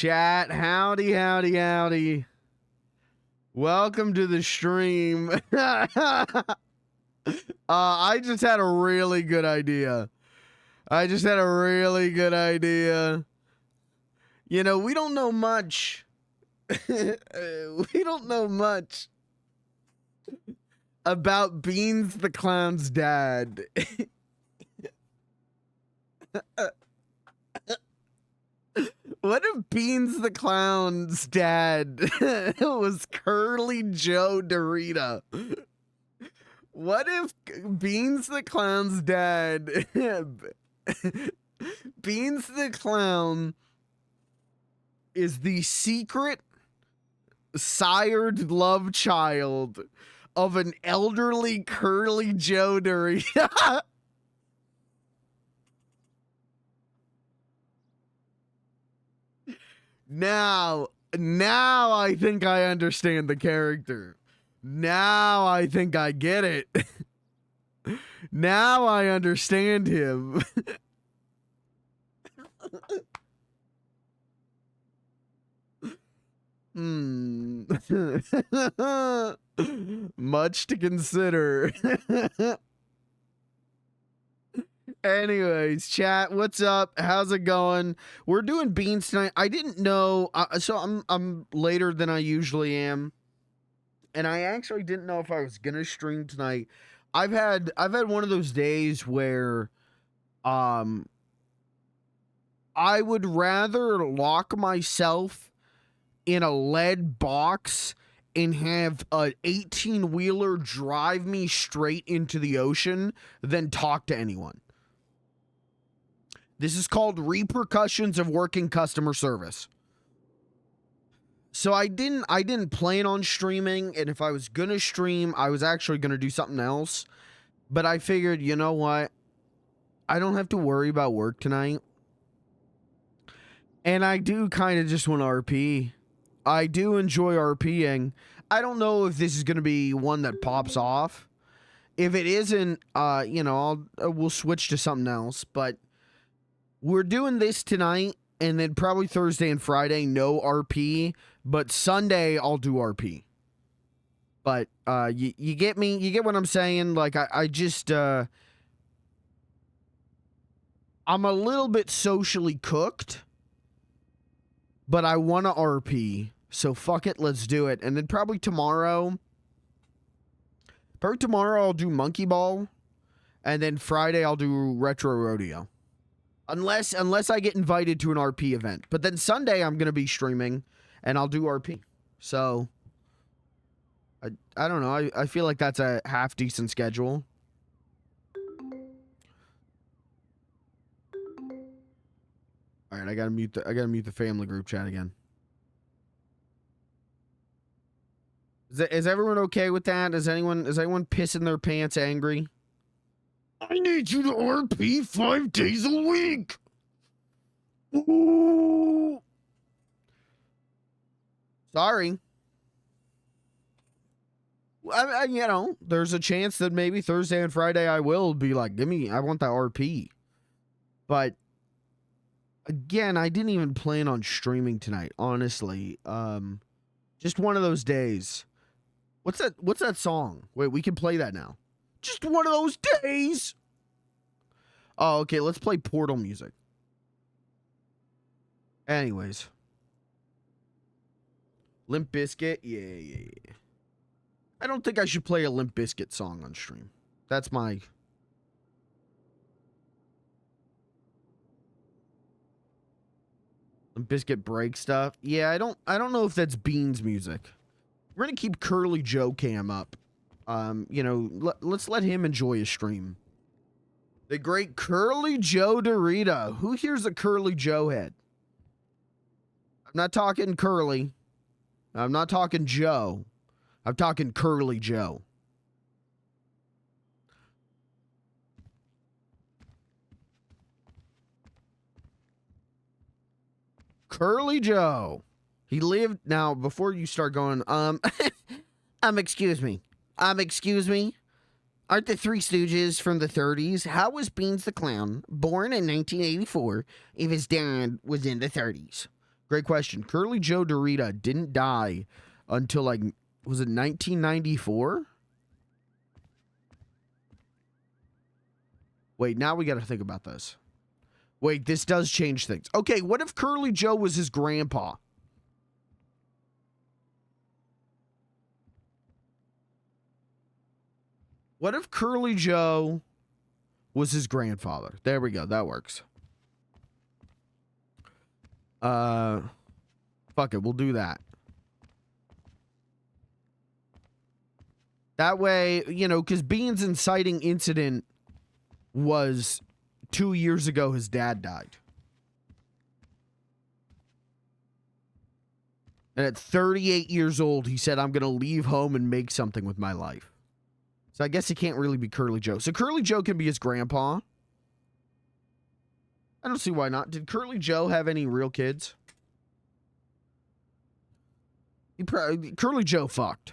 Chat, howdy, howdy, howdy. Welcome to the stream. I just had a really good idea. You know, we don't know much. We don't know much about Beans the Clown's dad. What if Beans the Clown's dad was Curly Joe Dorita? What if Beans the Clown's dad, Beans the Clown, is the secret sired love child of an elderly Curly Joe Dorita? Now I think I understand the character. Now I think I get it. Now I understand him. Much to consider. Anyways, chat, what's up? How's it going? We're doing Beans tonight. I didn't know, so I'm later than I usually am, and I actually didn't know if I was gonna stream tonight. I've had one of those days where, I would rather lock myself in a lead box and have an 18-wheeler drive me straight into the ocean than talk to anyone. This is called repercussions of working customer service. So I didn't plan on streaming, and if I was gonna stream, I was actually gonna do something else. But I figured, you know what? I don't have to worry about work tonight. And I do kind of just want to RP. I do enjoy RPing. I don't know if this is gonna be one that pops off. If it isn't, you know, we'll switch to something else, but we're doing this tonight, and then probably Thursday and Friday, no RP. But Sunday, I'll do RP. But you get me? You get what I'm saying? Like, I just... I'm a little bit socially cooked, but I want to RP. So fuck it, let's do it. And then probably tomorrow... I'll do Monkey Ball. And then Friday, I'll do Retro Rodeo. Unless I get invited to an RP event. But then Sunday I'm going to be streaming and I'll do RP. So I don't know. I feel like that's a half decent schedule. All right, I got to mute the family group chat again. Is everyone okay with that? Is anyone pissing their pants angry? I need you to RP 5 days a week. Ooh. Sorry. I, you know, there's a chance that maybe Thursday and Friday I will be like, I want that RP. But again, I didn't even plan on streaming tonight, honestly. Just one of those days. What's that song? Wait, we can play that now. Just one of those days. Oh, okay. Let's play Portal music. Anyways. Limp Bizkit. Yeah. I don't think I should play a Limp Bizkit song on stream. That's my... Limp Bizkit break stuff. Yeah, I don't know if that's Beans music. We're going to keep Curly Joe Cam up. You know, let's let him enjoy his stream. The great Curly Joe Dorita. Who here's a Curly Joe head? I'm not talking Curly. I'm not talking Joe. I'm talking Curly Joe. Curly Joe. He lived... Now, before you start going, excuse me. Excuse me. Aren't the Three Stooges from the 30s? How was Beans the Clown born in 1984 if his dad was in the 30s? Great question. Curly Joe Dorita didn't die until, like, was it 1994? Wait, now we got to think about this. Wait, this does change things. Okay, what if Curly Joe was his grandpa? What if Curly Joe was his grandfather? There we go. That works. Fuck it. We'll do that. That way, you know, because Bean's inciting incident was 2 years ago his dad died. And at 38 years old, he said, I'm going to leave home and make something with my life. So I guess he can't really be Curly Joe. So Curly Joe can be his grandpa. I don't see why not. Did Curly Joe have any real kids? Curly Joe fucked.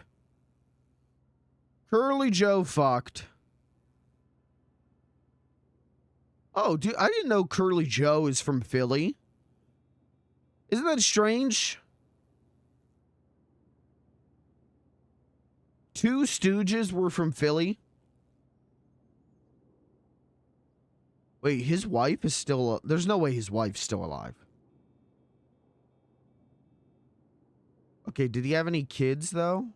Curly Joe fucked. Oh, dude, I didn't know Curly Joe is from Philly. Isn't that strange? Two Stooges were from Philly. Wait, his wife is still... There's no way his wife's still alive. Okay, did he have any kids, though?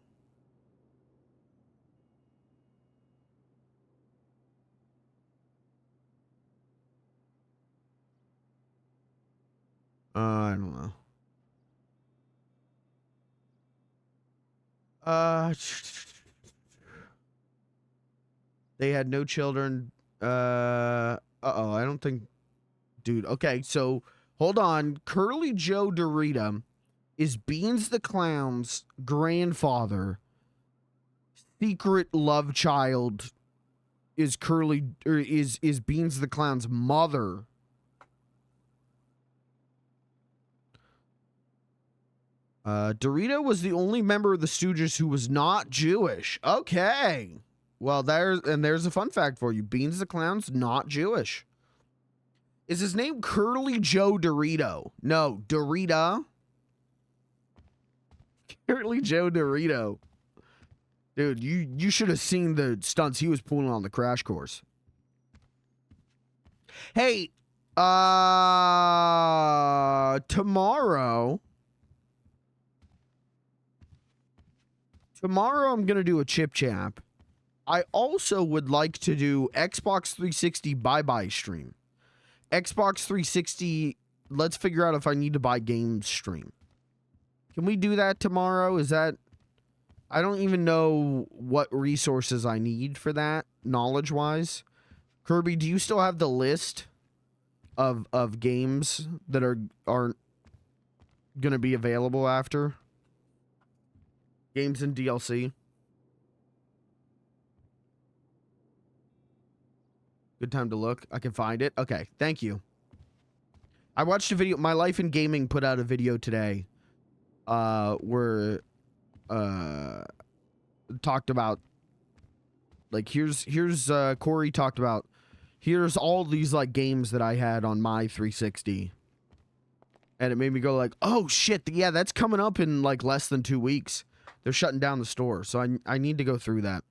I don't know. They had no children. Uh-oh, I don't think... Dude, okay, so hold on. Curly Joe Dorita is Beans the Clown's grandfather. Secret love child is is Beans the Clown's mother. Dorita was the only member of the Stooges who was not Jewish. Okay. Well, there's a fun fact for you. Beans the Clown's not Jewish. Is his name Curly Joe Dorito? No, Dorita. Curly Joe Dorito. Dude, you should have seen the stunts he was pulling on the crash course. Hey, tomorrow I'm going to do a chip champ. I also would like to do Xbox 360 bye-bye stream. Xbox 360, let's figure out if I need to buy games stream. Can we do that tomorrow? Is that... I don't even know what resources I need for that, knowledge-wise. Kirby, do you still have the list of games that aren't going to be available after? Games and DLC? Good time to look. I can find it. Okay, thank you. I watched a video. My Life in Gaming put out a video today where talked about, like, here's Corey talked about, here's all these, like, games that I had on my 360. And it made me go like, oh, shit, yeah, that's coming up in, like, less than 2 weeks. They're shutting down the store, so I need to go through that.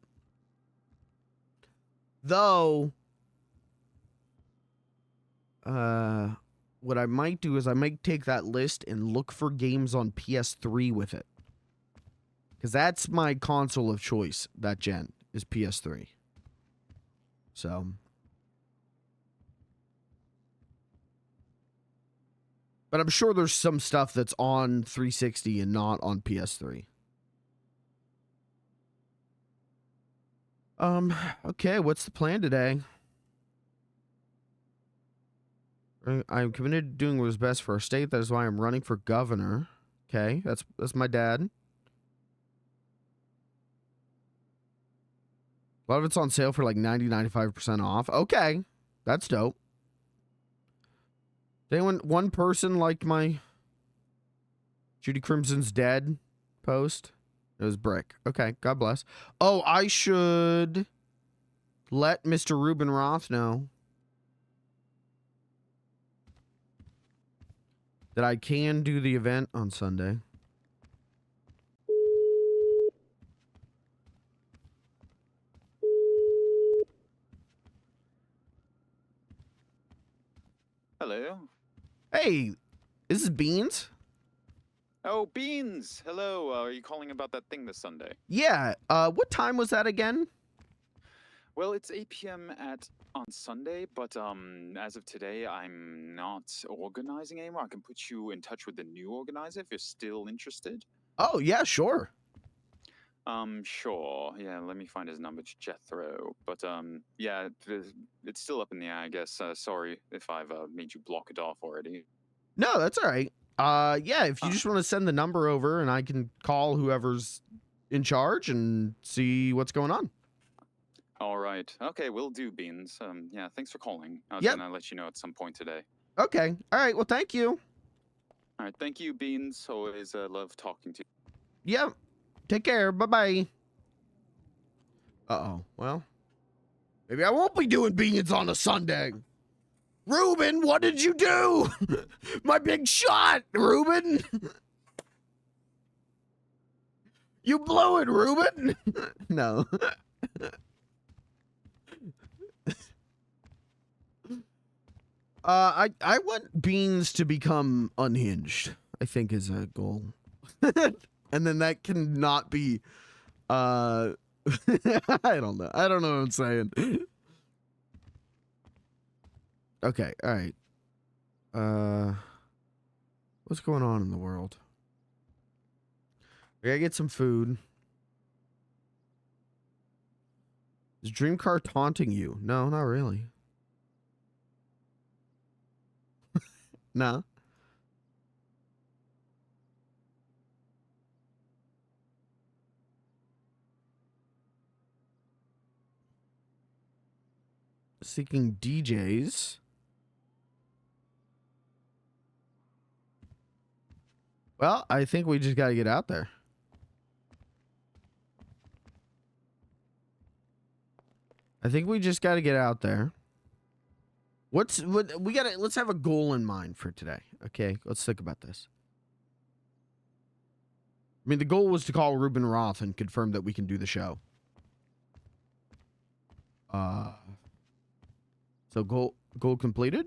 Though... what I might do is I might take that list and look for games on PS3 with it. Because that's my console of choice, that gen, is PS3. So. But I'm sure there's some stuff that's on 360 and not on PS3. Okay, what's the plan today? I'm committed to doing what is best for our state. That is why I'm running for governor. Okay, that's my dad. A lot of it's on sale for like 90-95% off. Okay, that's dope. Did one person like my Judy Crimson's dead post? It was Brick. Okay, God bless. Oh, I should let Mr. Ruben Roth know. that I can do the event on Sunday. Hello. Hey, this is Beans. Oh, Beans! Hello, are you calling about that thing this Sunday? Yeah, what time was that again? Well, it's 8 p.m. on Sunday, but as of today, I'm not organizing anymore. I can put you in touch with the new organizer if you're still interested. Oh, yeah, sure. Sure. Yeah, let me find his number. It's Jethro. But yeah, it's still up in the air, I guess. Sorry if I've made you block it off already. No, that's all right. Yeah, if you just want to send the number over and I can call whoever's in charge and see what's going on. All right. Okay, will do, Beans. Yeah, thanks for calling. I was Yep. gonna let you know at some point today. Okay. All right. Well, thank you. All right. Thank you, Beans. Always love talking to you. Yep. Take care. Bye-bye. Uh-oh. Well, maybe I won't be doing beans on a Sunday. Ruben, what did you do? My big shot, Ruben. You blew it, Ruben. No. I want Beans to become unhinged, I think is a goal. And then that cannot be I don't know. I don't know what I'm saying. Okay, all right. What's going on in the world? We gotta get some food. Is Dream Car taunting you? No, not really. No. Seeking DJs. Well, I think we just gotta get out there. I think we just gotta get out there. What we gotta, let's have a goal in mind for today. Okay, let's think about this. I mean, the goal was to call Ruben Roth and confirm that we can do the show. So goal completed.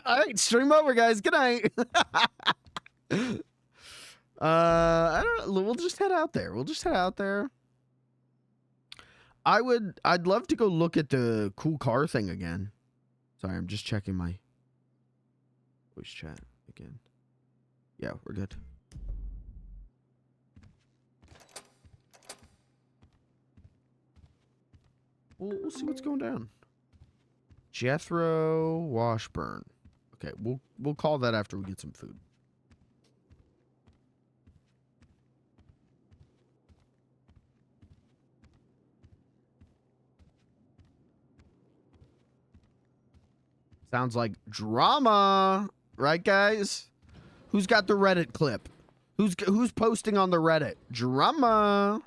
All right, stream over, guys. Good night. I don't know. We'll just head out there. I'd love to go look at the cool car thing again. Sorry, I'm just checking my voice chat again. Yeah, we're good. We'll see what's going down. Jethro Washburn. Okay, we'll call that after we get some food. Sounds like drama, right, guys? Who's got the Reddit clip? Who's posting on the Reddit? Drama.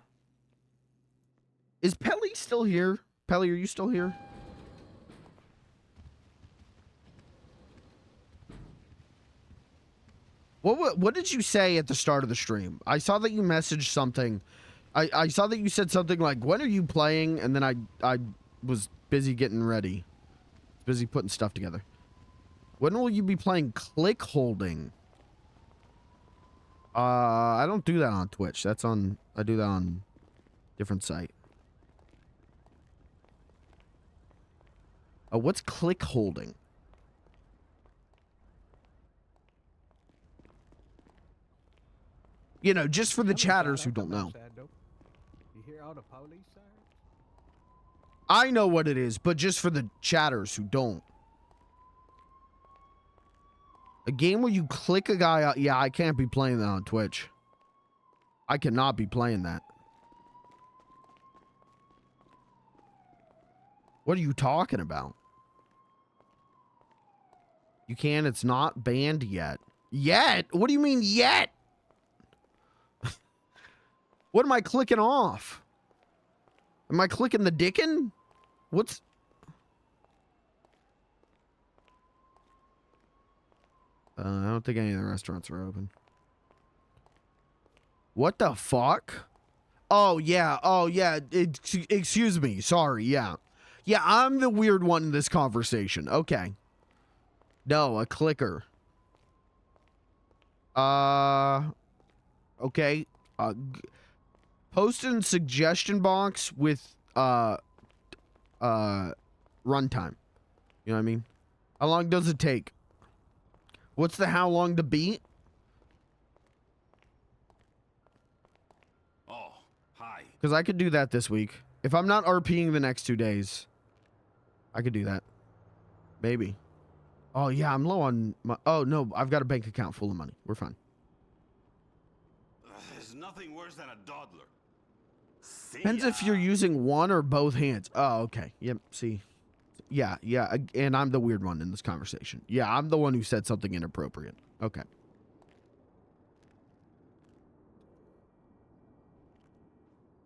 Is Pelly still here? Pelly, are you still here? What did you say at the start of the stream? I saw that you messaged something. I saw that you said something like, when are you playing? And then I was busy getting ready. Busy putting stuff together. When will you be playing click holding? I don't do that on Twitch. I do that on different site. What's click holding? You know, just for the chatters who don't know. You hear all the police sirens? I know what it is, but just for the chatters who don't. A game where you click a guy out. Yeah, I can't be playing that on Twitch. I cannot be playing that. What are you talking about? You can, it's not banned yet. Yet? What do you mean yet? What am I clicking off? Am I clicking the dickin? What's... I don't think any of the restaurants are open. What the fuck? Oh, yeah. Oh, yeah. Excuse me. Sorry. Yeah. Yeah, I'm the weird one in this conversation. Okay. No, a clicker. Okay. Post in suggestion box with, runtime. You know what I mean? How long does it take? What's the how long to beat? Oh, hi. Because I could do that this week. If I'm not RPing the next 2 days, I could do that. Maybe. Oh, yeah, I'm low on my... Oh, no, I've got a bank account full of money. We're fine. There's nothing worse than a dawdler. Depends if you're using one or both hands. Oh, okay. Yep, see. Yeah, and I'm the weird one in this conversation. Yeah, I'm the one who said something inappropriate. Okay.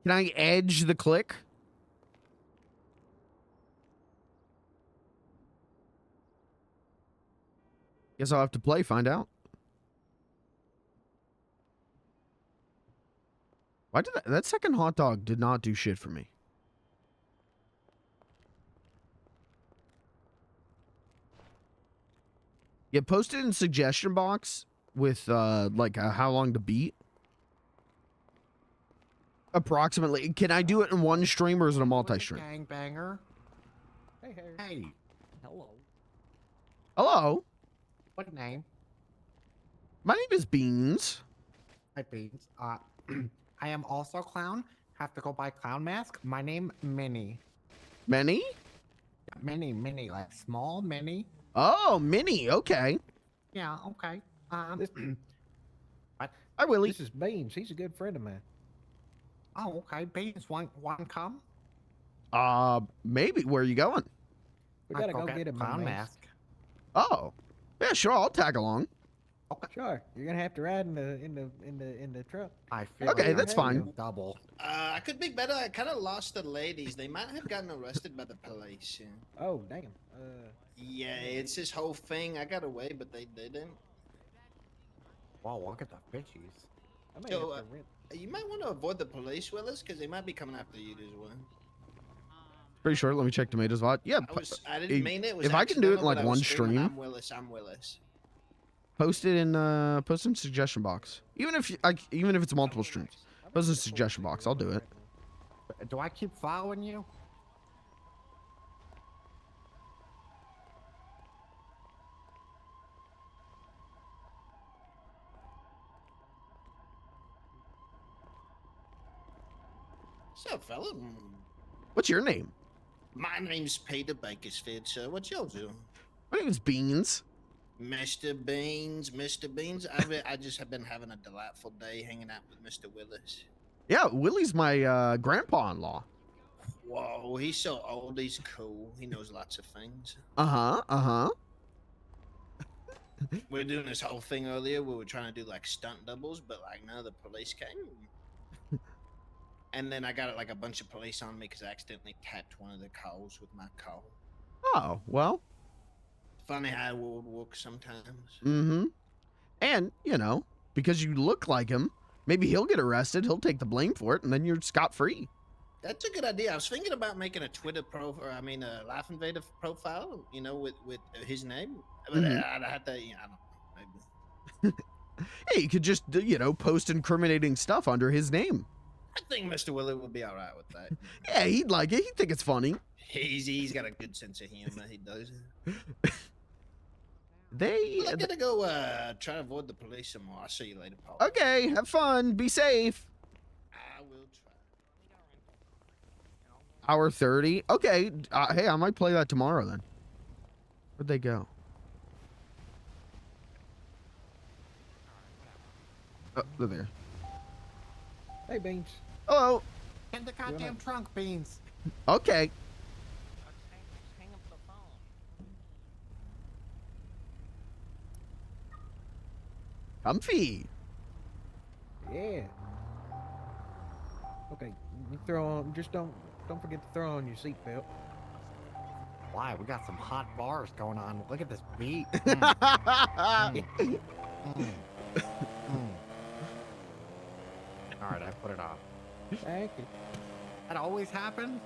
Can I edge the click? Guess I'll have to play, find out. Why did that second hot dog did not do shit for me? Yeah, post it in suggestion box with like how long to beat. Approximately. Can I do it in one stream or is it a multi-stream? Gangbanger. Hey, Harry. Hey, Hello. Hello, what name? my name is Beans. Hi, Beans. I am also a clown. Have to go buy clown mask. My name Minnie. Many? Minnie, like small Minnie. Oh, Minnie. Okay. Yeah, okay. This, Hi, Willie. this is Beans. He's a good friend of mine. Oh, okay. Beans, one come. Maybe. Where are you going? We gotta go get him clown a mask. Oh, yeah, sure. I'll tag along. Okay. Sure. You're gonna have to ride in the truck. I feel Okay, like that's I'm fine. paying double. I could be better. I kind of lost the ladies. They might have gotten arrested by the police. Oh damn. Yeah, it's this whole thing. I got away, but they didn't. Wow, look at the fishies. I may So, have to rent. You might want to avoid the police, Willis, because they might be coming after you as well. Pretty sure. Let me check tomatoes lot. Yeah, I didn't mean it. It was if I can do it in, accidental, like, but I was one screaming, stream. I'm Willis. I'm Willis. post it in suggestion box. Even if it's multiple streams, post in suggestion box. I'll do it. Do I keep following you? What's up, fella? What's your name? My name's Peter Bakersfield, sir. What y'all do? My name is Beans. Mr. Beans, Mr. Beans. I just have been having a delightful day hanging out with Mr. Willis. Yeah, Willie's my grandpa-in-law. Whoa, he's so old. He's cool. He knows lots of things. Uh-huh. We were doing this whole thing earlier. We were trying to do like stunt doubles, but like none of the police came. And then I got like a bunch of police on me because I accidentally tapped one of the calls with my call. Oh, well. Funny how it would work sometimes. Mm-hmm. And, you know, because you look like him, maybe he'll get arrested, he'll take the blame for it, and then you're scot-free. That's a good idea. I was thinking about making a Twitter a Life Invader profile, you know, with his name. But I'd have to, you know, I don't know, maybe. Hey, you could just, you know, post incriminating stuff under his name. I think Mr. Willard would be all right with that. Yeah, he'd like it. He'd think it's funny. He's got a good sense of humor. He does. They... I'm gonna go try to avoid the police some more. I'll see you later, Paul. Okay, have fun. Be safe. I will try. Hour 30. Okay. Hey, I might play that tomorrow then. Where'd they go? Oh, they're there. Hey, Beans. Hello. In the goddamn trunk, Beans. Okay. Comfy. Yeah. Okay, you throw on. Just don't forget to throw on your seatbelt. lie, we got some hot bars going on. Look at this beat. All right, I put it on. Thank you. That always happens.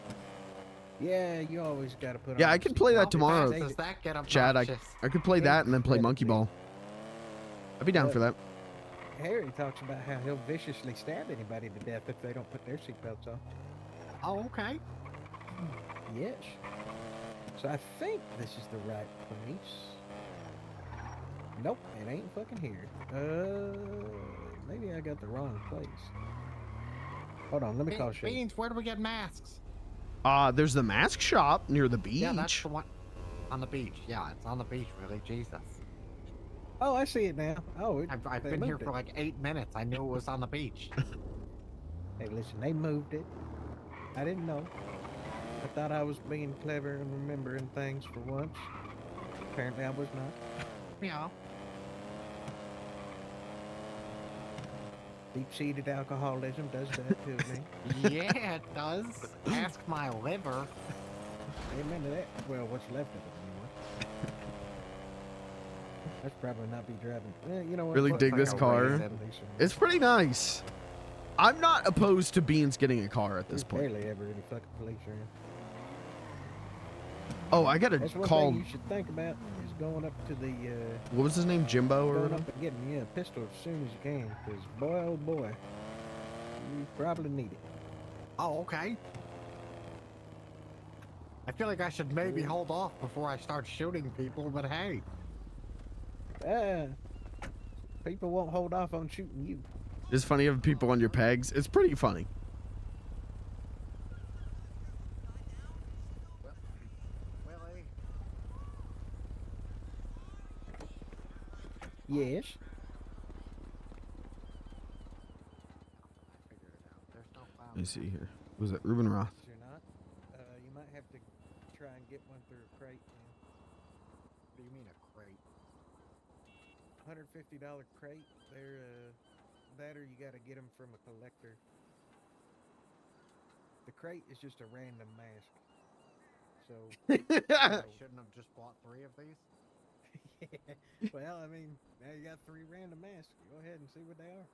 Yeah, you always got to put on. Yeah, I your could play that seatbelt. tomorrow. Does that get Chad, I obnoxious? could play that and then play monkey ball. I'd be down for that. Harry talks about how he'll viciously stab anybody to death if they don't put their seatbelts on. Oh, okay. Yes. So I think this is the right place. Nope, it ain't fucking here. Maybe I got the wrong place. Hold on, let me call Shane. Beans, where do we get masks? There's the mask shop near the beach. Yeah, that's the one. On the beach. Yeah, it's on the beach, really. Jesus. Oh, I see it now. Oh, I've they been here moved for it. like 8 minutes. I knew it was on the beach. Hey, listen, they moved it. I didn't know. I thought I was being clever and remembering things for once. Apparently, I was not. Yeah. Deep-seated alcoholism does that to me. Yeah, it does. Ask my liver. Amen to that. Well, what's left of it anyway. That's probably not be driving. You know what? Really fuck dig it. this I'll car. raise that lease. It's pretty nice. I'm not opposed to Beans getting a car at this There's point. barely ever any fucking police around. Oh, I gotta That's one call. thing you should think about is going up to the What was his name? Jimbo or going whatever? up and getting a pistol as soon as you can, because boy, oh boy, you probably need it. Oh, okay. I feel like I should maybe hold off before I start shooting people, but hey. People won't hold off on shooting you. It's funny having people on your pegs. It's pretty funny. Willie. Yes. I figured it out. There's no clown. Let me see here. Was it Ruben Roth? You're not. You might have to try and get one through a crate. Man. What do you mean a crate? $150 crate. They're that or you got to get them from a collector. The crate is just a random mask. So I shouldn't have just bought 3 of these. well, I mean, now you got 3 random masks. Go ahead and see what they are.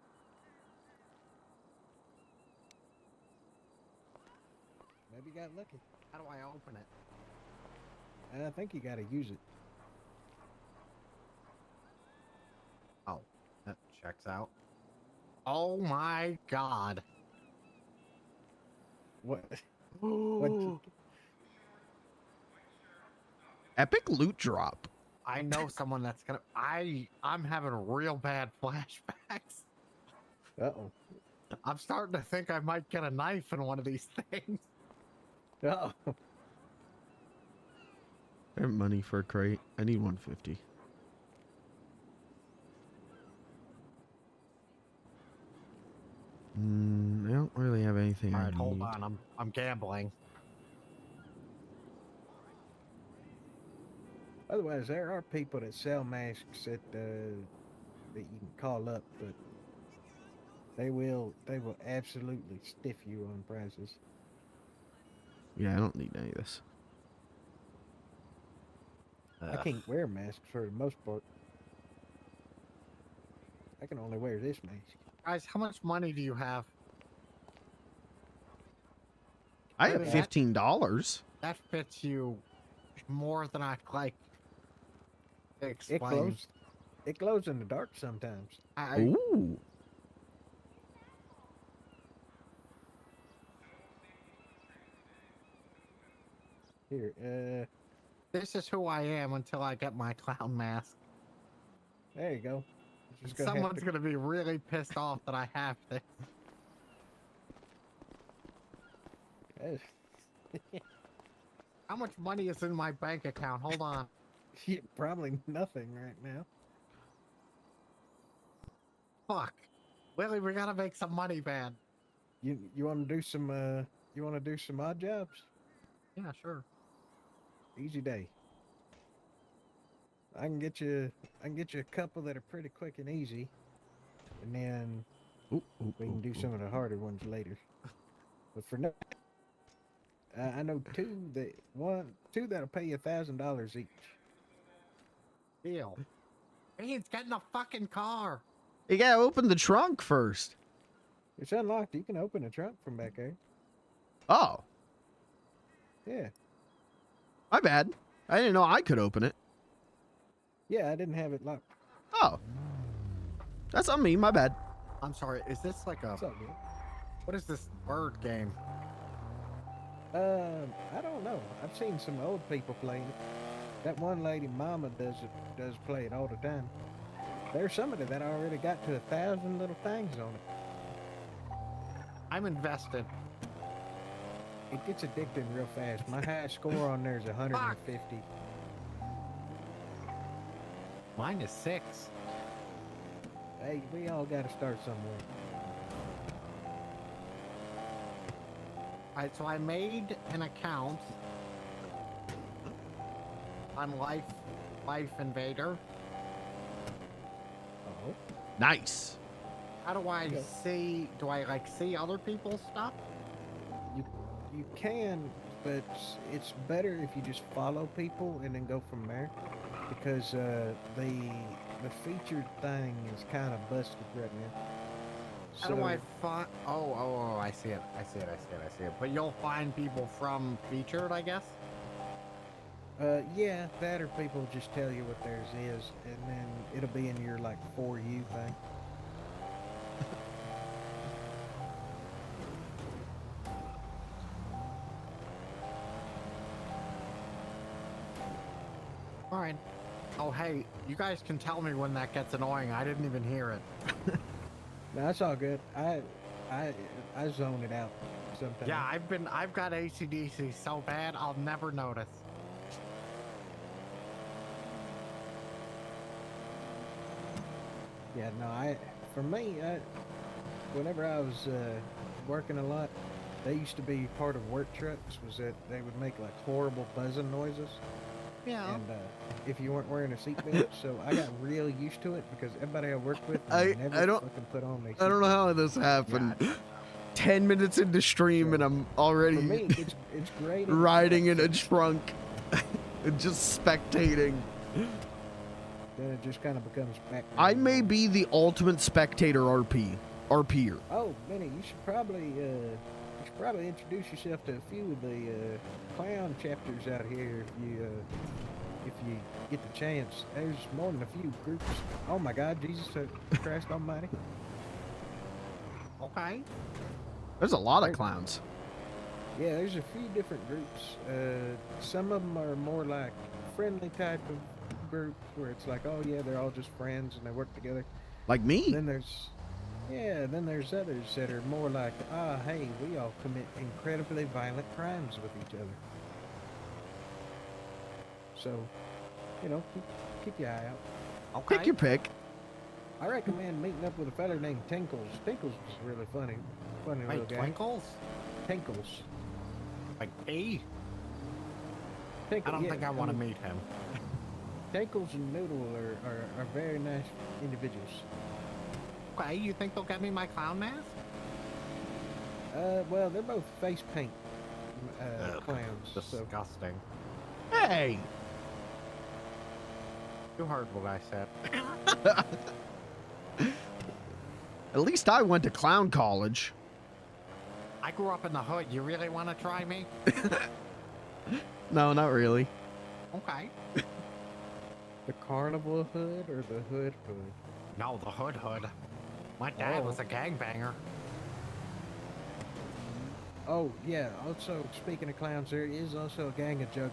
Maybe you got lucky. How do I open it? I think you got to use it. Oh, that checks out. Oh my god. What? What? Epic loot drop. I know someone that's gonna. I'm having real bad flashbacks. Uh-oh. I'm starting to think I might get a knife in one of these things. Uh-oh. I have money for a crate. I need 150. I don't really have anything. All I right, hold need. on. I'm gambling. Otherwise, there are people that sell masks that you can call up, but they will absolutely stiff you on prices. Yeah, I don't need any of this. I can't wear masks for the most part. I can only wear this mask. Guys, how much money do you have? I have Really? $15. That fits you more than I'd like to It explain. glows in the dark sometimes. Ooh. Here, This is who I am until I get my clown mask. there you go. Just gonna have Someone's to- gonna be really pissed off that I have this. How much money is in my bank account? Hold on. Probably nothing right now. Fuck. Willie, we gotta make some money, man. You want to do some odd jobs? Yeah, sure. Easy day. I can get you a couple that are pretty quick and easy, and then Ooh, ooh, we can ooh, do ooh. some of the harder ones later. But for now, I know two that'll pay you $1,000 each. Deal. He's getting a fucking car. You gotta open the trunk first. It's unlocked. You can open the trunk from back there. Oh, Yeah. my bad. I didn't know I could open it. Yeah, I didn't have it locked. Oh, that's on me. My bad. I'm sorry, is this like a... It's all good. What is this bird game? I don't know. I've seen some old people playing it. That one lady, Mama, does play it all the time. There's somebody that already got to 1,000 little things on it. I'm invested. It gets addicting real fast. My highest score on there is 150. Mine is 6. Hey, we all got to start somewhere. Alright, so I made an account on Life Invader. Oh, Nice. How do I Okay. see? Do I like see other people's stuff? you can, but it's better if you just follow people and then go from there, because the featured thing is kind of busted right now. How do I find? Oh, I see it. I see it. But you'll find people from featured, I guess. Yeah, that or people just tell you what theirs is, and then it'll be in your like For You thing. All right. Oh, hey, you guys can tell me when that gets annoying. I didn't even hear it. No, that's all good. I zone it out sometimes. Yeah, I've got AC/DC so bad I'll never notice. Yeah, no, for me, whenever I was working a lot, they used to be part of work trucks, was that they would make like horrible buzzing noises. Yeah. And if you weren't wearing a seatbelt, so I got real used to it because everybody I worked with I never don't- fucking put on their I don't know seatbelt. how this happened. Yeah. 10 minutes into stream and I'm For already me, it's great. riding in a trunk and just spectating. Then it just kind of becomes back. I may be the ultimate spectator RPer. Oh, Benny, you should probably introduce yourself to a few of the clown chapters out here if you get the chance. There's more than a few groups. Oh my God, Jesus Christ Almighty! Okay. There's a lot of clowns. Yeah, there's a few different groups. Some of them are more like friendly type of groups where it's like, oh yeah, they're all just friends and they work together. Like me. Then there's others that are more like, hey, we all commit incredibly violent crimes with each other. So, keep your eye out. Okay. Pick your pick. I recommend meeting up with a fella named Tinkles. Tinkles is really funny little Wait, guy. Twinkles? Tinkles. Like E? Tinkle, I don't yeah, think I want to mean, meet him. Tinkles and Noodle are very nice individuals. Okay, you think they'll get me my clown mask? Well, they're both face paint clowns. So Disgusting. Hey. You heard what I said. At least I went to clown college. I grew up in the hood. You really want to try me? No, not really. Okay. the Carnival Hood or the Hood Hood? No, the hood. My dad was a gangbanger. Oh, yeah. Also, speaking of clowns, there is also a gang of juggalos.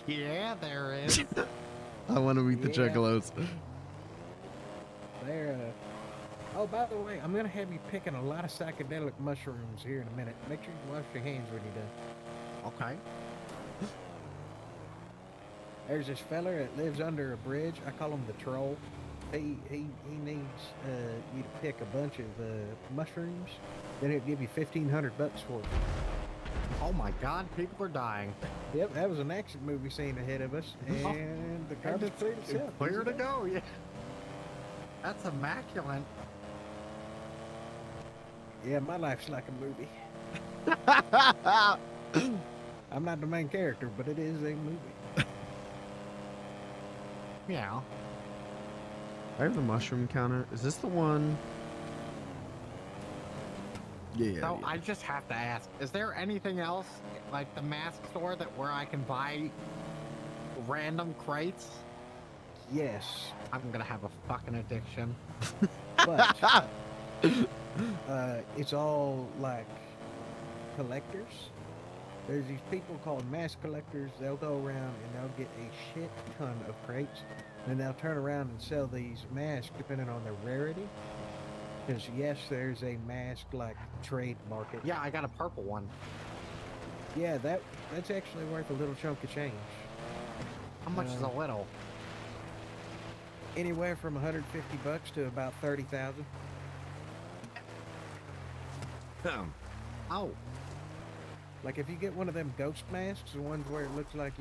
Yeah, there is. I want to meet the Yeah. juggalos. They're, oh, by the way, I'm going to have you picking a lot of psychedelic mushrooms here in a minute. Make sure you wash your hands when you're done. Okay. There's this feller that lives under a bridge. I call him the troll. He needs you to pick a bunch of mushrooms. Then he'll give you $1,500 for it. Oh my God, people are dying. Yep, that was an action movie scene ahead of us, and the garbage cleared itself. Clear to go, yeah. That's immaculate. Yeah, my life's like a movie. I'm not the main character, but it is a movie. Yeah. I have the mushroom counter. Is this the one? Yeah. So yeah. I just have to ask, is there anything else like the mask store where I can buy random crates? Yes, I'm gonna have a fucking addiction. but it's all like collectors. There's these people called mask collectors. They'll go around and they'll get a shit ton of crates, and they'll turn around and sell these masks depending on their rarity. Because yes, there's a mask like trade market. Yeah, I got a purple one. Yeah, that's actually worth a little chunk of change. How much is a little? Anywhere from $150 to about 30,000. Oh, Like if you get one of them ghost masks, the ones where it looks like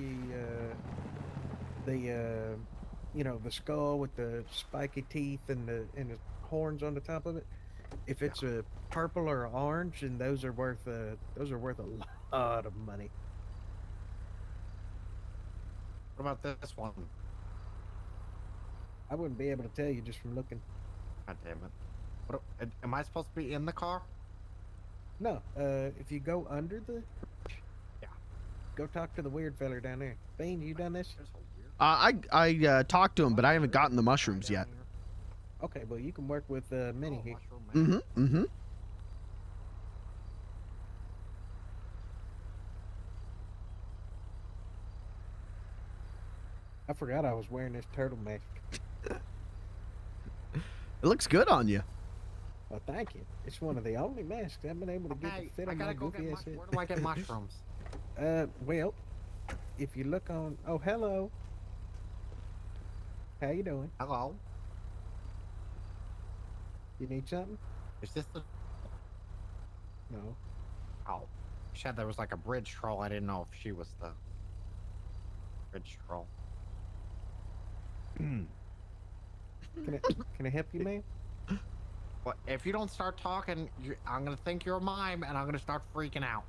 the skull with the spiky teeth and the horns on the top of it. If it's a purple or orange, and those are worth a lot of money. what about this one? I wouldn't be able to tell you just from looking. God damn it. What, am I supposed to be in the car? No, if you go under the, Yeah. go talk to the weird feller down there. Bean, you done this? There's a weird I talked to him, but I haven't gotten the mushrooms yet. Okay, well you can work with Minnie here. Mm-hmm. I forgot I was wearing this turtle mask. It looks good on you. Well, thank you. It's one of the only masks I've been able to get to Okay, fit I on my gotta go goofy get ass head. where do I get mushrooms? Well, if you look on, oh hello. How you doing? Hello? You need something? Is this the... No. Oh. You said there was like a bridge troll. I didn't know if she was the bridge troll. Can I help you, man? But if you don't start talking, I'm gonna think you're a mime, and I'm gonna start freaking out.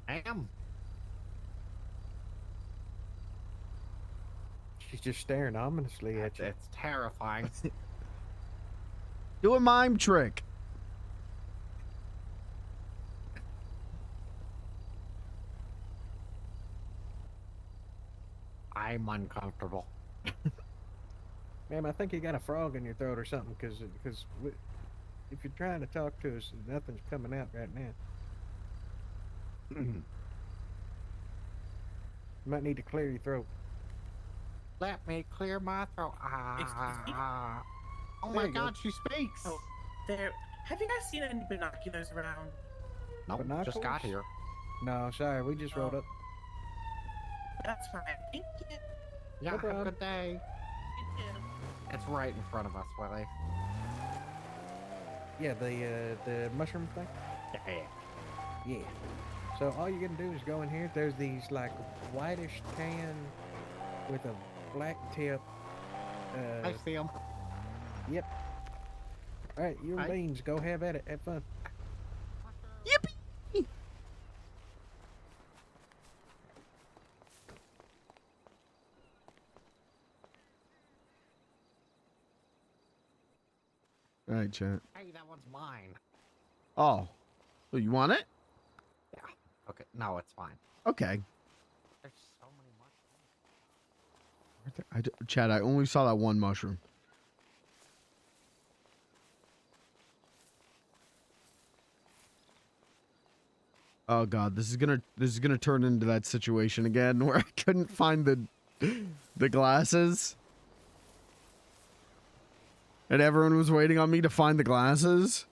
I am. She's just staring ominously at you. It's terrifying. Do a mime trick. I'm uncomfortable. Ma'am, I think you got a frog in your throat or something, because if you're trying to talk to us, nothing's coming out right now. You might need to clear your throat. Let me clear my throat. Excuse me? Oh There my you go. god, she speaks! Oh, there. Have you guys seen any binoculars around? Nope, just got Binoculars? here. No, sorry, we just rolled Oh. up. That's fine. Thank you. Yeah, have a problem. good day. You too. It's right in front of us, Willie. Yeah, the mushroom thing? Yeah. Yeah. So all you're gonna do is go in here. There's these like whitish tan with a black tip. I see him. Yep. All right, you and Hi. Beans, go have at it. Have fun. Yippee! All right, chat. Hey, that one's mine. Oh, you want it? Yeah. Okay, no, it's fine. Okay. There's so many mushrooms. Chad, I only saw that one mushroom. Oh god, this is gonna turn into that situation again where I couldn't find the glasses. And everyone was waiting on me to find the glasses.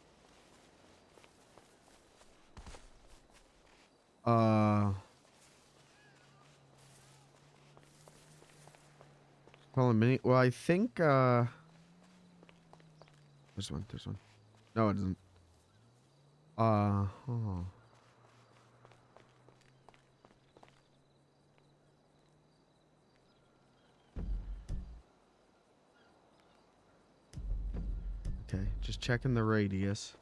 Well, a minute. Well, I think there's one. No, it isn't. Oh. Okay, just checking the radius.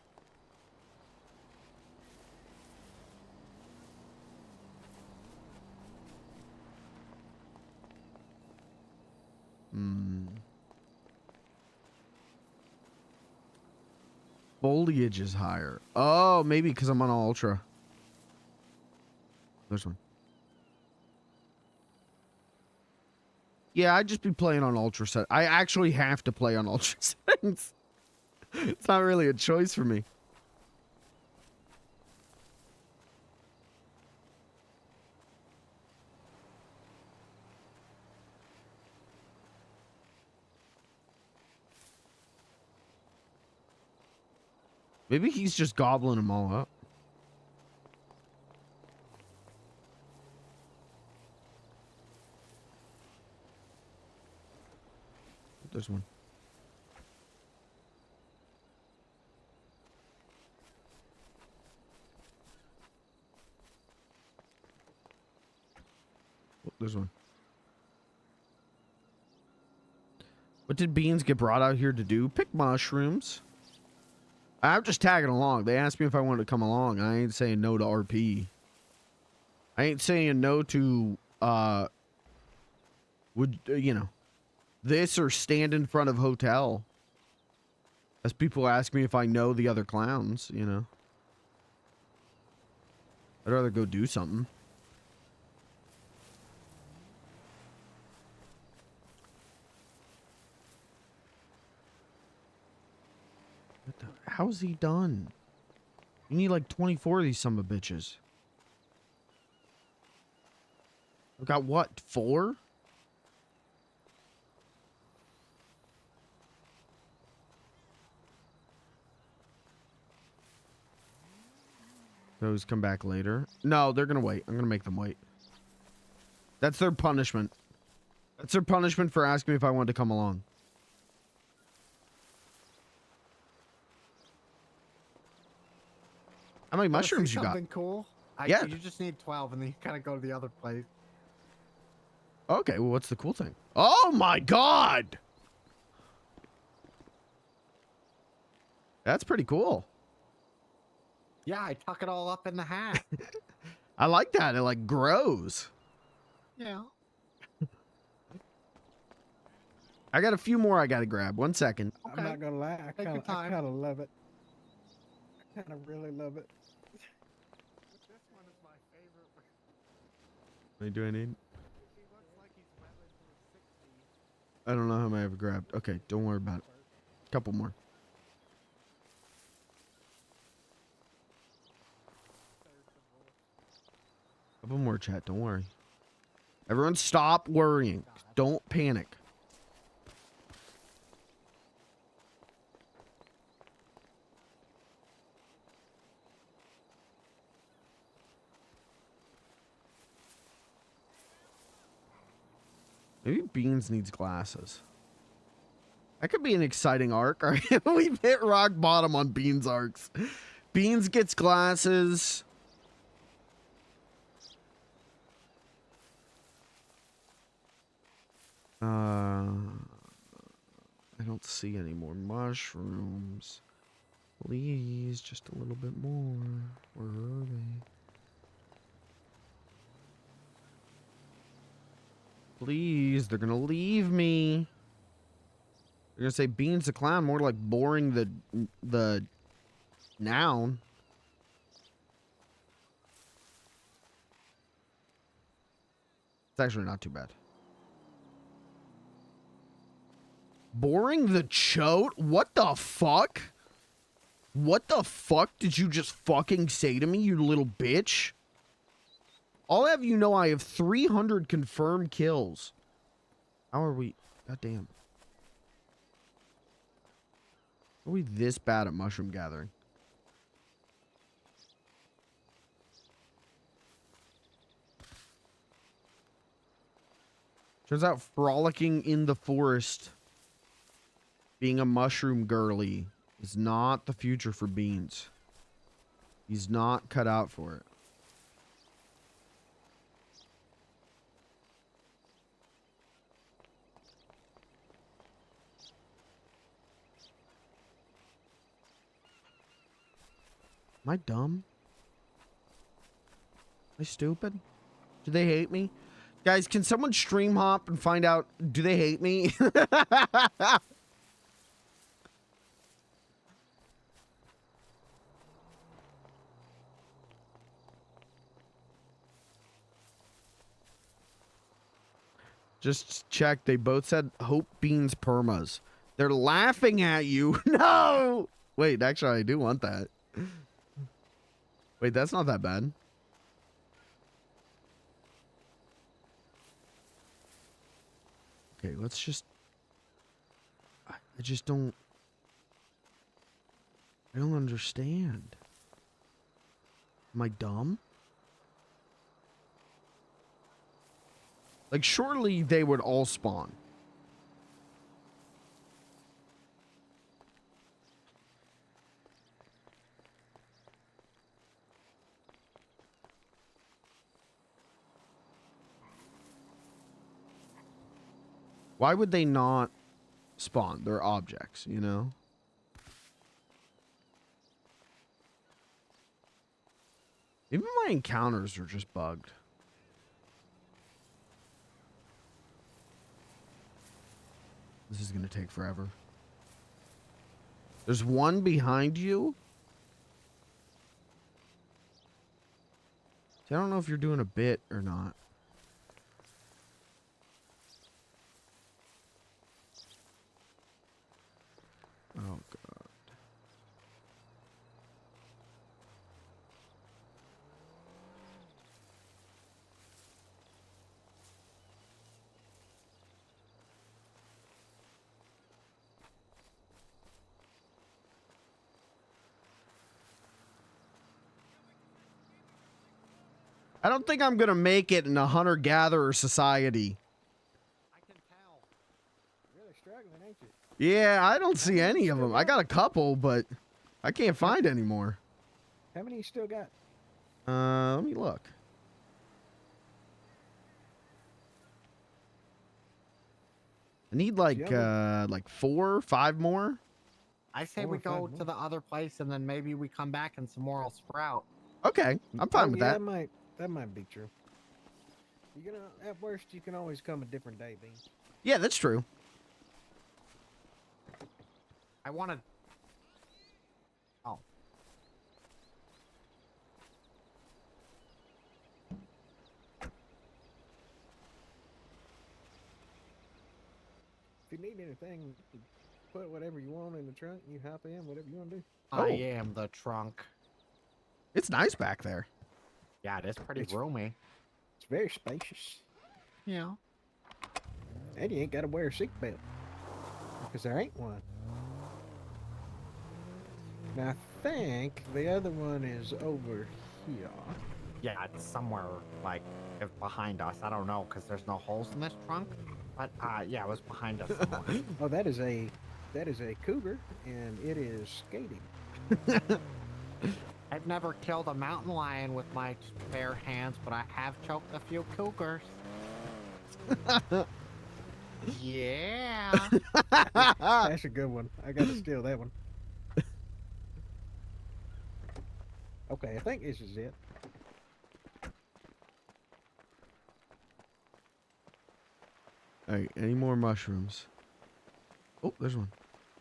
Foliage is higher. Oh, maybe because I'm on ultra. There's one. Yeah, I'd just be playing on ultra set. I actually have to play on ultra settings. It's not really a choice for me. Maybe he's just gobbling them all up. There's one. Oh, there's one. What did Beans get brought out here to do? Pick mushrooms. I'm just tagging along. They asked me if I wanted to come along. I ain't saying no to RP. I ain't saying no to, you know, this or stand in front of hotel. As people ask me if I know the other clowns, you know. I'd rather go do something. What the, how's he done? You need like 24 of these son of bitches. I've got what, 4? Those come back later. No, they're gonna wait. I'm gonna make them wait. That's their punishment. That's their punishment for asking me if I wanted to come along. How many mushrooms you got? Something cool? Yeah. You just need 12 and then you kind of go to the other place. Okay, well, what's the cool thing? Oh my god! That's pretty cool. Yeah, I tuck it all up in the hat. I like that. It like grows. Yeah. I got a few more I gotta grab. 1 second. I'm not gonna lie, I Take your kind time. of love it. I kind of really love it. This one is my favorite. How many do I need? He looks like he's well into his 60s. I don't know how many I've grabbed. Okay, don't worry about it. Couple more. Couple more, chat. Don't worry. Everyone stop worrying. Don't panic. Maybe Beans needs glasses. That could be an exciting arc. All right, we've hit rock bottom on Beans arcs. Beans gets glasses. I don't see any more mushrooms. Please, just a little bit more. Where are they? Please, they're gonna leave me. They're gonna say Beans the clown, more like boring the noun. It's actually not too bad. Boring the chote? What the fuck? What the fuck did you just fucking say to me, you little bitch? I'll have you know I have 300 confirmed kills. How are we? God damn. Are we this bad at mushroom gathering? Turns out frolicking in the forest, being a mushroom girly, is not the future for Beans. He's not cut out for it. Am I dumb? Am I stupid? Do they hate me? Guys, can someone stream hop and find out, do they hate me? Just check. They both said Hope Beans permas. They're laughing at you. No! Wait, actually, I do want that. Wait, that's not that bad. Okay, let's just... I just don't... I don't understand. Am I dumb? Like, surely they would all spawn. Why would they not spawn? They're objects, you know? Even my encounters are just bugged. This is going to take forever. There's one behind you. See, I don't know if you're doing a bit or not. Oh, God. I don't think I'm going to make it in a hunter-gatherer society. I can tell. Really struggling, ain't you? Yeah, I don't see any of them. I got a couple, but I can't find any more. How many you still got? Let me look. I need like 4 or 5 more. I say 4 we or 5 go more. to the other place and then maybe we come back and some more will sprout. Okay, I'm fine with that. That might be true. You're gonna, at worst, you can always come a different day, Beans. Yeah, that's true. I wanted. Oh. If you need anything, you put whatever you want in the trunk. You hop in, whatever you want to do. I am the trunk. It's nice back there. Yeah, it is pretty It's- roomy. It's very spacious, Yeah. and you ain't got to wear a seatbelt because there ain't one. Now I think the other one is over here. Yeah, it's somewhere like behind us. I don't know because there's no holes in this trunk. But yeah, it was behind us somewhere. Oh, that is a cougar, and it is skating. I've never killed a mountain lion with my bare hands, but I have choked a few cougars. Yeah. That's a good one. I gotta steal that one. Okay, I think this is it. All right, any more mushrooms? Oh, there's one.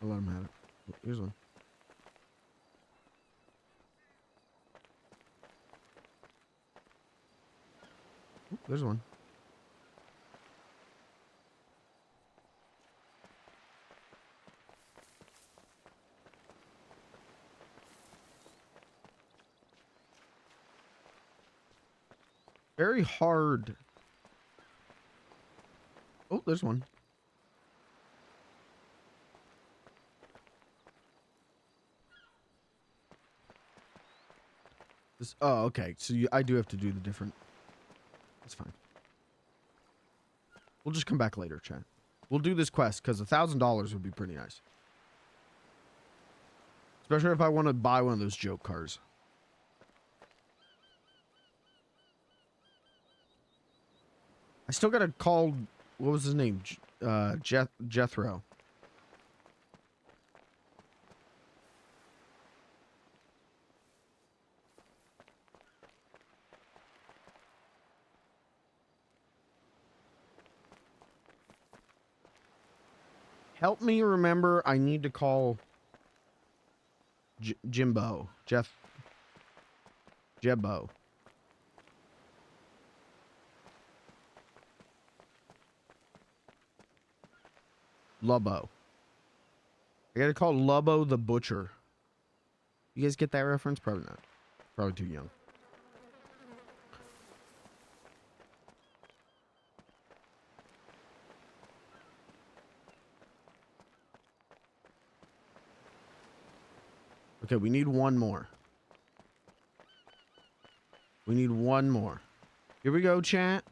I'll let him have it. Oh, here's one. Oh, there's one. Very hard. Oh, there's one. This, oh, okay. So I do have to do the different. That's fine. We'll just come back later, chat. We'll do this quest because $1,000 would be pretty nice. Especially if I want to buy one of those joke cars. I still got to call. What was his name? Jethro. Help me remember. I need to call Jimbo. Jebbo. Lubbo. I gotta call Lubbo the Butcher. You guys get that reference? Probably not. Probably too young. Okay, we need one more. We need one more. Here we go, chat.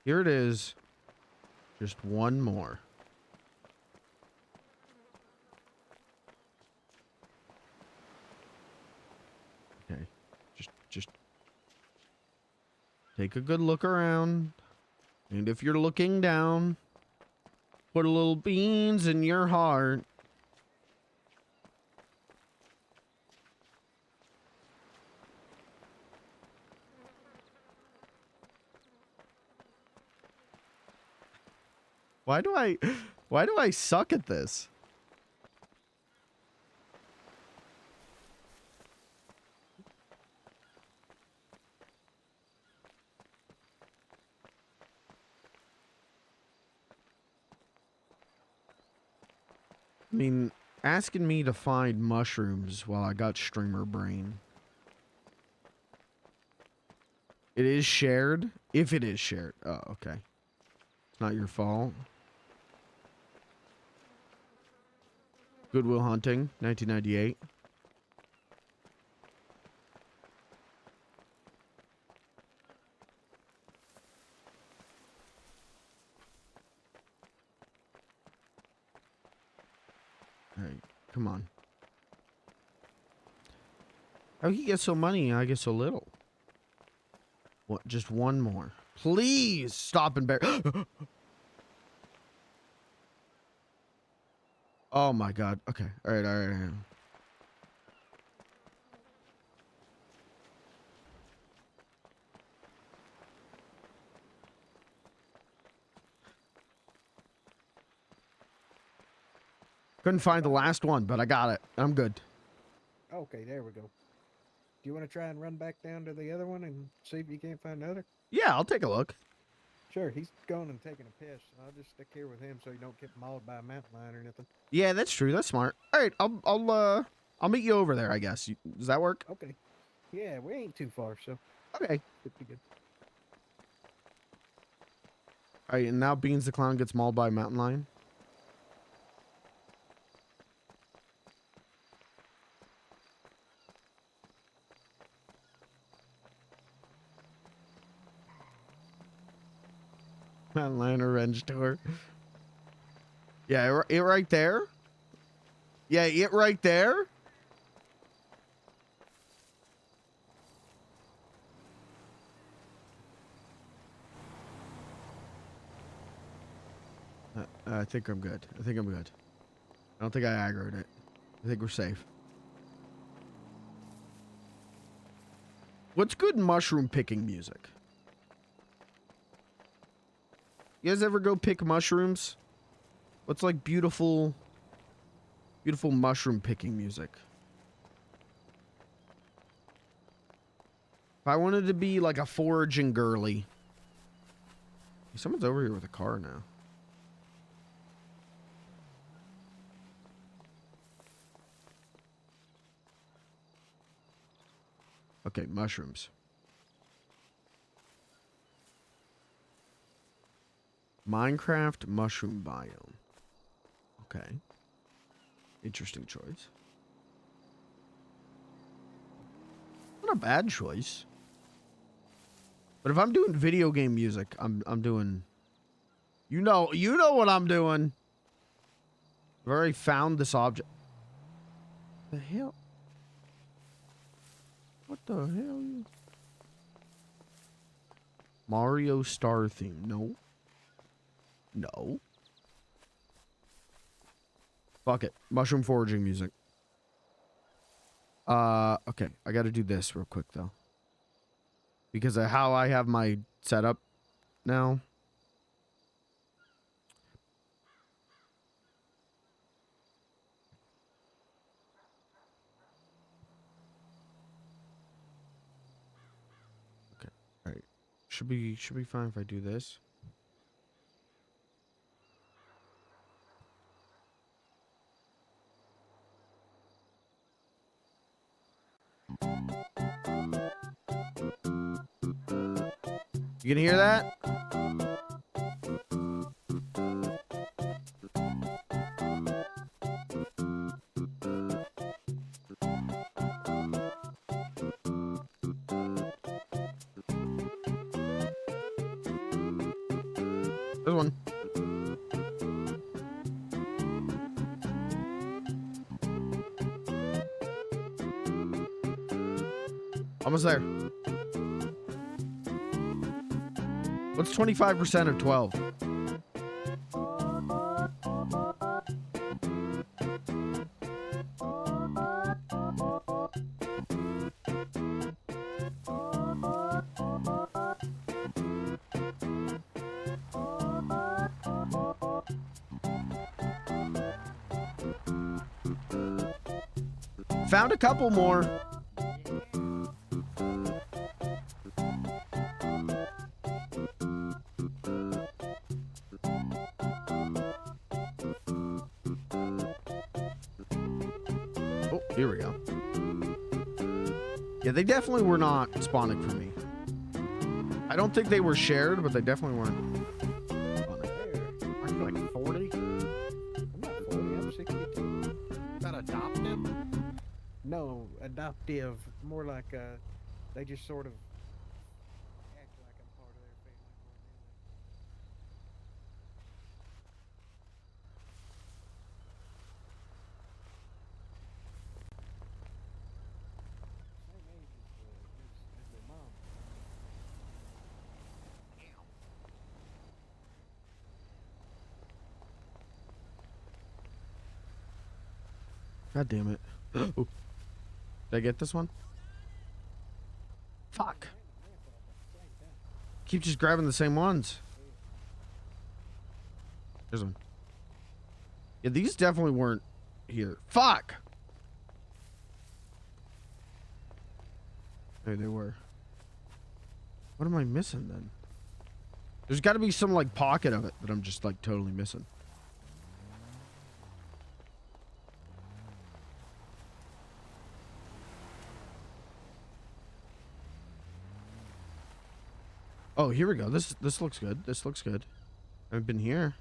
Here it is. Just one more. Okay. Just take a good look around. And if you're looking down, put a little beans in your heart. Why do I suck at this? I mean, asking me to find mushrooms while I got streamer brain. It is shared? If it is shared. Oh, okay. It's not your fault. Goodwill Hunting, 1998. Alright, come on. How he get so money and I get so little? What? Just one more. Please stop and bear. Oh my god. Okay. Alright, alright. Couldn't find the last one, but I got it. I'm good. Okay, there we go. Do you want to try and run back down to the other one and see if you can't find another? Yeah, I'll take a look. Sure, he's gone and taken a piss. I'll just stick here with him so you don't get mauled by a mountain lion or anything. Yeah, that's true. That's smart. All right, I'll meet you over there, I guess. Does that work? Okay. Yeah, we ain't too far, so Okay. it'd be good. All right, and now Beans the Clown gets mauled by a mountain lion. Mountain lion revenge tour. Yeah, it right there. Yeah, it right there. I think I'm good. I think I'm good. I don't think I aggroed it. I think we're safe. What's good mushroom picking music? You guys ever go pick mushrooms? What's like beautiful mushroom picking music? If I wanted to be like a foraging girly. Someone's over here with a car now. Okay, mushrooms. Minecraft mushroom biome. Okay. Interesting choice. Not a bad choice. But if I'm doing video game music, I'm doing you know what I'm doing. I've already found this object. The hell? What the hell? Mario Star theme. No. No. Fuck it. Mushroom foraging music. Okay. I gotta do this real quick, though. Because of how I have my setup now. Should be fine if I do this. You can hear that? This one. Almost there. What's 25% of 12? Found a couple more. Oh, here we go. Yeah, they definitely were not spawning for me. I don't think they were shared, but they definitely weren't spawning. Aren't you like 40? I'm not 40, I'm 62. Is that adopted? No, adoptive. More like they just sort of act like I'm part of their family more than anything. Same age as their mom. God damn it. Ooh. Did I get this one? Fuck. Keep just grabbing the same ones. Here's one. Yeah, these definitely weren't here. Fuck! Maybe they were. What am I missing then? There's got to be some like pocket of it that I'm just like totally missing. Oh, here we go. This looks good. This looks good. I've been here.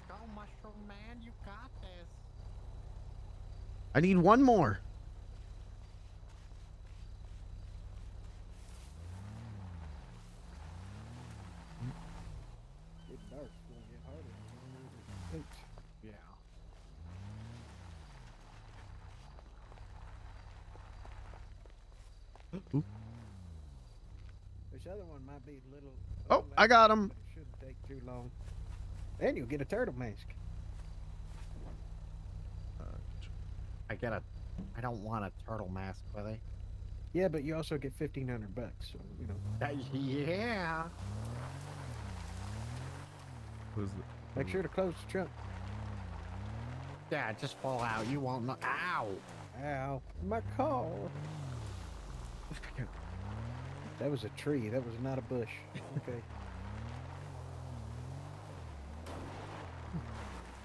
Go, Mushroom Man, you got this. I need one more. Getting dark, it's gonna get harder. Thanks. Yeah. Ooh. This other one might be a little. Oh, I got him. But it shouldn't take too long. And you'll get a turtle mask. I don't want a turtle mask with it. Yeah, but you also get $1,500, so you know. Yeah. Make sure to close the trunk. Yeah, just fall out. You won't know. Ow. Ow, my car. That was a tree. That was not a bush. Okay.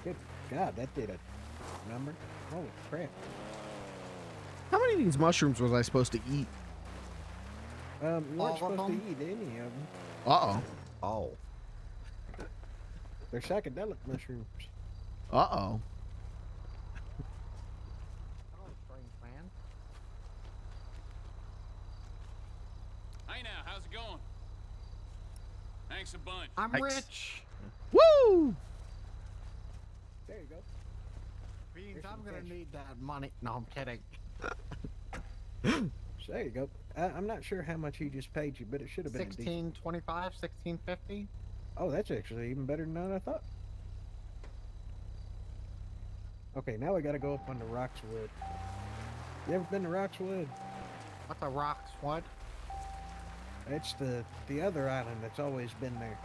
Good God, that did a number. Holy crap. How many of these mushrooms was I supposed to eat? You All weren't of supposed to them? eat any of them. Uh-oh. Oh. They're psychedelic mushrooms. Uh-oh. Hello, strange man. Hey now, how's it going? Thanks a bunch. I'm Thanks. rich. Woo! There you go. Beans, Here's I'm some gonna cash. need that money. No, I'm kidding. So there you go. I'm not sure how much he just paid you, but it should have been a decent. 1625, 1650. Oh, that's actually even better than I thought. Okay, now we gotta go up on the Roxwood. You ever been to Roxwood? What the rocks? What? It's the other island that's always been there.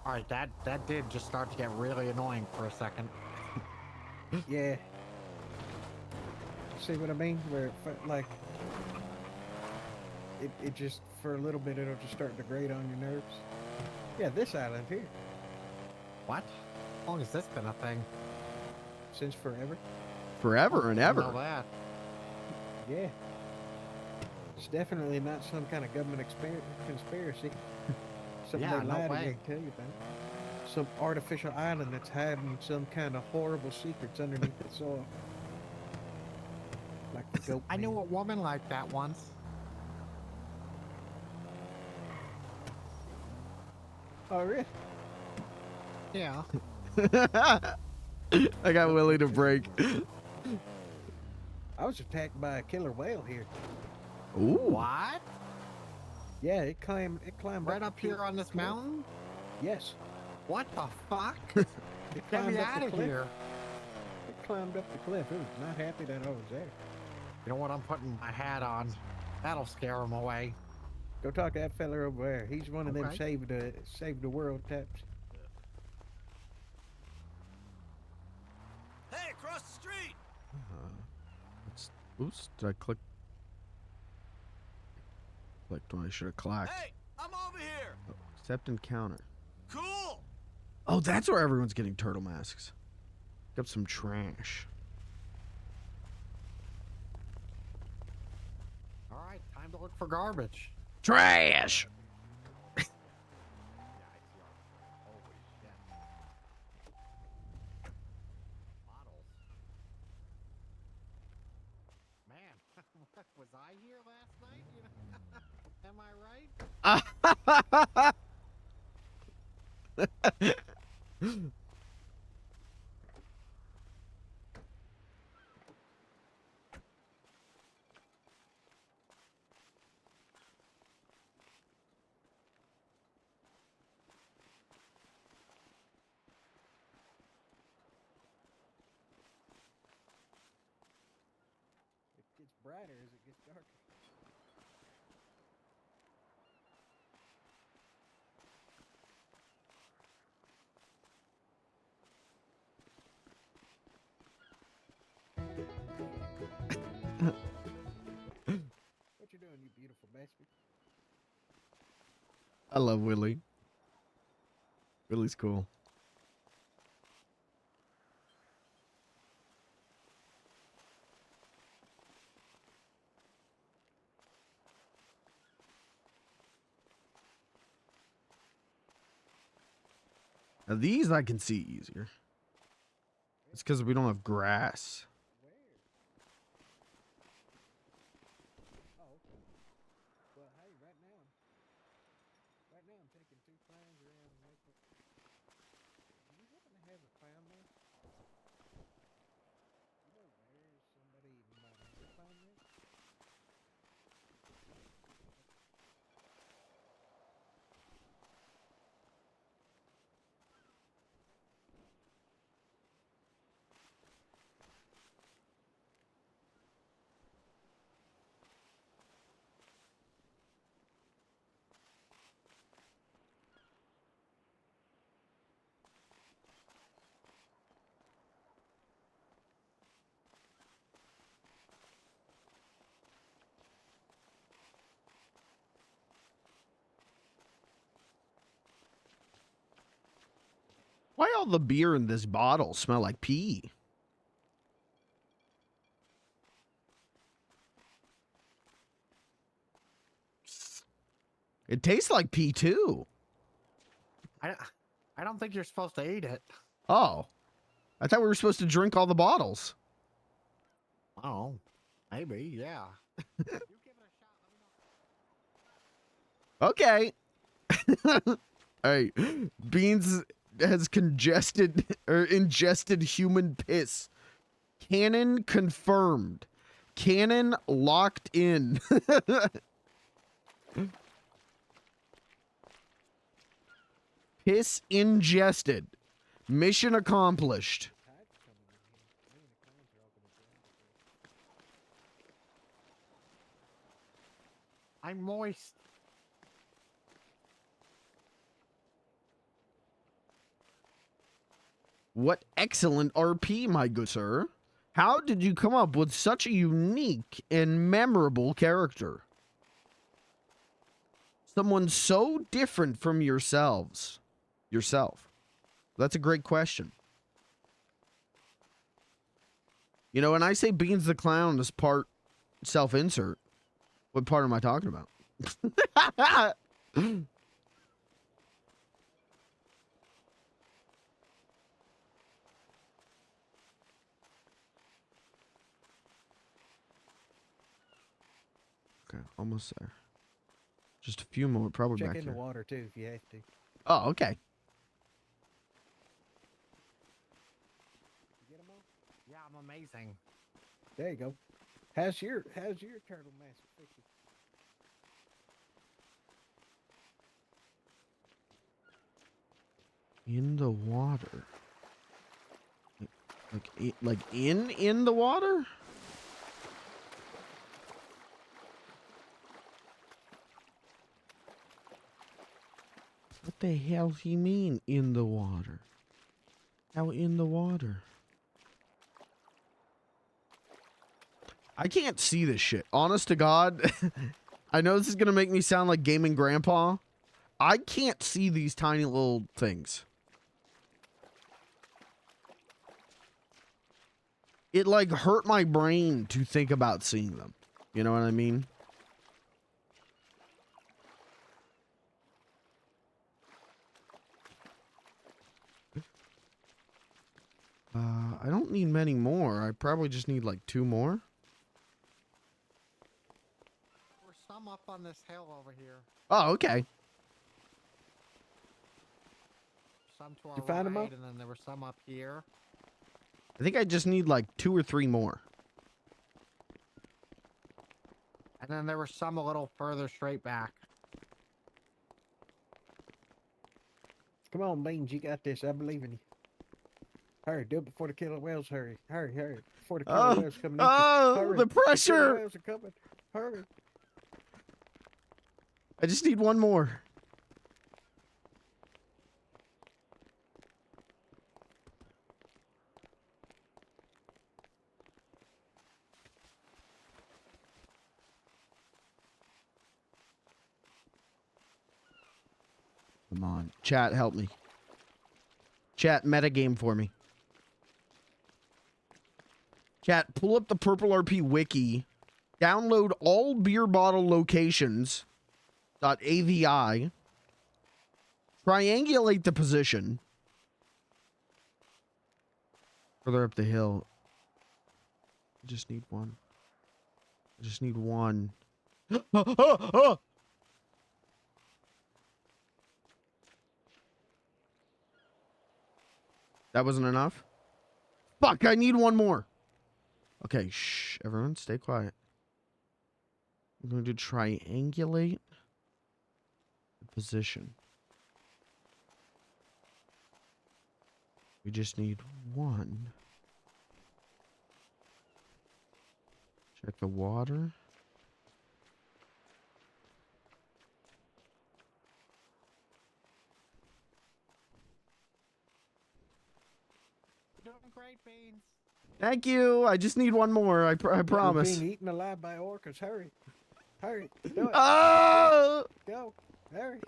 All right, that did just start to get really annoying for a second. Yeah. See what I mean? Where like it just for a little bit it'll just start to grate on your nerves. Yeah, this island here What? How long has this been a thing? since forever. Forever and I didn't ever. know that. Yeah. It's definitely not some kind of government conspiracy. Something Yeah, they no lied to way. you and tell you about. Some artificial island that's hiding some kind of horrible secrets underneath the soil. Like the goat. I knew man. a woman like that once. Oh, really? Yeah. I got Willie to break. I was attacked by a killer whale here. Ooh. What? Yeah, it climbed Right up the here on this cliff. mountain? Yes. What the fuck? It Get climbed me up out the of cliff. here. It climbed up the cliff. It was not happy that I was there. You know what? I'm putting my hat on. That'll scare him away. Go talk to that fella over there. He's one of them Okay. save the world types. Hey, across the street! Oops, did I click? Clicked when I should have clacked. Hey, I'm over here! Accept encounter. Cool! Oh, that's where everyone's getting turtle masks. Pick up some trash. All right, time to look for garbage. Trash! Yeah, I see our... Holy shit. Bottles. Man, was I here last night? You know? Am I right? It gets brighter as it gets darker. What you doing, you beautiful bastard? I love Willie. Willie's cool. Now these I can see easier. It's because we don't have grass. Where? Oh, okay. Well, hey, right now I'm taking 2 clowns around and making. Do you happen to have a clown there? You know where somebody might have a clown there? Why all the beer in this bottle smell like pee? It tastes like pee too. I don't think you're supposed to eat it. Oh. I thought we were supposed to drink all the bottles. Oh, maybe, yeah. You give it a shot. Let me know. Okay. Hey, Beans has congested or ingested human piss. Cannon confirmed. Cannon locked in. Piss ingested. Mission accomplished. Tide's coming in here. Me and the clowns are all gonna drown before. I'm moist. What excellent RP, my good sir. How did you come up with such a unique and memorable character? Someone so different from yourself. That's a great question. You know, when I say Beans the Clown is part self-insert, what part am I talking about? Okay, almost there. Just a few more, probably Check back in here. the water too if you have to. Oh, okay. Get 'em all? Yeah, I'm amazing. There you go. How's your turtle mask fixing? In the water. Like in the water? What the hell he mean in the water? How in the water? I can't see this shit. Honest to God, I know this is gonna make me sound like gaming grandpa. I can't see these tiny little things. It like hurt my brain to think about seeing them. You know what I mean? I don't need many more. I probably just need like 2 more. There's some up on this hill over here. Oh, okay. Some to our You find 'em right, all? and then there were some up here. I think I just need like 2 or 3 more. And then there were some a little further straight back. Come on, Beans, you got this. I believe in you. Hurry, do it before the killer whales hurry. Hurry, hurry. Before the killer whales come in. Oh, the The killer pressure. whales are coming. Hurry. I just need 1 more. Come on. Chat, help me. Chat, metagame for me. Chat, pull up the PurpleRP wiki. Download all beer bottle locations. .avi. Triangulate the position. Further up the hill. I just need 1. I just need 1. That wasn't enough? Fuck, I need 1 more. Okay, shh. Everyone, stay quiet. I'm going to triangulate the position. We just need 1. Check the water. You're doing great, Beans. Thank you. I just need 1 more. I We're promise. being eaten alive by orcas. Hurry. Hurry. Do it. Oh! Go. Hurry.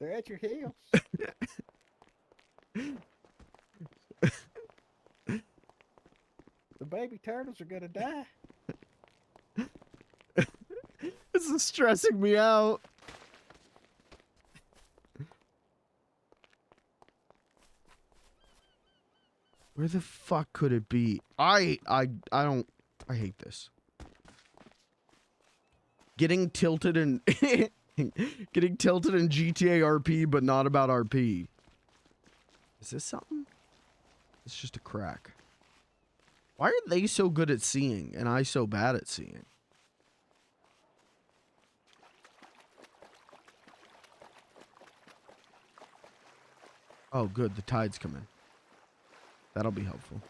They're at your heels. The baby turtles are gonna die. This is stressing me out. Where the fuck could it be? I hate this. Getting tilted in getting tilted in GTA RP, but not about RP. Is this something? It's just a crack. Why are they so good at seeing and I so bad at seeing? Oh, good. The tide's coming. That'll be helpful.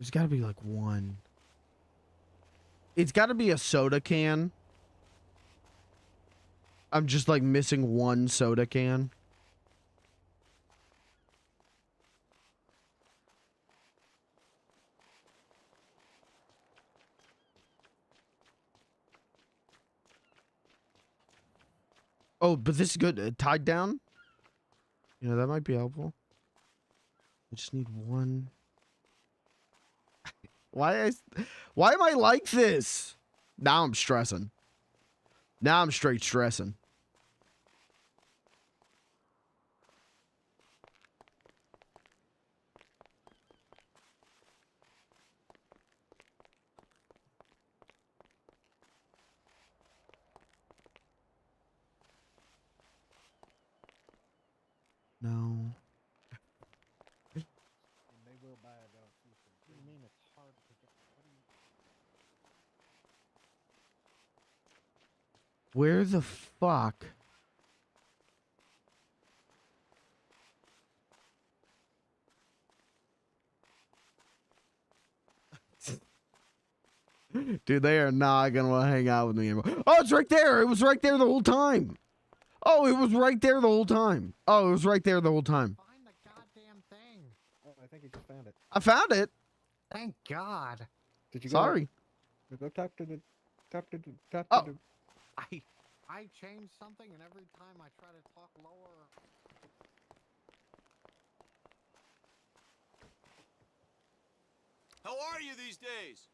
There's got to be like one. It's got to be a soda can. I'm just like missing one soda can. Oh, but this is good. Tied down? You know, that might be helpful. I just need one. Why am I like this? Now I'm stressing. Now I'm straight stressing. No. And they will buy it off you. What do you mean it's hard to get? What do you... Where the fuck? Dude, they are not gonna want to hang out with me anymore. Oh, it's right there. It was right there the whole time. Oh, it was right there the whole time. Oh, it was right there the whole time. Find the goddamn thing. Oh, I think you just found it. I found it. Thank God. Did you Sorry. Go talk to the Oh. I changed something, and every time I try to talk lower. How are you these days?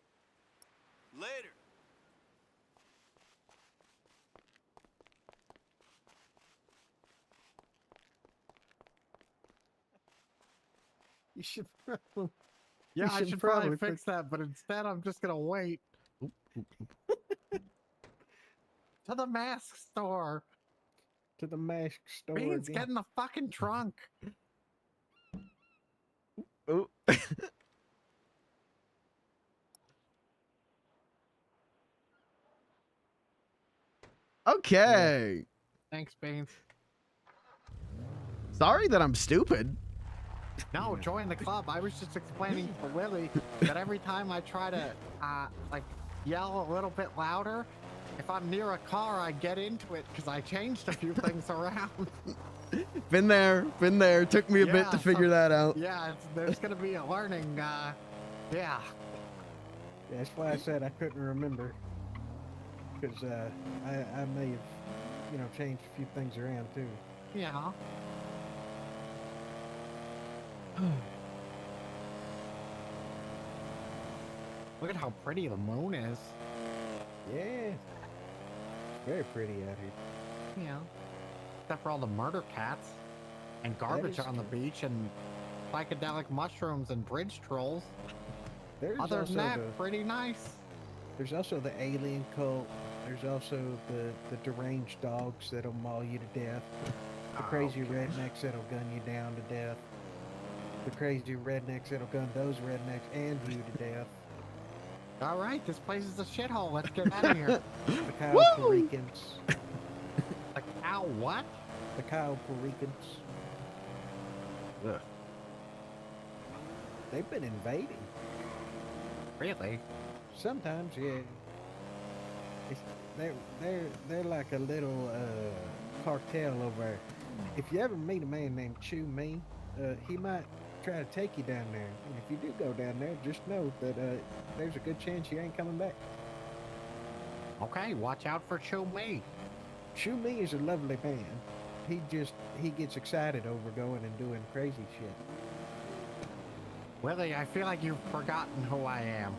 Later. You should probably. Yeah, You I should should probably probably fix that, but instead I'm just gonna wait. To the mask store. To the mask store. Beans, again. get in the fucking trunk. Oh. Okay. Thanks, Beans. Sorry that I'm stupid. No, join the club. I was just explaining to Willie that every time I try to, like, yell a little bit louder, if I'm near a car, I get into it because I changed a few things around. Been there. Took me a bit to figure that out. Yeah, there's gonna be a learning, yeah. Yeah, that's why I said I couldn't remember. Because I may have, you know, changed a few things around too. Yeah. Look at how pretty the moon is. Yeah. Very pretty out here. Yeah. Except for all the murder cats and garbage is on the beach and psychedelic mushrooms and bridge trolls. There's Other also than that, pretty nice. there's also the alien cult. There's also the deranged dogs that'll maul you to death. The crazy rednecks that'll gun you down to death. The crazy rednecks that'll gun those rednecks and you to death. All right, this place is a shithole. Let's get out of here. The Kyle Parikans. The cow what? The Kyle Parikans. Ugh. They've been invading. Really? Sometimes, yeah. They're like a little cartel over there. If you ever meet a man named Chew Me, he might try to take you down there. And if you do go down there, just know that there's a good chance you ain't coming back. Okay, watch out for Chew Me. Chew Me is a lovely man. He gets excited over going and doing crazy shit. Willie, I feel like you've forgotten who I am.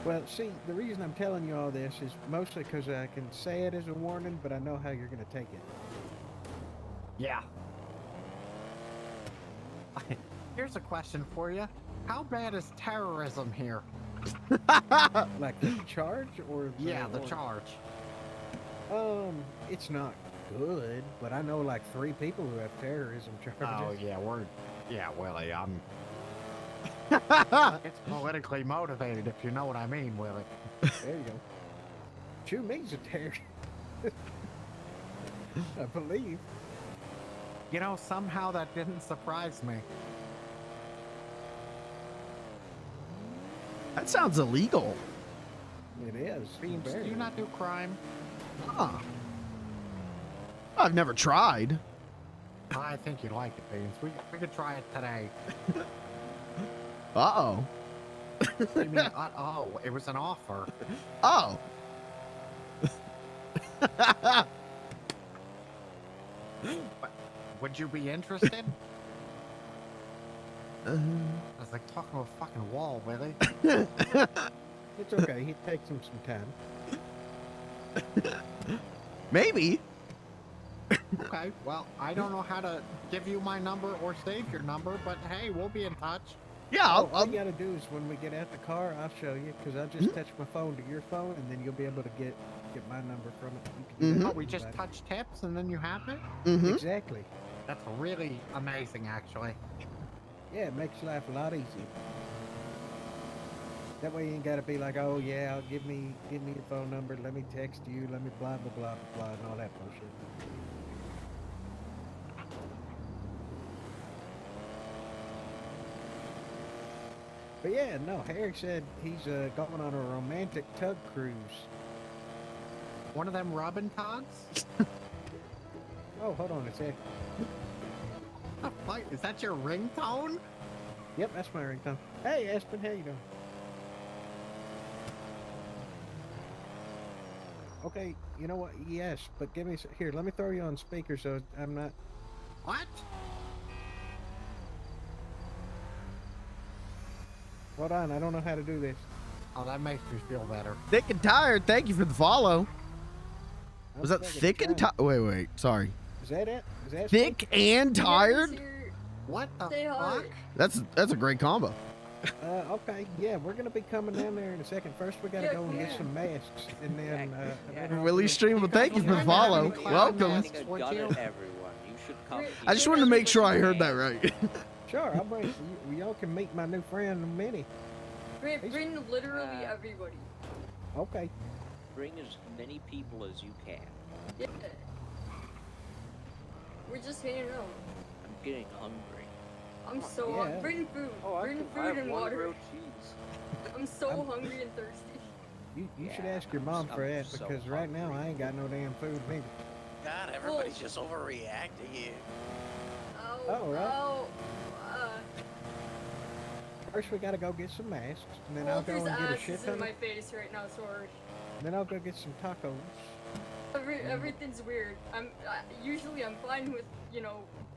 Well, see, the reason I'm telling you all this is mostly because I can say it as a warning, but I know how you're going to take it. Yeah. Here's a question for you. How bad is terrorism here? Like the charge or Yeah, the or- charge. It's not good, but I know like 3 people who have terrorism charges. Oh, yeah, Willie, I'm... It's politically motivated, if you know what I mean, Willie. There you go. Chew Me's a terrorist. I believe. You know, somehow that didn't surprise me. That sounds illegal. It is. Beans, do very. you not do crime? Huh. I've never tried. I think you'd like it, Beans. We could try it today. Uh-oh. You mean, oh, it was an offer. Oh. Would you be interested? Uh, I was like talking to a fucking wall, Willie. It's okay. He takes him some time. maybe. Okay, well, I don't know how to give you my number or save your number, but hey, we'll be in touch. Yeah, All you gotta do is when we get out the car, I'll show you, because I'll just touch my phone to your phone, and then you'll be able to get my number from it. You can do that Oh, with we just anybody. touch tips and then you have it? Mhm. Exactly. That's really amazing, actually. Yeah, it makes life a lot easier. That way you ain't gotta be like, oh yeah, give me your phone number, let me text you, let me blah blah blah blah blah, and all that bullshit. But yeah, no, Harry said he's going on a romantic tug cruise. One of them Robin Togs? Oh, hold on a sec. What? Is that your ringtone? Yep, that's my ringtone. Hey, Aspen, how you doing? Okay, you know what? Yes, but give me here. Let me throw you on speaker so I'm not. What? Hold on, I don't know how to do this. Oh, that makes me feel better. Thick and tired. Thank you for the follow. I'm Was that thinking thick and trying. tired? Wait. Sorry. Is that it? Is that Thick and tired? What the Say hi. fuck? That's a great combo. Okay, yeah, we're gonna be coming down there in a second. First, we gotta Yeah, go and get yeah. some masks, and then. Willie Stream, well, thank you for the follow. Welcome. Would you? Everyone, you should come. I just wanted to make sure I heard that right. Sure, I'll bring. Y'all can meet my new friend Minnie. Bring literally everybody. Okay. Bring as many people as you can. Yeah. We're just hanging out. I'm getting hungry. I'm so Yeah. hungry. Bring food. Bring food and water. I'm so hungry and thirsty. You should ask your mom for that so because right now I ain't got no damn food neither. God, everybody's just overreacting here. Oh, Oh, right. oh. First, we gotta go get some masks, and then I'll go Walter's and get a ass shit is in ton. my face right now, sorry. Then I'll go get some tacos. Everything's weird. Usually I'm fine with,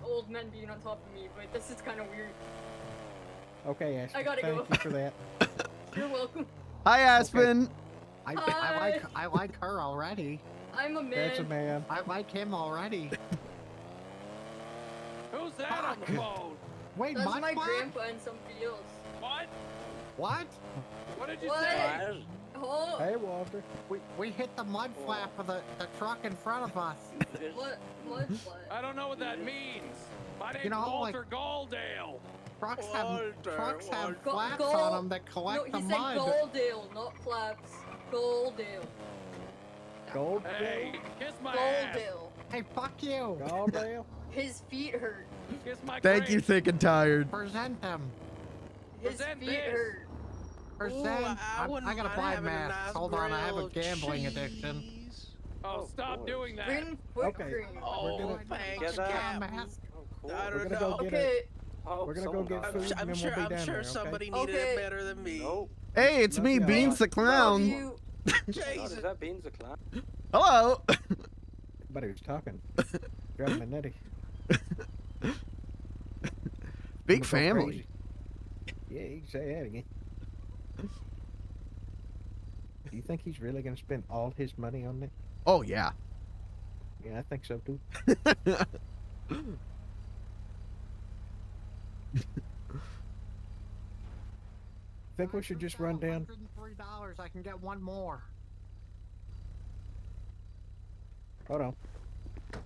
old men being on top of me, but this is kind of weird. Okay, Aspen. I gotta thank go. you for that. You're welcome. Hi, Aspen. I like her already. I'm a man. That's a man. I like him already. Who's that on the phone? Wait, That's my my flag? grandpa and somebody else. What? What? What did you What? say? Oh, Hey, Walter. We hit the mud flap of the truck in front of us. what? I don't know what that means. My name's know, Walter Galdale. Trucks have Go- flaps go- on them that No, collect he the said mud. Goldale, not flaps. Goldale. Gold. Hey, kiss my ass. Goldale. Hey, fuck you. Goldale. His feet hurt. Kiss my Thank you, grace. thick and tired. Present them. His Present feet this. Hurt. Present. I gotta buy masks. Hold on, I have a gambling addiction. Oh, stop doing that. Bring foot Okay. cream. We're gonna. thanks, Got a Cap. mask. I We're don't gonna go know. get Okay. We're gonna go get food, I'm and then sure, we'll be I'm down sure there. somebody Okay? needed Okay. it better than me. Hey, it's me, Love Beans the Love Clown. you. Jesus. that Beans the Clown? Hello. Everybody was talking. Driving me nutty. Big I'm gonna go family. crazy. Yeah, you can say that again. Do you think he's really gonna spend all his money on that? Oh, yeah. Yeah, I think so too. Think we should just run down. $103. I can get one more. Hold on. How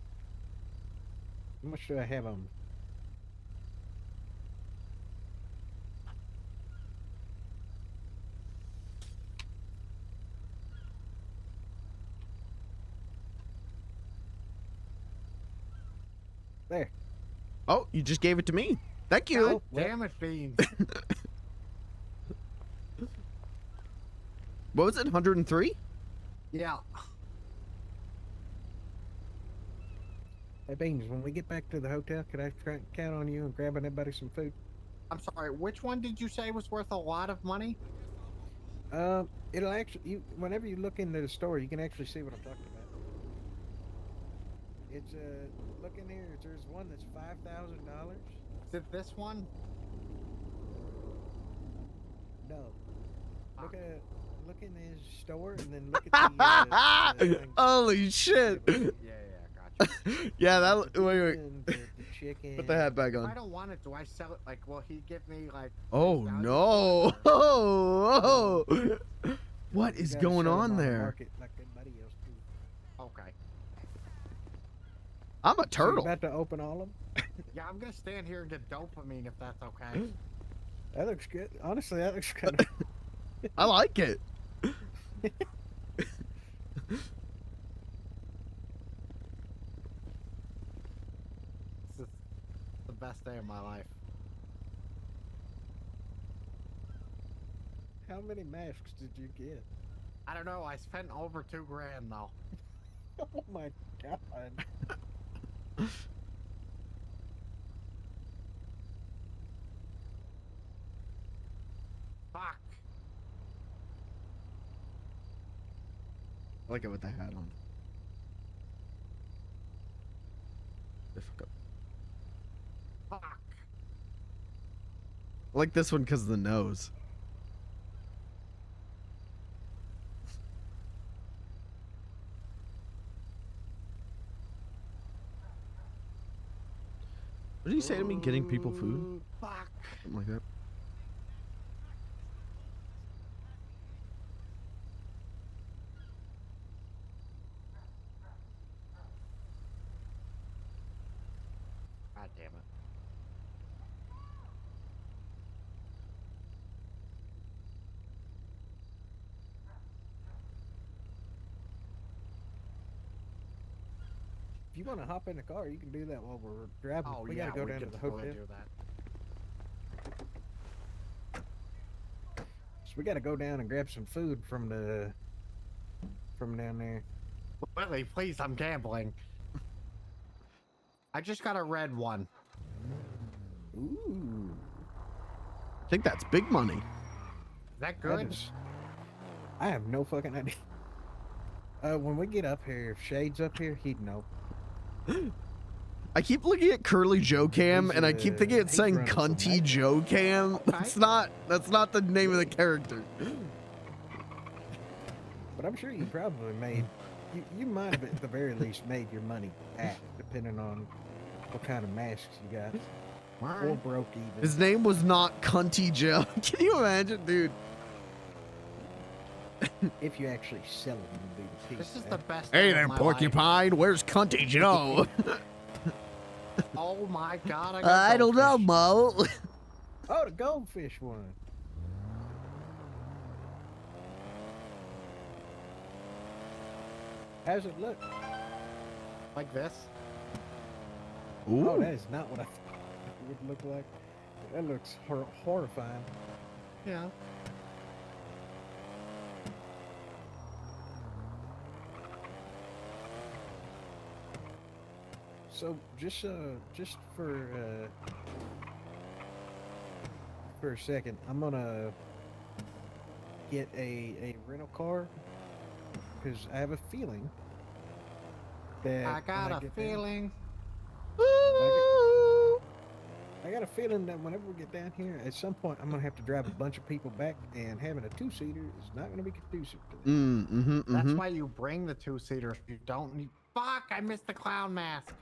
much do I have on me? There. Oh, you just gave it to me. Thank you. Oh, well, Damn it, Beans. What was it? 103? Yeah. Hey, Beans, when we get back to the hotel, could I count on you and grabbing everybody some food? I'm sorry, which one did you say was worth a lot of money? It'll actually, whenever you look into the store, you can actually see what I'm talking about. It's, look in here. There's one that's $5,000. Is it this one? No. Look in his store and then look at the thing. Holy shit. Yeah, gotcha. Yeah, The that. Wait. chicken, the chicken. Put the hat back If I on. don't want it, do I sell it? Like, will he give me, like... Oh, face value no. for it, or- Oh. What You is gotta going sell 'em on the there? market like everybody else do. Okay. I'm a So you turtle. about to open all of them? Yeah, I'm gonna stand here and get dopamine if that's okay. That looks good. Honestly, that looks kind of. I like it. This is the best day of my life. How many masks did you get? I don't know, I spent over $2 grand though. Oh my god. Fuck. I like it with the hat on. Fuck. I like this one because of the nose. What did you say to me? Getting people food? Ooh, fuck. Something like that. God damn it. If you want to hop in the car, you can do that while we're driving. Oh we yeah, gotta go we down to could the totally hotel. do that. So we gotta go down and grab some food from down there. Willie, please, I'm gambling. I just got a red one. Ooh. I think that's big money. Is that That good? is- I have no fucking idea. When we get up here, if Shade's up here, he'd know. I keep looking at Curly Joe Cam He's, and I keep thinking it's he's saying running for Cunty mayor. Joe Cam. That's not the name of the character. But I'm sure you probably made. You might have at the very least made your money back, depending on what kind of masks you got, or Alright. broke even. His name was not Cunty Joe. Can you imagine, dude? If you actually sell them, would be the key. This is the best Hey day there, of my life. porcupine. Where's Cunty Joe? Oh my god, I got I don't know, goldfish. Mo. Oh, the goldfish one. How's it look? Like this? Ooh. Oh, that is not what I thought it would look like. That looks horrifying. Yeah. So just for a second, I'm gonna get a rental car because I have a feeling that I got a feeling. I got a feeling that whenever we get down here, at some point, I'm gonna have to drive a bunch of people back, and having a two-seater is not gonna be conducive to that. That's why you bring the two-seater. You don't need. Fuck! I missed the clown mask.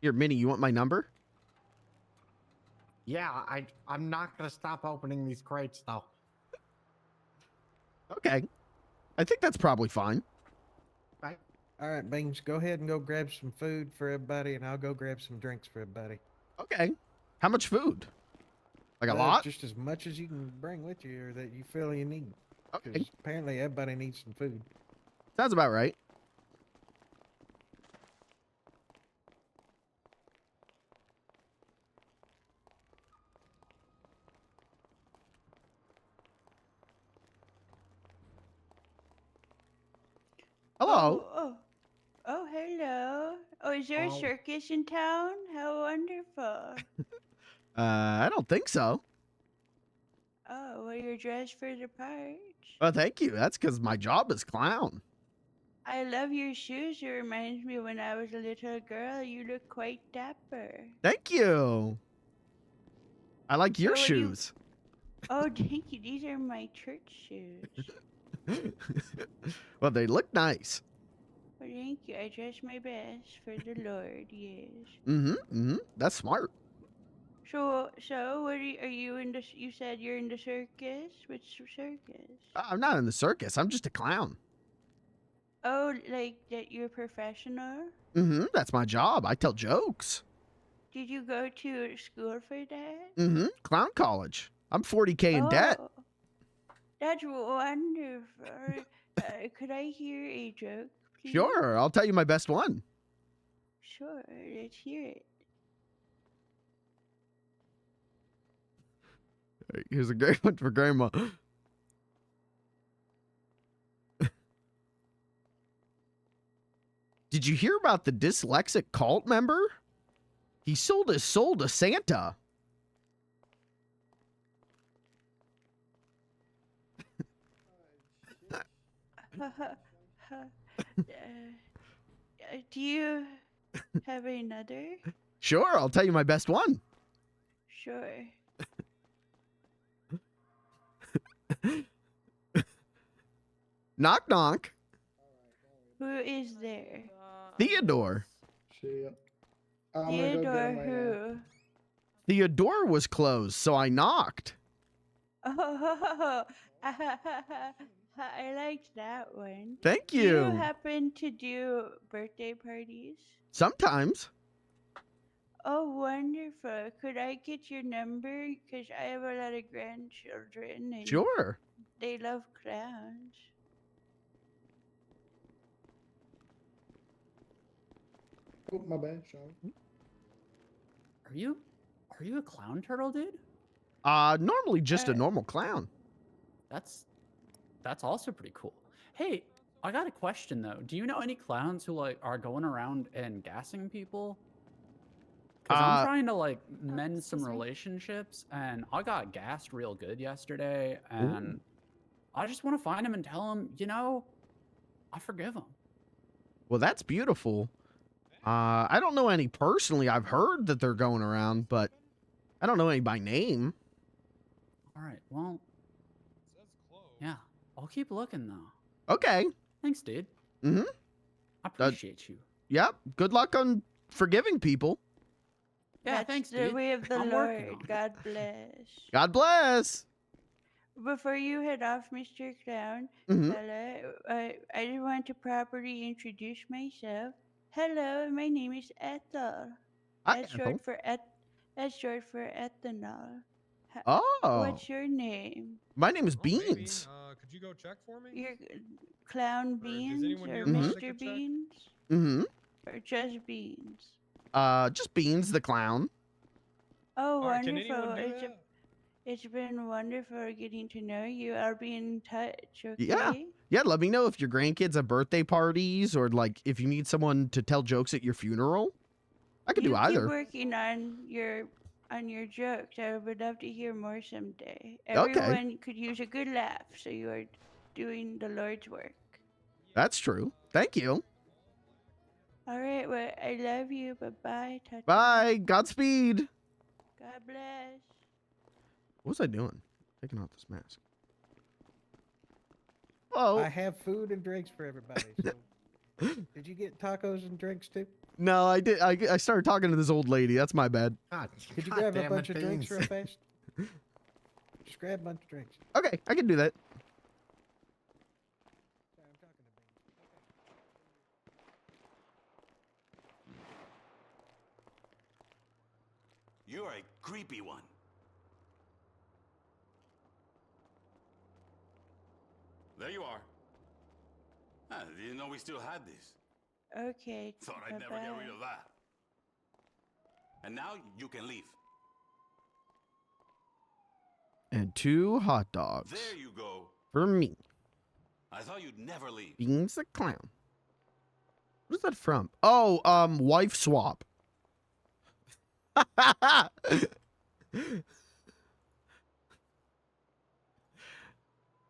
Here, Minnie, you want my number? Yeah, I'm not gonna stop opening these crates though. Okay. I think that's probably fine. Right? All right, Beans, go ahead and go grab some food for everybody, and I'll go grab some drinks for everybody. Okay. How much food? Like a lot? Just as much as you can bring with you, or that you feel you need. Okay. Because apparently everybody needs some food. Sounds about right. Hello. Oh, hello. Oh, is there a circus in town? How wonderful. I don't think so. Oh, well, you're dressed for the part. Well, thank you. That's because my job is clown. I love your shoes. It reminds me when I was a little girl. You look quite dapper. Thank you. I like your So what do you- shoes. Oh, thank you. These are my church shoes. Well, they look nice. Well, thank you. I dress my best for the Lord, yes. That's smart. So what are you in the? You said you're in the circus. Which circus? I'm not in the circus. I'm just a clown. Oh, like that you're professional? That's my job. I tell jokes. Did you go to school for that? Clown college. I'm 40K in debt. Oh, that's wonderful. Could I hear a joke, please? Sure. I'll tell you my best one. Sure, let's hear it. Here's a great one for Grandma. Did you hear about the dyslexic cult member? He sold his soul to Santa. Do you have another? Sure, I'll tell you my best one. Sure. Knock knock. Who is there? Theodore. Theodore who? Theodore was closed, so I knocked. Oh, I liked that one. Thank Do you. you happen to do birthday parties? Sometimes. Oh, wonderful. Could I get your number? Because I have a lot of grandchildren. And Sure. They love clowns. Oh, my bad, sorry. Are you a clown turtle, dude? Normally just a normal clown. That's also pretty cool. Hey, I got a question though. Do you know any clowns who like are going around and gassing people? Because I'm trying to like mend some relationships, and I got gassed real good yesterday, and I just want to find him and tell him, you know, I forgive him. Well, that's beautiful. I don't know any personally. I've heard that they're going around, but I don't know any by name. All right, well, yeah, I'll keep looking though. Okay. Thanks, dude. I appreciate you. Yep. Good luck on forgiving people. Yeah, That's thanks, the dude. way of the I'm working Lord. on it. God bless. God bless. Before you head off, Mr. Clown, Mhm. fella, I just want to properly introduce myself. Hello, my name is Ethel. Hi, That's Ethel. short for That's short for ethanol. Oh. What's your name? My name is Beans. Could you go check for me? You're Clown Beans anyone or here want to Mr. take a check? Beans Mm-hmm. or just Beans? Just Beans the clown. Oh, Alright, can wonderful! anyone do that? It's been wonderful getting to know you. I'll be in touch. Okay. Yeah. Let me know if your grandkids have birthday parties or like if you need someone to tell jokes at your funeral. I could do You either. keep working on your jokes. I would love to hear more someday. Okay. Everyone could use a good laugh, so you are doing the Lord's work. That's true. Thank you. All right. Well, I love you. Bye-bye. Ta-ta. Bye. Godspeed. God bless. What was I doing? Taking off this mask. Oh. I have food and drinks for everybody. So did you get tacos and drinks too? No, I did. I started talking to this old lady. That's my bad. Could you grab a bunch of drinks real fast? Just grab a bunch of drinks. Okay, I can do that. You're a creepy one. There you are. I didn't know we still had this. Okay. Thought I'd never get rid of that. And now you can leave. And 2 hot dogs. There you go. For me. I thought you'd never leave. Beans the clown. What is that from? Oh, wife swap.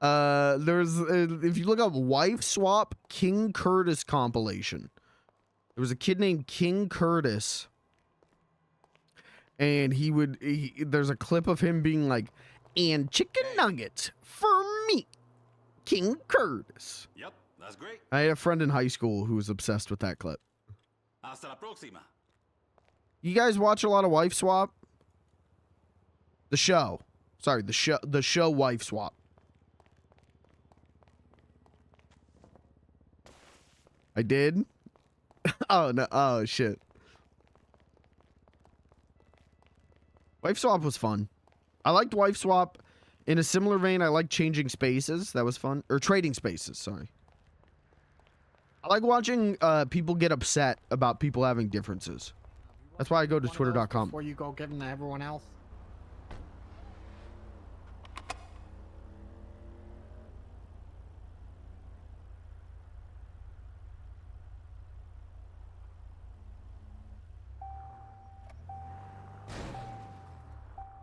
There's if you look up wife swap King Curtis compilation, there was a kid named King Curtis, and there's a clip of him being like, and chicken nuggets for me, King Curtis. Yep, that's great. I had a friend in high school who was obsessed with that clip. Hasta la próxima. You guys watch a lot of wife swap? The show. Sorry, the show wife swap. I did? Oh no, oh shit. Wife swap was fun. I liked wife swap. In a similar vein, I like changing spaces. That was fun. Or trading spaces, sorry. I like watching people get upset about people having differences. That's why I go to twitter.com. Before you go give them to everyone else.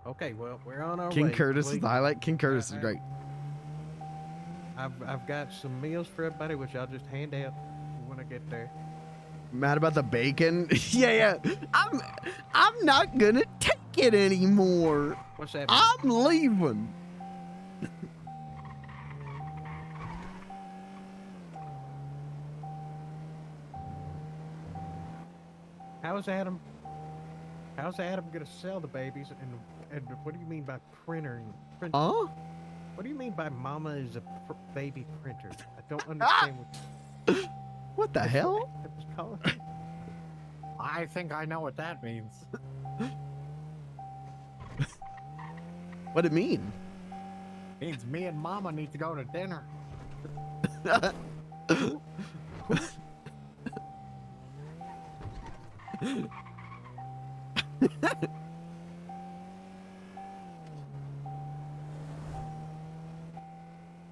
Okay, well, we're on our King way. Curtis is Please. the highlight. King Curtis is great. I've got some meals for everybody, which I'll just hand out when I get there. Mad about the bacon? Yeah. I'm not gonna take it anymore. What's that? I'm leaving. How's Adam gonna sell the babies? And what do you mean by printing? Huh? What do you mean by Mama is a baby printer? I don't understand what. What the hell? That was called. I think I know what that means. What'd it mean? Means me and Mama need to go to dinner.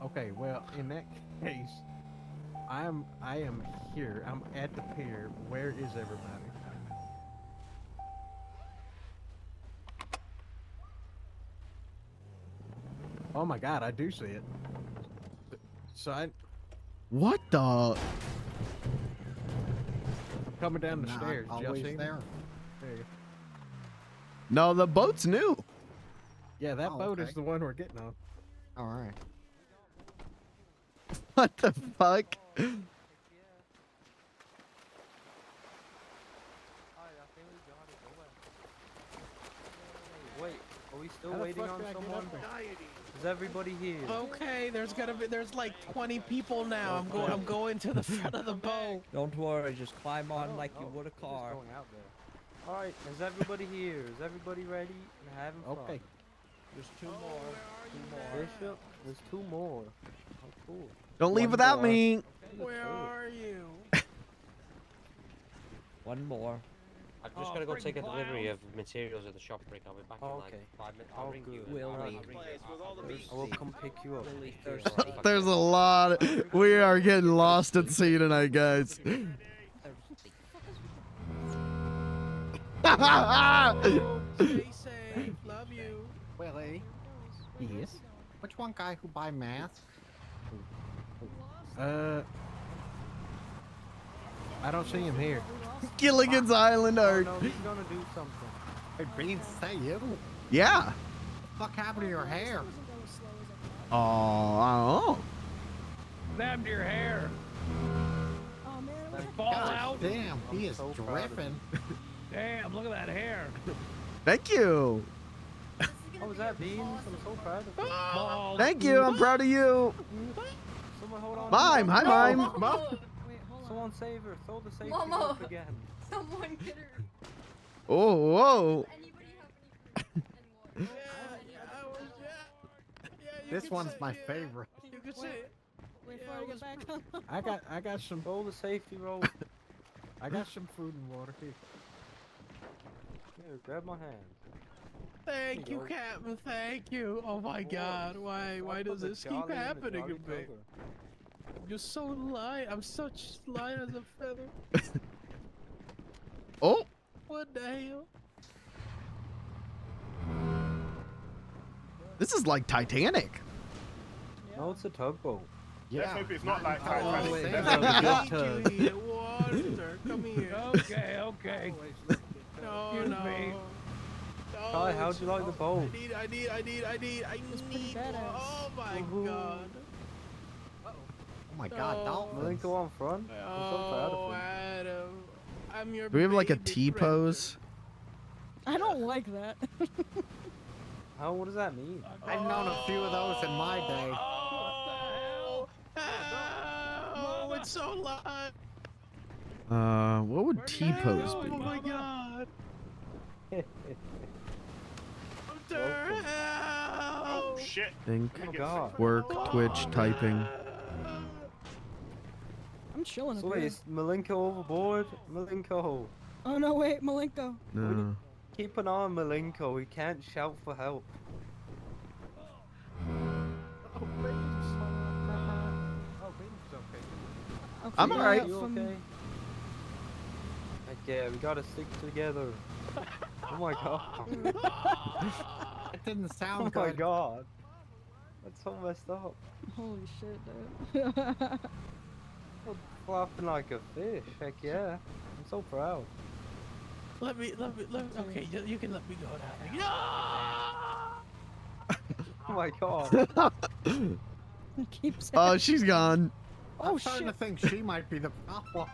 Okay, well, in that case, I am here. I'm at the pier. Where is everybody? Oh my God, I do see it. So I'm What the? coming down the Not stairs. Did y'all always see me? there. There you go. No, the boat's new. Yeah, that Oh, boat okay. is the one we're getting on. All right. What the fuck? Wait, are we still How the waiting fuck on did I get someone? up there? Is everybody here? Okay, there's like 20 people now. I'm going to the front of the boat. Don't worry, just climb on like you would a car. Going out there. Alright, is everybody here? Is everybody ready and having fun? Okay. There's two more. Bishop, there's two more. Oh, cool. Don't leave One without more. me. Where are you? One more. I'm just gonna go take a delivery of materials at the shop break. I'll be back in like 5 minutes. I'll ring you. We'll I'll ring ring you. I will come pick you up. There's a lot. We are getting lost at sea tonight, guys. Stay safe. Love you. Willie. Yes. Which one guy who buy masks? I don't see him here. Gilligan's Island art. No, he's gonna do something. Hey, Beans, say you. Yeah. What the fuck happened to your hair? Oh, I don't know. What happened to your hair? Fall out. Damn, he is so proud of dripping. Damn, look at that hair. Thank you. Oh, is that Beans? I'm so proud of you. Bald. Thank you. I'm proud of you. Someone hold on. Mime. Hi, Mime. Someone save her. Throw the safety Mama. rope again. Someone get her. Oh, whoa. Anybody have any This one's my favorite. You can say it. I got some. Throw the safety rope. I got some food and water here. Here, grab my hand. Thank There you, you go. Captain. Thank you. Oh my God. Why does this keep happening to me? You're so light. I'm such light as a feather. Oh, What the hell? this is like Titanic. No, it's a tugboat. Let's hope it's not like Oh, Titanic. wait, Let's I hope it's not need tug. you here. Water, come here. Okay. No, Excuse no. me. No, Kai, how'd you like the boat? I need. Oh my god. Oh my god, Dalton. Malenko on front? I'm so proud of Oh, him. Adam. I'm your Do we have like a baby T predator. pose? I don't like that. What does that mean? I've known a few of those in my day. Oh, it's so loud. What would T pose Oh be? my god. Oh shit. Think, Oh god. work, Twitch, typing. I'm chilling So up wait, here. is Malenko overboard? Malenko. Oh no, wait, Malenko. No. Keep an eye on Malenko. He can't shout for help. Okay, I'm alright. You from- okay? Heck yeah, we gotta stick together. Oh my god. It didn't Oh sound my good. god. That's so messed up. Holy shit, dude. I'm flapping like a fish. Heck yeah. I'm so proud. Let me. Okay, you can let me go now. Oh my god. Keep saying. Oh, she's gone. I'm Oh starting to shit. think she might be the problem.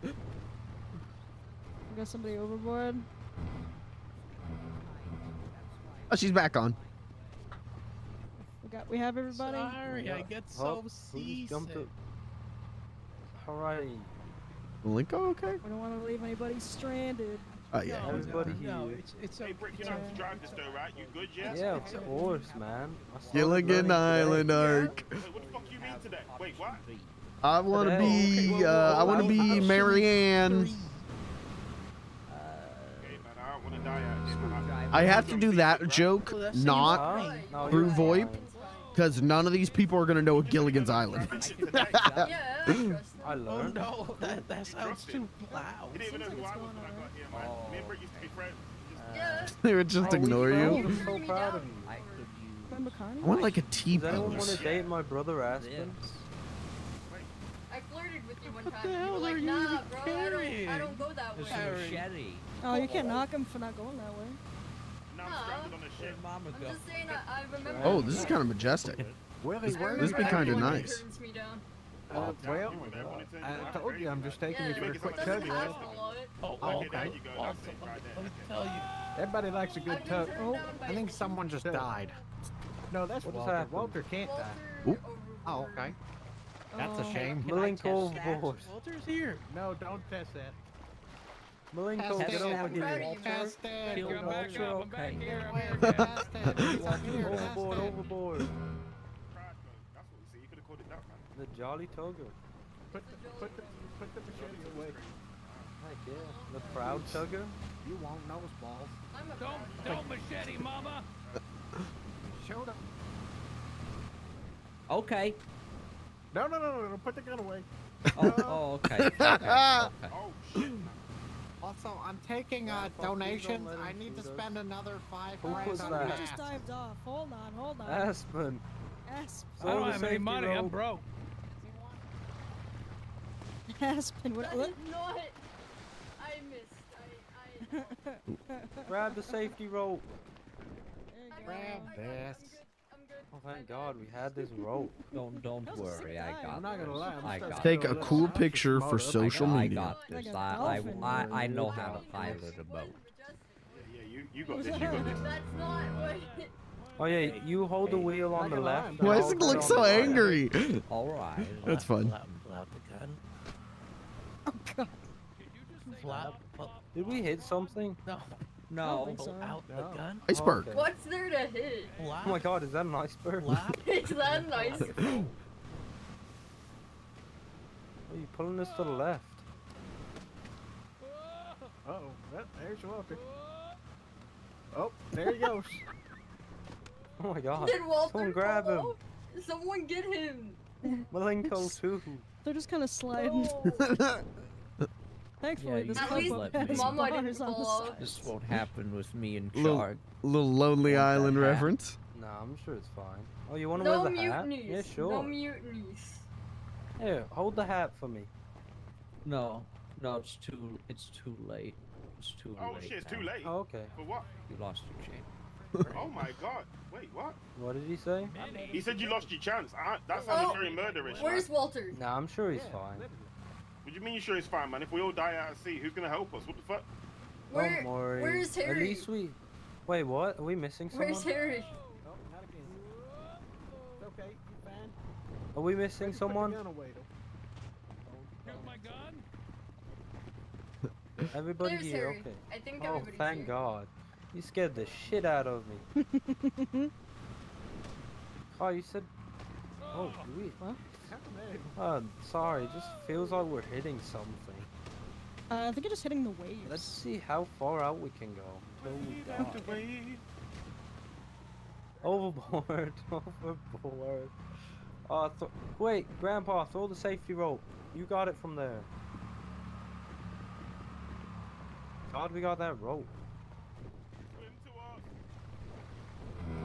We got somebody overboard. Oh, she's back on. We have everybody. Sorry, I get so seasick. Alrighty. Malenko okay? We don't want to leave anybody stranded. Yeah. Everybody No, here. it's Hey, Brick, you know how to drive this though, right? You good, yeah? Yeah, of course, man. I started Gilligan learning Island today. arc. Wait, what the fuck you mean today? Wait, what? I want to Today. be. I want to be Marianne. Okay, man, I don't want to die out here, man. I have to do that joke not Huh? No, through you're VoIP fine. because none of these people are gonna know what Gilligan's Island is. Yeah, I trust I them. Oh learned. no, that sounds too loud. He didn't even know who I was when I got here, man. Me and Brick used to be friends. Yeah. They would just Oh, we ignore friends? you. I'm so proud of you. Remember Connie? I want like a T Does anyone want pose. to date my brother Aspen? I flirted with you one time. the and you hell were like, are you nah, bro, carrying? I don't go that way. Machete. Oh, you can't knock him for not going that way. Now I'm stranded on a ship. Mama I'm just saying, I remember. Oh, this is kind of majestic. Willie, where This you be at? kinda everyone nice. turns me down. Well, You were there, wanted to- I told you I'm just taking you Yeah, for a it quick doesn't tug. happen man. a lot. Oh, Oh, Okay, okay. there you go. That's Awesome. it right Let me there. tell you. Everybody likes a good I've been tug. turned down by I think someone just died. No, that's What just Walter. happened? Walter can't die. Walter Oop. Oh, okay. That's a Oh. shame. Malenko overboard. Walter's here. No, don't test that. Malenko, Test get it. over I'm here. proud of you, man. Test it. Kill Go Walter, Walter. okay. Test it. He's up here. Test Overboard, it. overboard. Pride, man. That's what we see. You could have called it that, man. The Jolly Tugger. Put the machete away. Heck yeah. The Proud Tugger. You won't know his balls. I'm a Don't machete, mama. Showed up. Okay. No. Put the gun away. Oh, okay. Okay. Oh, shit. Also, I'm taking fuck, please don't donations. let him I need to shoot us. spend another $5 Who grand was on that? He gas. just dived off. Hold on. Aspen. Aspen. I don't have any money. I'm broke. Aspen. What? That is not. I missed. Grab the safety rope. Grab this. I'm good. Oh, thank God we had this rope. Don't That was a worry. sick I dive. got I'm not gonna lie. I'm I starting got to Take feel a little cool nauseous picture from for all those social things. I media. got Like this. a I dolphin. know how to pilot a boat. Yeah, you got this. You got this. That's not what. Oh yeah, you hold the wheel on Not the gonna lie, left. I'm and Why I'll does it hold look on so the right. angry? All right. That's fun. Pull out the gun. Oh god. Flap. Did we hit something? No. No. think so. Pull out the No. gun. Iceberg. Okay. What's there to hit? Flap. Oh my God, is that an iceberg? Flap. Is that nice? Oh, you're pulling us to the left. Uh-oh. Well, there's Walter. Oh, there he goes. Oh my God. Did Walter Someone grab fall him. off? Someone get him. Malenko too. They're just kind of sliding. Thankfully, Yeah, this you At least let has me. Mama didn't bars on the fall off. side. This won't happen with me in Little, charge. little Lonely Want that Island hat? reference. Nah, I'm sure it's fine. Oh, you want to No wear the hat? mutinies. Yeah, sure. No mutinies. Here, hold the hat for me. No, it's too late. It's too Oh late. shit, it's too now. late. Oh, okay. For what? You lost your chance. Oh my god. Wait, what? What did he say? He said you lost your chance. That sounded very murderish. Where's man. Walter? Nah, I'm sure he's fine. What do you mean you sure he's fine, man? If we all die out at sea, who's gonna help us? What the fuck? Don't worry. Where's At Harry? least we. Wait, what? Are we missing someone? Where's Harry? No, not again. It's okay. You're fine. Are we missing Ready to put the someone? gun away, though. Here's my gun. Everybody There's here, Harry. okay. I think Oh, everybody's thank here. God. You scared the shit out of me. Oh, you said. Oh, we. Sorry. It just feels like we're hitting something. I think you're just hitting the waves. Let's see how far out we can go until we die. Overboard. Overboard. Wait, Grandpa, throw the safety rope. You got it from there. God, we got that rope.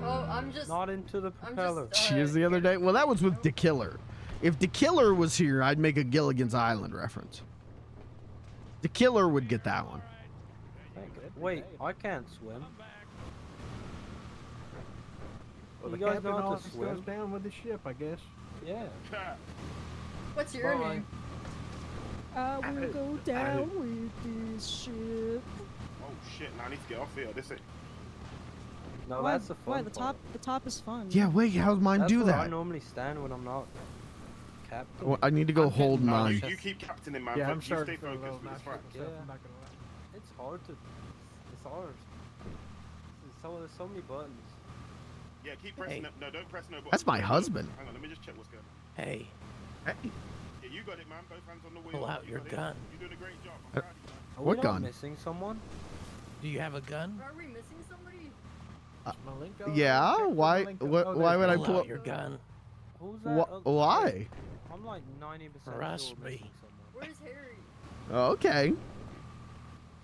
Oh, I'm just. Not into the propeller. Cheers the other day. Well, that was with the Killer. If the Killer was here, I'd make a Gilligan's Island reference. The Killer would get that one. Wait, I can't swim. Well, You the guys captain know how to always swim? goes down with the ship, I guess. Yeah. What's your Bye. name? I will go down with this ship. Oh shit, now I need to get off here. This it. No, Why? that's the fun Why? The top is fun. Yeah, wait, how's mine That's do where I that? normally stand when I'm not captain. Well, I need to go hold No, mine. you keep captaining, man. Yeah, I'm You sorry stay for a little focused with this nice fight. myself, I'm not gonna lie. It's hard to. It's hard. There's so many buttons. Yeah, keep pressing. Hey. No, don't press no button. That's my husband. Hang on, let me just check what's going on. Hey, Yeah, you got it, man. Both hands on the wheel. Pull out You your got it. gun. You're doing a great job. I'm proud of you, man. Are What we gun? Not missing someone? Do you have a gun? Are we missing somebody? Malenko, Yeah, check for why? Malenko. What? Oh, Why would I there's pull? out your gun. Who's that? Why? I'm like 90% Trust sure we're me. missing someone. Where's Harry? Oh, okay.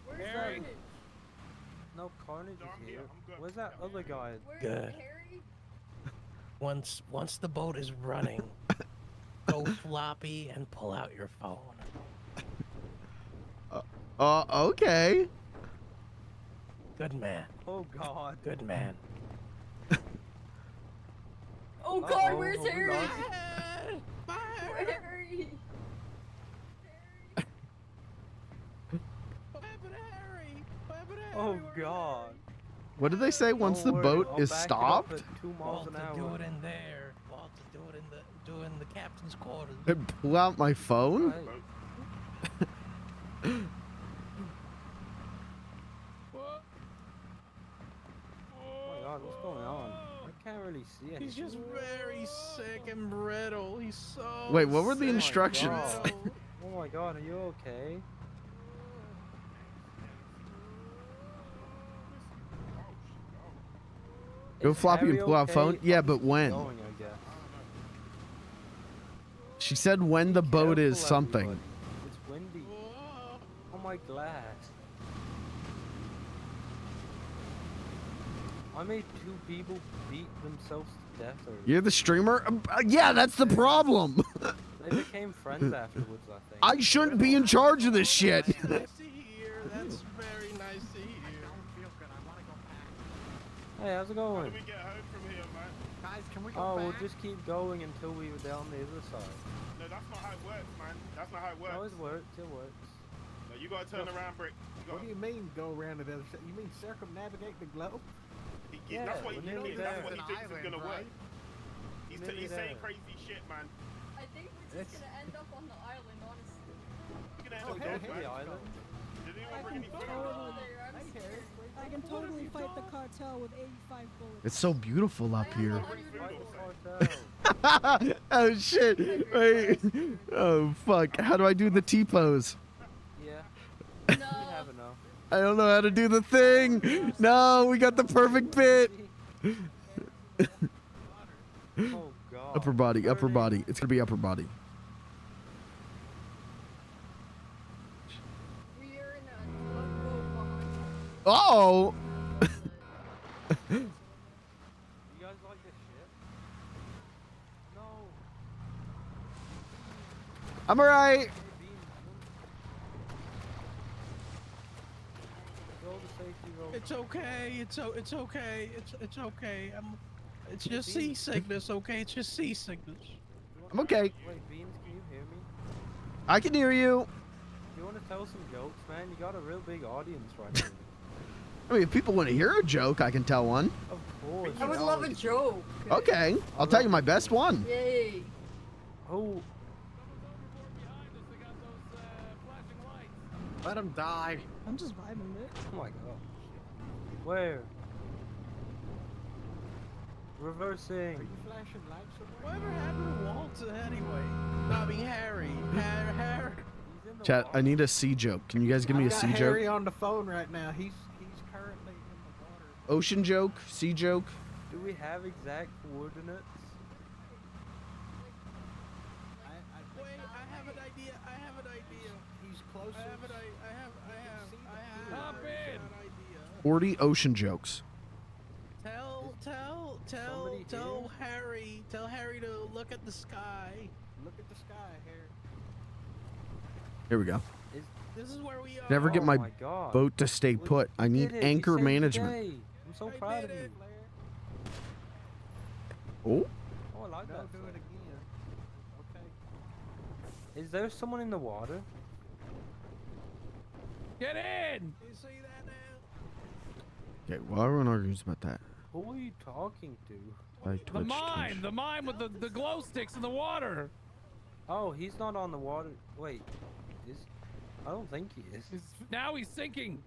Where's Harry. Carnage? No, Carnage No, I'm is here. here. I'm good. Where's that other guy? Where's Good. Harry? Once the boat is running, go floppy and pull out your phone. Okay. Good man. Oh God. Good man. Oh God, Uh-oh, where's we Harry? lost- Harry. What happened to Harry? What happened to Harry? Oh God. What did they say once Don't the worry, boat I'll is back it up stopped? at 2 miles an Walter, hour. do it in there. Walter, do it in the captain's quarters. And pull out my phone? Right. Oh my God, what's going on? I can't really see anything. He's just very sick and brittle. He's so. Wait, what were the sick. instructions? Oh my God, are you okay? Go Is floppy and Harry pull out okay? phone? Yeah, I'll but just keep when? going, I guess. She said when the boat is Careful, something. everybody. It's windy. Oh my glass. I made 2 people beat themselves to death. Or You're the streamer? Yeah, that's the problem. they became friends afterwards, I think. I shouldn't be in charge of this shit. Nice to hear. That's very nice to hear. Hey, how's it How going? do we get home from here, man? Guys, can we go Oh, back? we'll just keep going until we were down the other side. No, that's not how it works, man. That's not how it works. No, it works, it works. No, you gotta turn around, Brick. You What do you mean go around to the other side? You mean circumnavigate the globe? Yeah, that's what we're he nearly thinks. That's there. what he thinks is gonna work. He's Nearly saying there. crazy shit, man. I think we're just gonna end up on the island, honestly. You're gonna end Oh, up hey, dead, hey, man. island. Did anyone bring any food? Oh, there, I'm scared. I can totally fight the cartel with 85 bullets. It's so beautiful up here. Cartel. Oh shit. Wait. Oh fuck. How do I do the T-pose? Yeah. No. We have enough. I don't know how to do the thing. No, we got the perfect bit. Oh God. Upper body, upper body. It's gonna be upper body. Oh! You guys like this shit? No. I'm alright. Roll the safety roll. It's okay. It's okay. It's okay. It's just seasickness. Okay, it's just seasickness. I'm okay. Wait, Beans, can you hear me? I can hear you. You want to tell some jokes, man? You got a real big audience right now. I mean, if people want to hear a joke, I can tell one. Of course. I would love a joke. Okay, I'll tell you my best one. Yay. Oh. Let him die. I'm just vibing it. Oh my god. Where? Reversing. Are you flashing lights? Whatever happened to Walter anyway? No, I mean Harry. Harry. Chat, I need a C joke. Can you guys give me a I've got C Harry joke? on the phone right now. He's currently in the water. Ocean joke? C joke? Do we have exact coordinates? Wait, I have an idea. I have an idea. He's close. I have an idea. I have an idea. 40 ocean jokes. Tell Harry to look at the sky. Look at the sky, Harry. Here we go. This is where we are. Never get my, God. boat to stay put. I need anchor management. I'm so proud of you. Oh. Oh, I like No, that. do it again. Okay. Is there someone in the water? Get in! You see that now? Okay, well, everyone argues about that. Who are you talking to? By Twitch, The mine with the glow sticks in the water. Oh, he's not on the water. Wait, is? I don't think he is. Now he's sinking.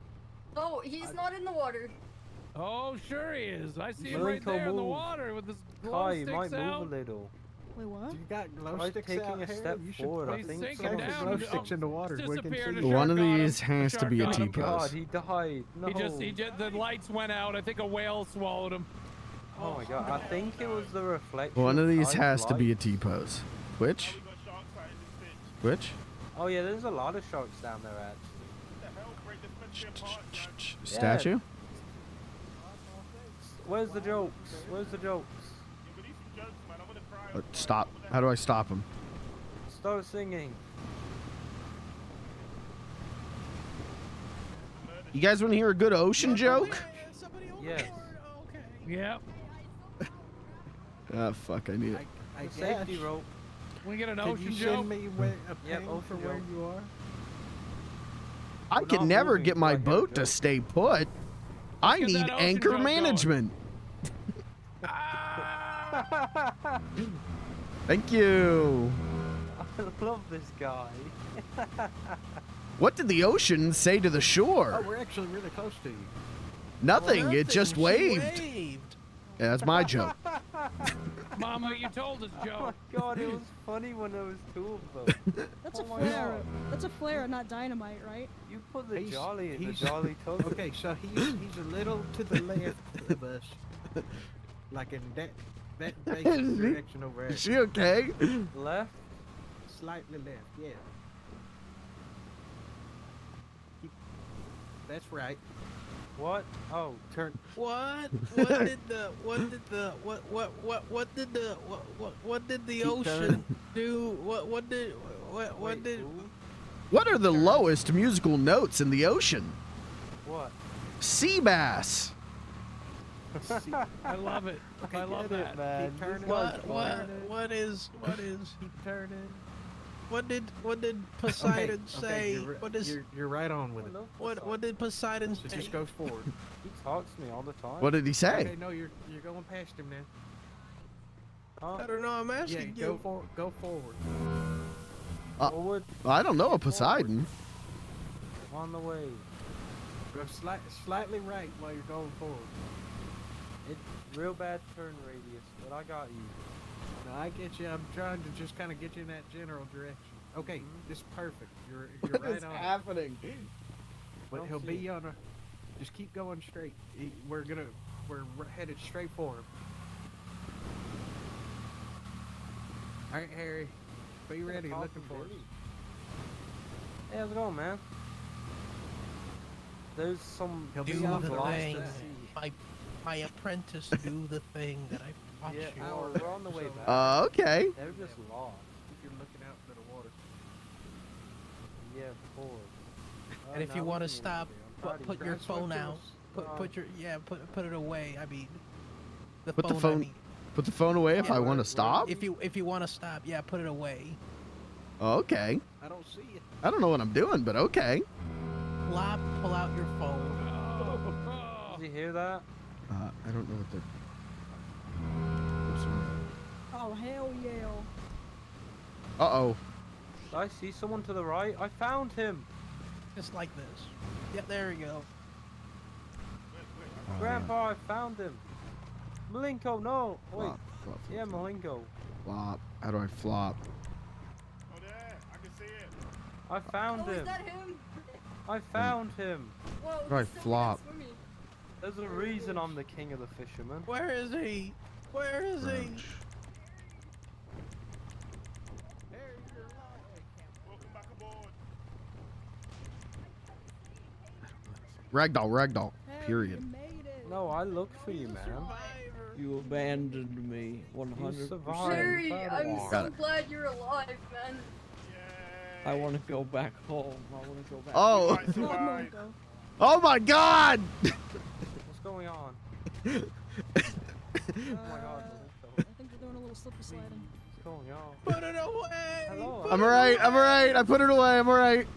No, he's not in the water. Oh, sure he is. I see him Malenko, right there in the move. water with his glow Kai, you sticks might out. move a little. Wait, what? You got glow Try sticks taking out, a Harry? step You should forward. I put think He's some sinking of the down. glow sticks in the water. We can Disappeared. see. A shark One of got him. these has A to be a shark got him. T-pose. God, he died. No. He just, the lights went out. I think a whale swallowed him. Oh my god, I think it was the reflection. One of these Kai's has to be a light. T-pose. Twitch? Twitch? Oh yeah, there's a lot of sharks down there at. Statue? Where's the jokes? Where's the jokes? Stop. How do I stop him? Start singing. You guys want to hear a good ocean joke? Yes. Yep. Ah, fuck, I need it. I The safety guess. rope. We get an Can ocean you joke. send me a Yep, ping ocean for where joke. you are? I We're can not never moving get my right here, boat to Joe. stay put. I get need that ocean anchor joke going. management. Thank you. I love this guy. What did the ocean say to the Oh, shore? we're actually really close to you. Nothing. It just She waved. Yeah, that's my joke. Mama, you told us, Oh Joe. my god, it was funny when there was two of them. That's Oh a my flare. God. That's a flare, not dynamite, right? You put the He's- jolly in the he's- jolly tub. Okay, so he's a little to the left of us, like in that basic direction over there. Is she okay? Left? Slightly left, yeah. That's right. What? Oh, Turn. What did the Keep ocean turning. do? What did who? What are the lowest musical notes in the ocean? What? Sea bass. I love it. Okay, I love Get it, that. man. Keep turning. What is Keep turning. what did Poseidon say? You're right on with it. What did Poseidon So say? just go forward. He talks to me all the time. What did he say? Okay, no, you're going past him now. Huh? I don't know. I'm Yeah, asking go you. go forward. Forward, I don't know a Poseidon. on the way. Go slightly right while you're going forward. It's real bad turn radius, but I got you. No, I get you. I'm trying to just kind of get you in that general direction. Okay, this is perfect. You're right on. happening? But Don't he'll see be it. on a. Just keep going straight. We're headed straight for him. All right, Harry. Be ready. Looking for us. Hey, how's it going, man? There's some He'll be Do on the the lost thing. at sea. My apprentice do the thing that I taught Yeah, you. we're on the way back. Okay. They're just lost. If you're looking out into the water. Yeah, of course. And if you want to stop, put your phone out. Put Put it away. I mean, Put the I phone. mean. Put the phone away if I want to stop. If you want to stop, yeah, put it away. Okay. I don't see you. I don't know what I'm doing, but okay. Flop, pull out your phone. Did you hear that? I don't know what the. Oh, hell yeah. Uh-oh. I see someone to the right. I found him. Just like this. Yep, there we go. Grandpa, I found him. Malenko, no. Wait. Flop, flop, Yeah, Malenko. flop. How do I flop? Oh, there. I can see it. I found Oh, is him. that him? I found him. Whoa, How do I he's so flop? next to me. There's a reason I'm the king of the fishermen. Where is he? Where is he? Welcome back aboard. Ragdoll, ragdoll. Hey, Period. you made it. No, I looked for you, man. You abandoned me 100%. survived. Sherry, Proud of I'm you. Got so it. glad you're alive, man. I want to go back home. I want to go back. Oh. Might survive. Oh my God! What's going on? Oh my god. I think we're doing a little slippery sliding. What's going on? Put it away. Hello. I'm alright. I'm alright. I put it away. I'm alright.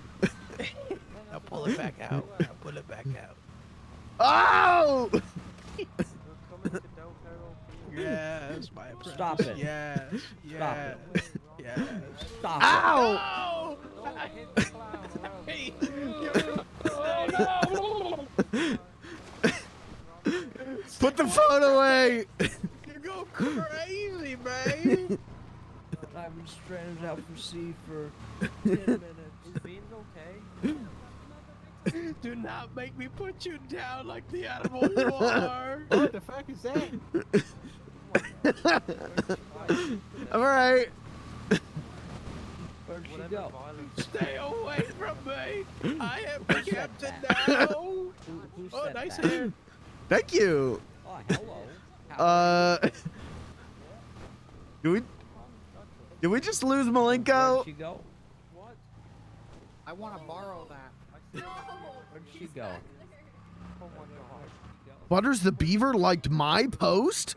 Now pull it back out. Now pull it back out. Oh! We're coming to Del Perro. Yes, my apprentice. Stop it. Yes. Stop Yes. it. Yes. Stop Ow! Don't hit the clown. Hey. Put the phone away. You go crazy, man. I've been stranded out for sea for 10 minutes. Is Beans okay? Do not make me put you down like the animal you are. What the fuck is that? I'm alright. Where'd she Whatever go? violence. Stay away from me. I am the captain now. Who Oh, said nice that? hair. Thank you. Oh, hello. Did we just lose Where'd Malenko? she go? What? I want to borrow that. Where'd she go? Oh my god. Butters the Beaver liked my post?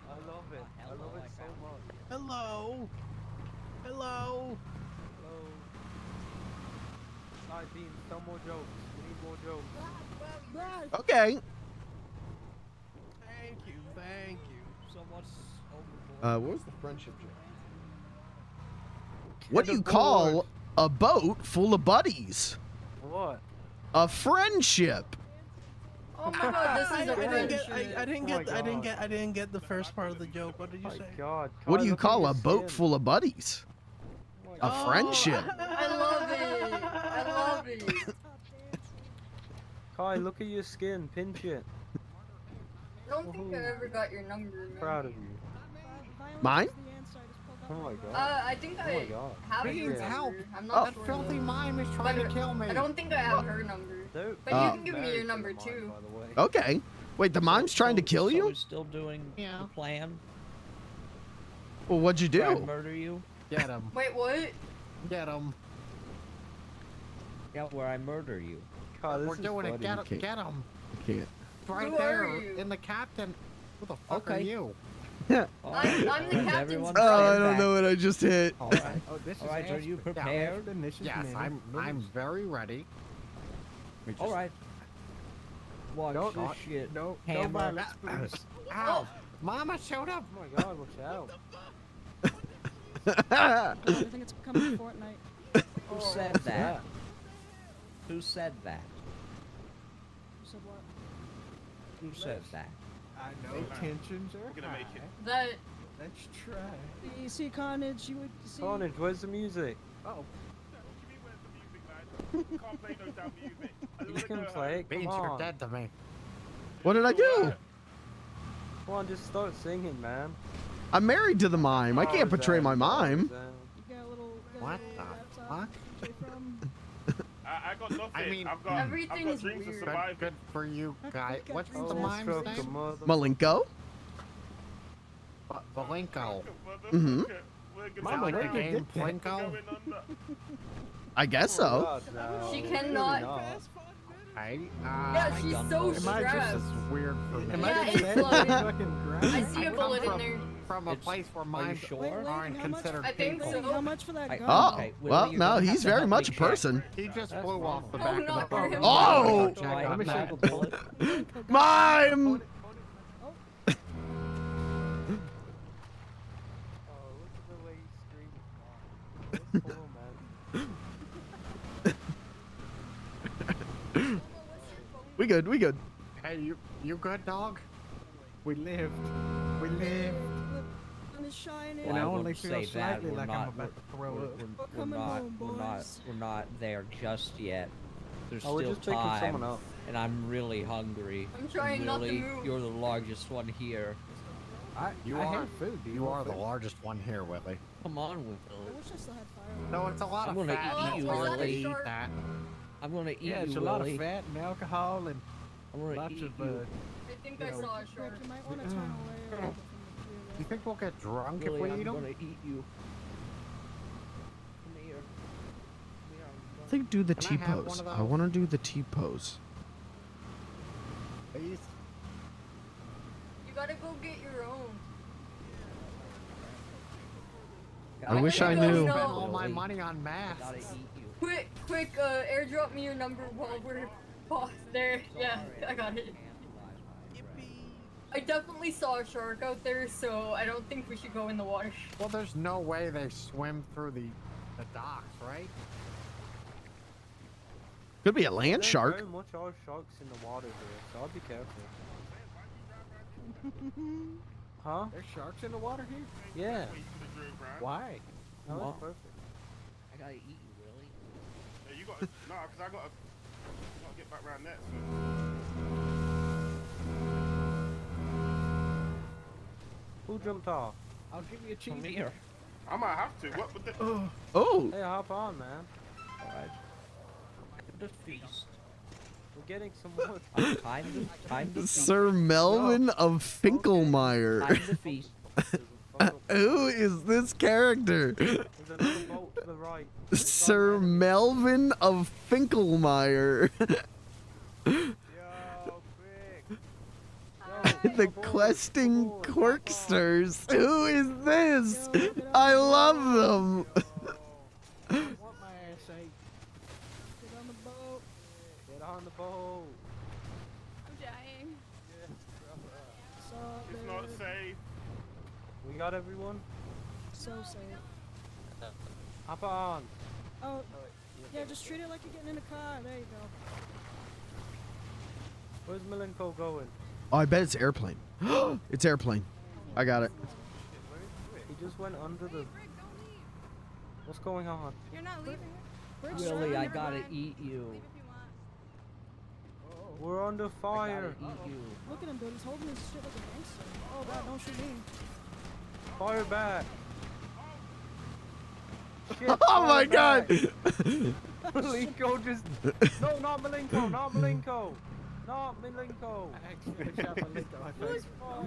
I love it. I love it so much. Hello. Hello. Hello. Alright, Beans, no more jokes. We need more jokes. Okay. Thank you. Thank you. Someone's overboard. What was the friendship joke? What do you call a boat full of buddies? What? A friendship. Oh my god, this is a friendship. I didn't get the first part of the joke. What did you say? God. What Kai, do you look at call your a boat skin. full of buddies? A friendship. I love it. I love it. Kai, look at your skin. Pinch it. I don't think I ever got your number, man. Proud of you. Mine? Oh my god. I think Oh I my god. have Beans, her help. number. I'm not That sure. filthy though. mime is trying to kill me. I don't think I have her number. Dude, But you can give me your number too. by the way. Okay. Wait, the mime's trying to kill So you? we're still doing the plan? Well, what'd you Where I do? murder you? Get him. Wait, what? Get him. Yeah, where I murder you. Kai, this We're is doing it. funny. Get Okay. him. Get him. I can't. Right Who there are you? in the captain. Who the fuck are Okay. you? I'm the Alright, captain's everyone Oh, I stand don't back. know what I just hit. Alright. Oh, this is Alright, are you Aspen. prepared? Aspen, this is Yes, Minnie. I'm very ready. Alright. Watch Don't- this shit. No Hammer. violence, please. Ow! Mama showed up. Oh my god, watch out. I think it's coming Fortnite. Who said that? Who said that? So what? Who said that? I know tensions are We're gonna make it. That Let's try. You see Carnage, you would see. Carnage, where's the music? Oh, Can't play no damn music. You can play. Come Beans, on. you're dead to me. What did I do? Come on, just start singing, man. I'm married to the mime. I can't betray my mime. What the fuck? I got nothing. I mean, I've got everything's dreams of weird. surviving. Good for you, guy. What's the mime's name? Malenko? Malenko. Mm-hmm. Sound like the game Plinko? I guess so. She cannot. Yeah, she's so strapped. Weird for me. Yeah, it's like, I see a bullet in there. From a place where mimes aren't considered I think people. so. How much for that gun? Oh, well, no, he's very much a person. He just flew off the back of the boat. Oh! Let me see. Mime! We good, we good. Hey, you good, dog? We lived. We lived. Sun is shining. And I Well, only wouldn't feel say that. slightly We're like I'm not- about to throw up. We're coming home, boys. We're not there just yet. There's Oh, we're still just picking time, someone up. and I'm really hungry. I'm trying not to Willie, move. you're the largest one here. I have food. Do You want are the food? largest one here, Willie. Come on, Willie. I wish I still had fire. No, it's a lot I'm of gonna fat. eat you, That's why Willie. they eat that. I'm gonna eat Yeah, you, it's a lot of Willie. fat and alcohol and I'm gonna lots eat of you. I think you I know. saw a shark. You might want to turn away a little bit from the You think we'll get drunk Willie, if we I'm eat them? gonna eat you. Come here. I think do the Can I have T-pose. one of I those? want to do the T-pose. Please. You gotta go get your own. I wish I gotta go knew. know. Spend all my money on masks. Gotta eat you. Quick, airdrop me your number while we're off there. Yeah, I got it. I definitely saw a shark out there, so I don't think we should go in the water. Well, there's no way they swim through the docks, right? Could be a land There's shark. very much are sharks in the water here, so I'll be careful. Huh? There's sharks in the water here? Yeah. Why? No, Wow. it's perfect. I gotta eat you, Willie. Yeah, you got no, because I gotta get back around that. Who jumped off? I'll give you a cheese. Come here. I might have to. What would the? Oh! Hey, hop on, man. Alright. The feast. We're getting some more. Time to feast. Sir Melvin of Finkelmeyer. Time to feast. Who is this character? There's another boat to the right. Sir Melvin of Finkelmeyer. The questing corksters. Who is this? I love them. Want my ass ate. Get on the boat. Get on the boat. I'm dying. So It's not safe. We got everyone? So safe. Hop on. Oh, yeah, just treat it like you're getting in a car. There you go. Where's Milenko going? Oh, I bet it's airplane. It's airplane. I got it. He just went under the... What's going on? You're not leaving. Willie, I gotta eat you. We're under I fire. gotta eat you. Look at him, dude. He's holding his shit like a gangster. Oh, God, don't shoot me. Fire back. Shit, Oh fire my back. god! Milenko just... No, not Milenko, not Milenko. Not Milenko.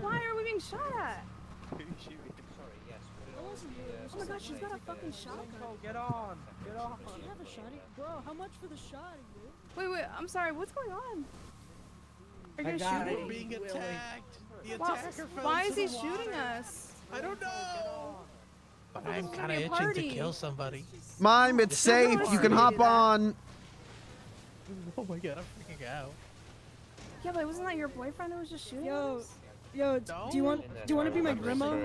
Why are we being shot at? Sorry, yes. Oh my God, she's got a fucking shotgun. Milenko, get on. Get on. Does she have a shotty? Bro, how much for the shotty, dude? Wait, I'm sorry. What's going on? Are you I guys got shooting? it. Being attacked. The Why- attacker fell Why into is he the shooting water. us? I don't know. But This I'm is kind gonna of be a itching party. to kill somebody. Mime, it's safe. You can hop on. Oh my god, I'm freaking out. Yeah, but wasn't that your boyfriend that was just shooting Yo, us? yo, do you want to be my grandma?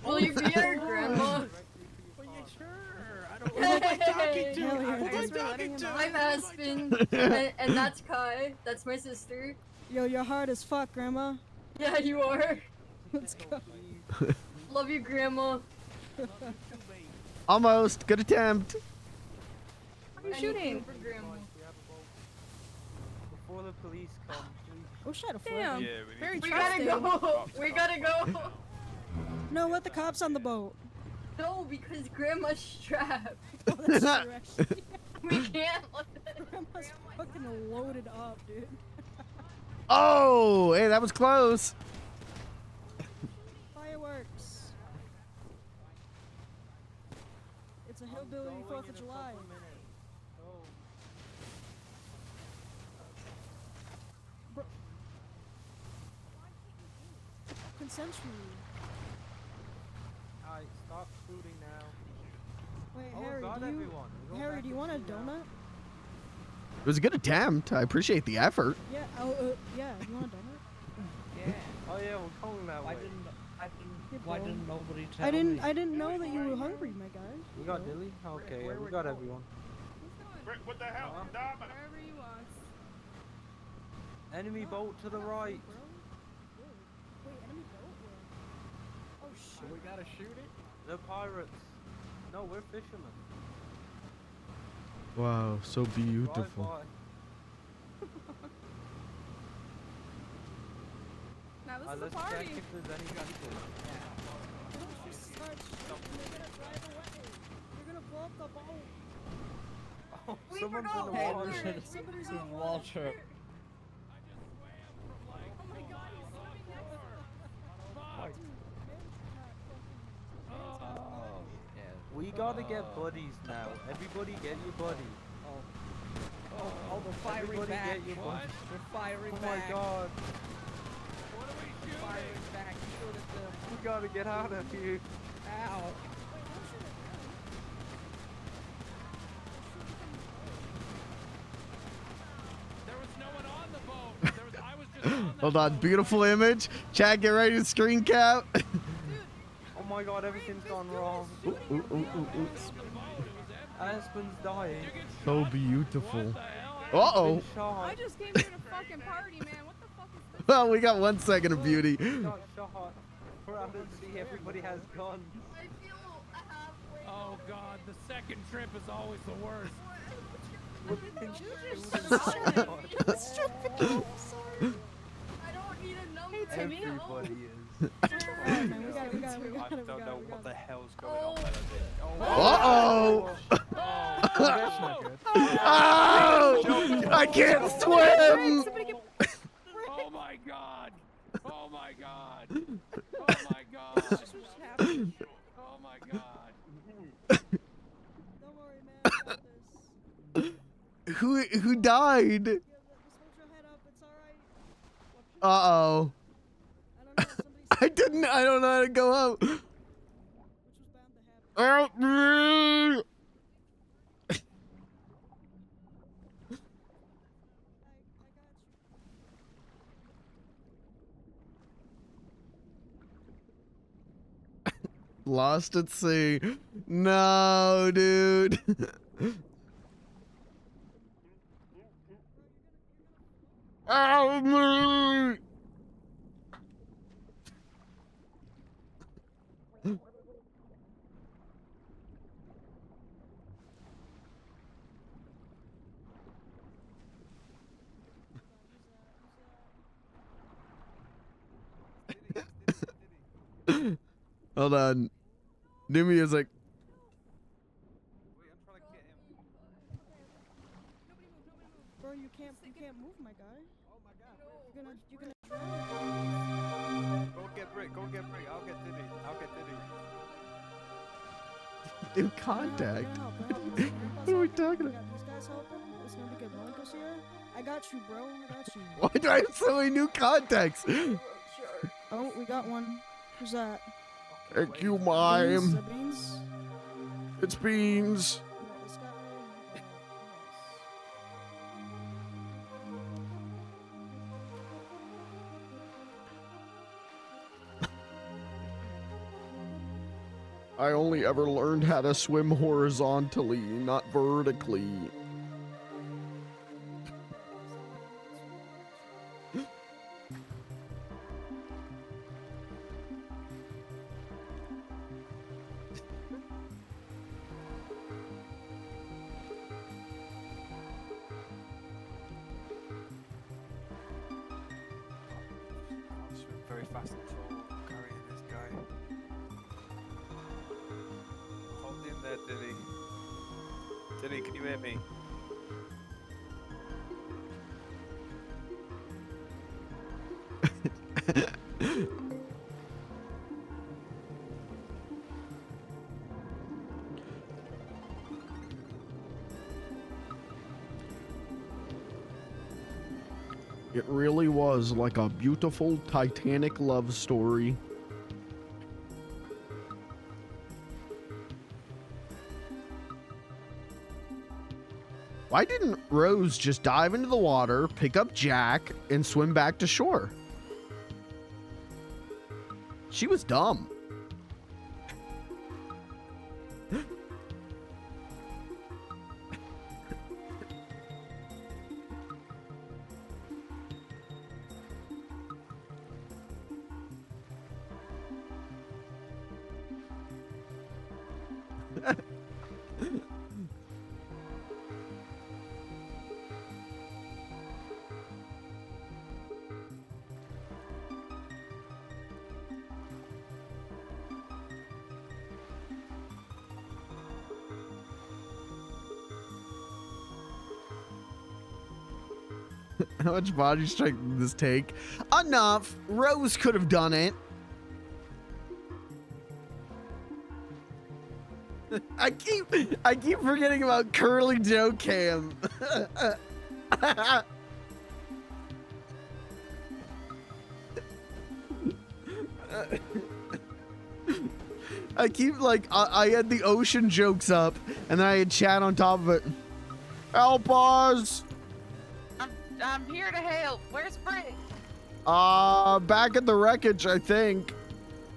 Will you be our grandma? Well, yeah, sure. I don't know who am I talking to. Hell yeah. Who am I Guess we're letting talking him to? out. I'm Aspen, and that's Kai. That's my sister. Yo, you're hard as fuck, grandma. Yeah, you are. Let's go. Love you, grandma. Almost. Good attempt. Who's Anything shooting? for Grandma. Before the police come, please. Oh shit, a Damn. Yeah, we Very need We to- gotta trusting. go. We gotta go. No, let the cops on the boat. No, because Grandma's strapped. Oh, that's true, actually. We can't let that. Grandma's fucking loaded up, dude. Oh, hey, that was close. Fireworks. It's a hillbilly 4th of July. Bro. Consensually. Alright, stop shooting now. Wait, Oh, Harry, God, do you, everyone. We're going Harry, back do you to want a sea now. donut? It was a good attempt. I appreciate the effort. Yeah, yeah, you want a donut? Yeah. Oh yeah, we're going that way. Why didn't nobody tell I me? didn't know that you were hungry, my guy. We got Dilly? Okay, yeah, we got everyone. Rick, what the hell? Stop it. Wherever you want. Enemy boat to the right. Wait, enemy boat? Where? Oh shit. We gotta shoot it? The pirates. No, we're fishermen. Wow, so beautiful. Drive Now this by. is a Let's check party. if there's any people. Don't you start shooting, they're gonna drive away. You're gonna blow up the boat. Oh, We someone's in forgot the Walter. water. Somebody's It's in Walter. Oh my god, he's swimming next to us. Oh, yeah. We gotta get buddies now. Everybody get your buddy. Oh, we're firing Everybody back. get your buddy. We're firing Oh back. my god. What are we shooting? Firing back. Shoot at them. We gotta get out of here. Ow. There was no one on the boat. I was just on the Hold on, beautiful image. Chad, get ready to screen cap. Oh my god, everything's gone wrong. Aspen's dying. So beautiful. Been Uh-oh. shot. I just came here to fucking party, man. What the fuck is this? Well, we got 1 second of beauty. Got shot. We're out to sea. Everybody has guns. I feel halfway. Oh god, the second trip is always the worst. I don't need a number. Timmy. Everybody is. Man, we got it. I don't know what the hell's going on. Uh-oh. That's not good. Oh! I can't swim! Oh my god! Oh my god! Oh my god! Oh my god! Don't worry, man. I got this. Who died? Just hold your head up. It's alright. Uh-oh. I don't know. I don't know how to go up. Which was bound to happen. Help me! Lost at sea. No, dude. Help me! Hold on. New music. Bro, you can't move, my guy. Oh my god. You're gonna Go get Brick. Go get Brick. I'll get Diddy. I'll get Diddy. New contact. What are we talking about? These guys helping. It's gonna be good. Blancos here. I got you, bro. I got you. Why do I have so many new contacts? Oh, we got one. Who's that? Thank you, Beans? Mime. Beans? It's Beans. Yeah, this guy. I only ever learned how to swim horizontally, not vertically. very fast and tall carrying this guy. Hold in there, Dilly. Dilly, can you hear me? It really was like a beautiful Titanic love story. Why didn't Rose just dive into the water, pick up Jack, and swim back to shore? She was dumb. How much body strength did this take? Enough. Rose could have done it. I keep forgetting about Curly Joe Cam. I keep like I had the ocean jokes up and then I had chat on top of it. Help us! I'm here to help. Where's Brick? Back at the wreckage, I think.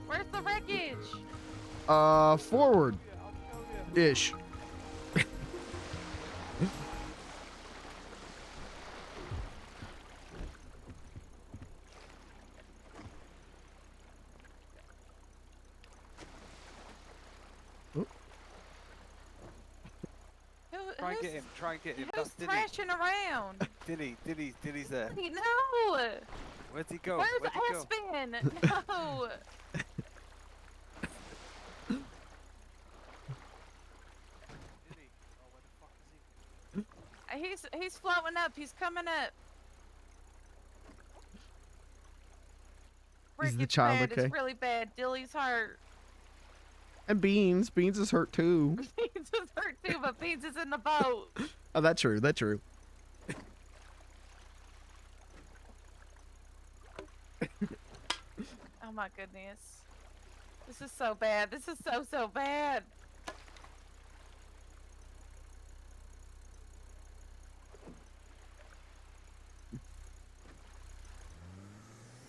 Where's the wreckage? Forward. Ish. Try and get him. Try and get him. Who's thrashing around? Dilly's there. No. Where's he go? Where's Where'd he go? Aspen? No. He's floating up. He's coming up. Is the It's child bad. okay? It's really bad. Dilly's hurt. And Beans. Beans is hurt too. Beans is hurt too, but Beans is in the boat. Oh, that's true. That's true. Oh my goodness. This is so bad. This is so bad.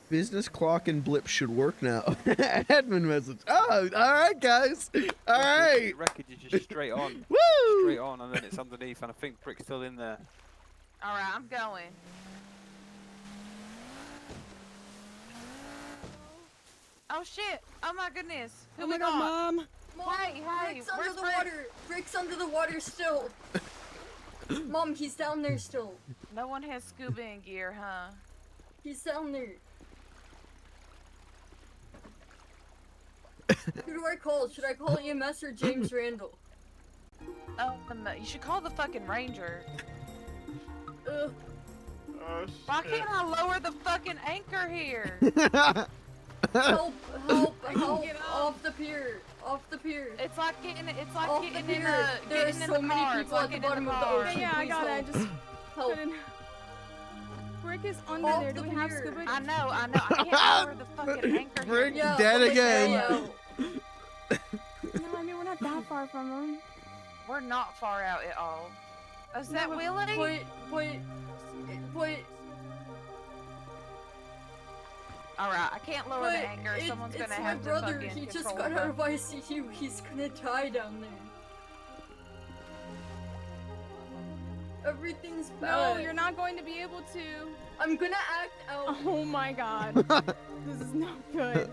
Business clock and blip should work now. Admin message. Oh, all right, guys. All right. The wreckage is just straight on. Woo! Straight on, and then it's underneath, and I think Brick's still in there. All right, I'm going. Oh shit! Oh my goodness! Who Oh we my god, got? Mom! Hey, Brick's under where's the Brick? water. Brick's under the water still. Mom, he's down there still. No one has scuba in gear, huh? He's down there. Who do I call? Should I call EMS or James Randall? You should call the fucking ranger. Ugh. Why can't I lower the fucking anchor here? Help! Help! I can Help! get up. Off the pier! Off the pier! It's like getting Off getting the in pier. a There are getting in so the many car. It's people like at the getting in bottom the of the car. ocean. Yeah, I Please got it. I help. just Help. couldn't. Brick is under Off there. Do the we have pier. scuba? I know. I can't lower the fucking anchor here. Brick dead again. No, I mean we're not that far from them. We're not far out at all. Is that No, Willie? But Alright, I can't lower the anchor. Someone's gonna have my to brother. fucking He just control got him. out of ICU. He's gonna die down there. Everything's bad. No, you're not going to be able to. I'm gonna act out. Oh my god. This is not good.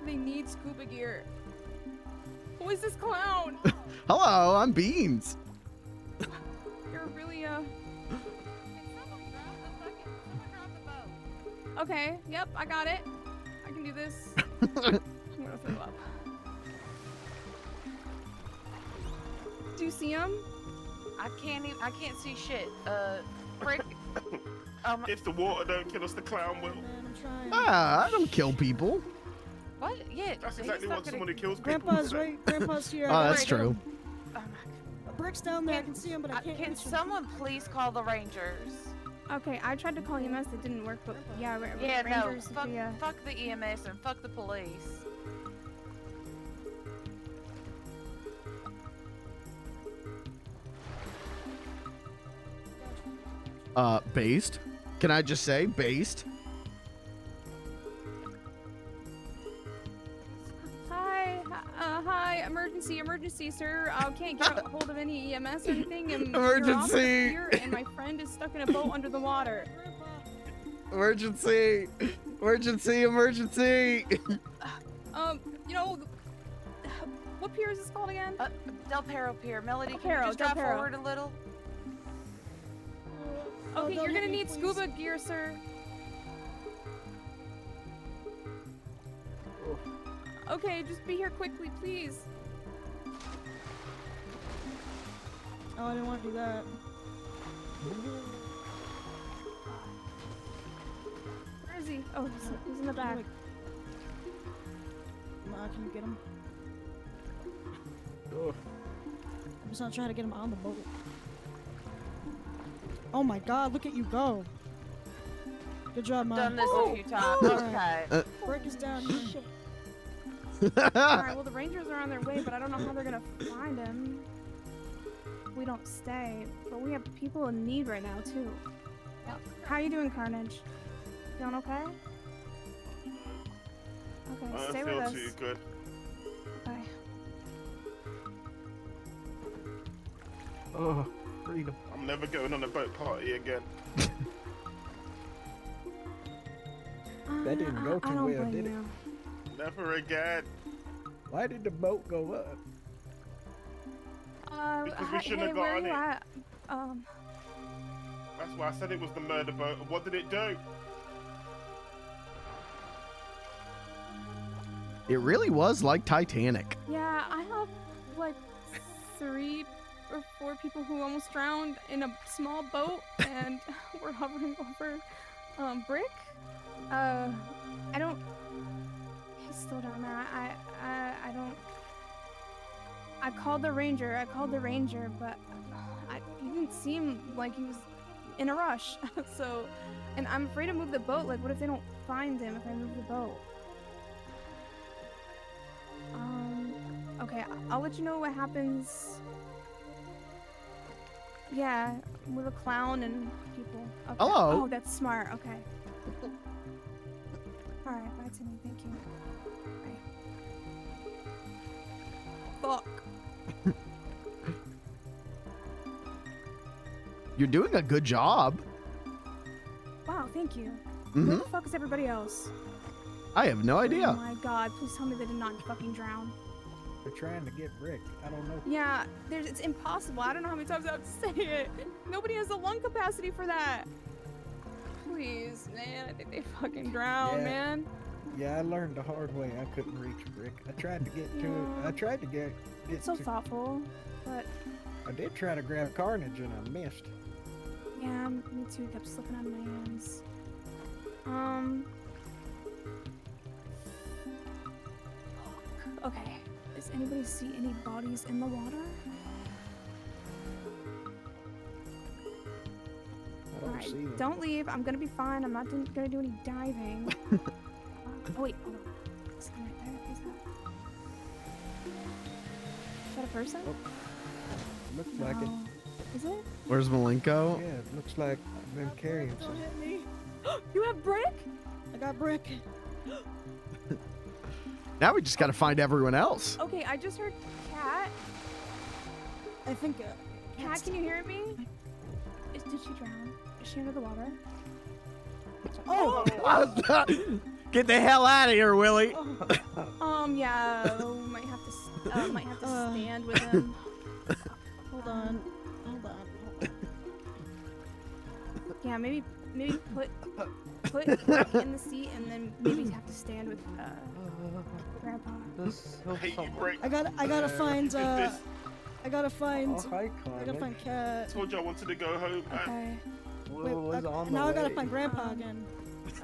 They need scuba gear. Who is this clown? Hello, I'm Beans. You're really Okay, yep, I got it. I can do this. I'm gonna throw up. Do you see him? I can't see shit. Frick. If the water don't kill us, the clown will. Ah, I don't kill people. What? Yeah. That's he's exactly not what gonna- someone who kills people Grandpa's would say. right. Grandpa's here. Oh, that's true. Brick's down there. I can see him, but I can't. Can reach him. someone please call the Rangers? Okay, I tried to call EMS, it didn't work, but yeah, Yeah, Rangers, no. yeah. Fuck the EMS and fuck the police. Based. Can I just say based? Hi, emergency, sir. Can't get a hold of any EMS or anything. And Emergency. Here, and my friend is stuck in a boat under the water. Emergency! Emergency! Emergency! You know, what pier is this called again? Del Perro Pier. Melody, Del can you Perro, just Del drive Perro. forward a little? Okay, don't you're hit gonna me, need please. scuba gear, sir. Okay, just be here quickly, please. Oh, I didn't want to do that. Where is he? Oh, he's in the back. Can you get him? I'm just not trying to get him on the boat. Oh my God! Look at you go. Good job, Mom. Done this a few times. Okay. Brick is down here. Shit. Alright, well the Rangers are on their way, but I don't know how they're gonna find him. We don't stay, but we have people in need right now too. How you doing, Carnage? Feeling okay? Okay, I stay don't with feel us. too good. Okay. Oh, freedom. I'm never going on a boat party again. That didn't go I too don't well, blame did it? you. Never again. Why did the boat go up? Because we Hey, shouldn't have where got are on you it. at? That's why I said it was the murder boat. What did it do? It really was like Titanic. Yeah, I have like 3 or 4 people who almost drowned in a small boat, and we're hovering over Brick. I don't. He's still down there. I don't. I called the ranger. But he didn't seem like he was in a rush. So, and I'm afraid to move the boat. Like, what if they don't find him if I move the boat? Okay, I'll let you know what happens. Yeah, with a clown and people. Okay. Hello. Oh, that's smart. Okay. Alright, bye, Timmy. Thank you. Bye. Fuck. You're doing a good job. Wow, thank you. Mhm. Where the fuck is everybody else? I have no Oh idea. my god, please tell me they did not fucking drown. They're trying to get Brick. I don't know. Yeah, it's impossible. I don't know how many times I have to say it. Nobody has the lung capacity for that. Please, man, I think they fucking drowned, Yeah. man. Yeah, I learned the hard way. I couldn't reach Brick. I tried to get to it. I tried to get it. So to, thoughtful, but I did try to grab Carnage and I missed. yeah, me too. Kept slipping out of my hands. Okay. Does anybody see any bodies in the water? I don't see them. Don't leave. I'm gonna be fine. I'm not gonna do any diving. Oh wait, hold on. Is that right there? Who's that? Is that a person? Looks like it. No. Is it? Where's Malenko? Yeah, it looks like they're carrying Don't something. hit me. You have Brick? I got Brick. Now we just gotta find everyone else. Okay, I just heard Cat. I think. Cat, can you hear me? Did she drown? Is she under the water? Oh! Get the hell out of here, Willie. Yeah. Might have to stand with him. Hold on. Yeah, maybe maybe put Rick in the seat and then maybe have to stand with Grandpa. I gotta find I gotta find Cat. Told you I wanted to go home, man. Okay. Wait, now I gotta find Grandpa again.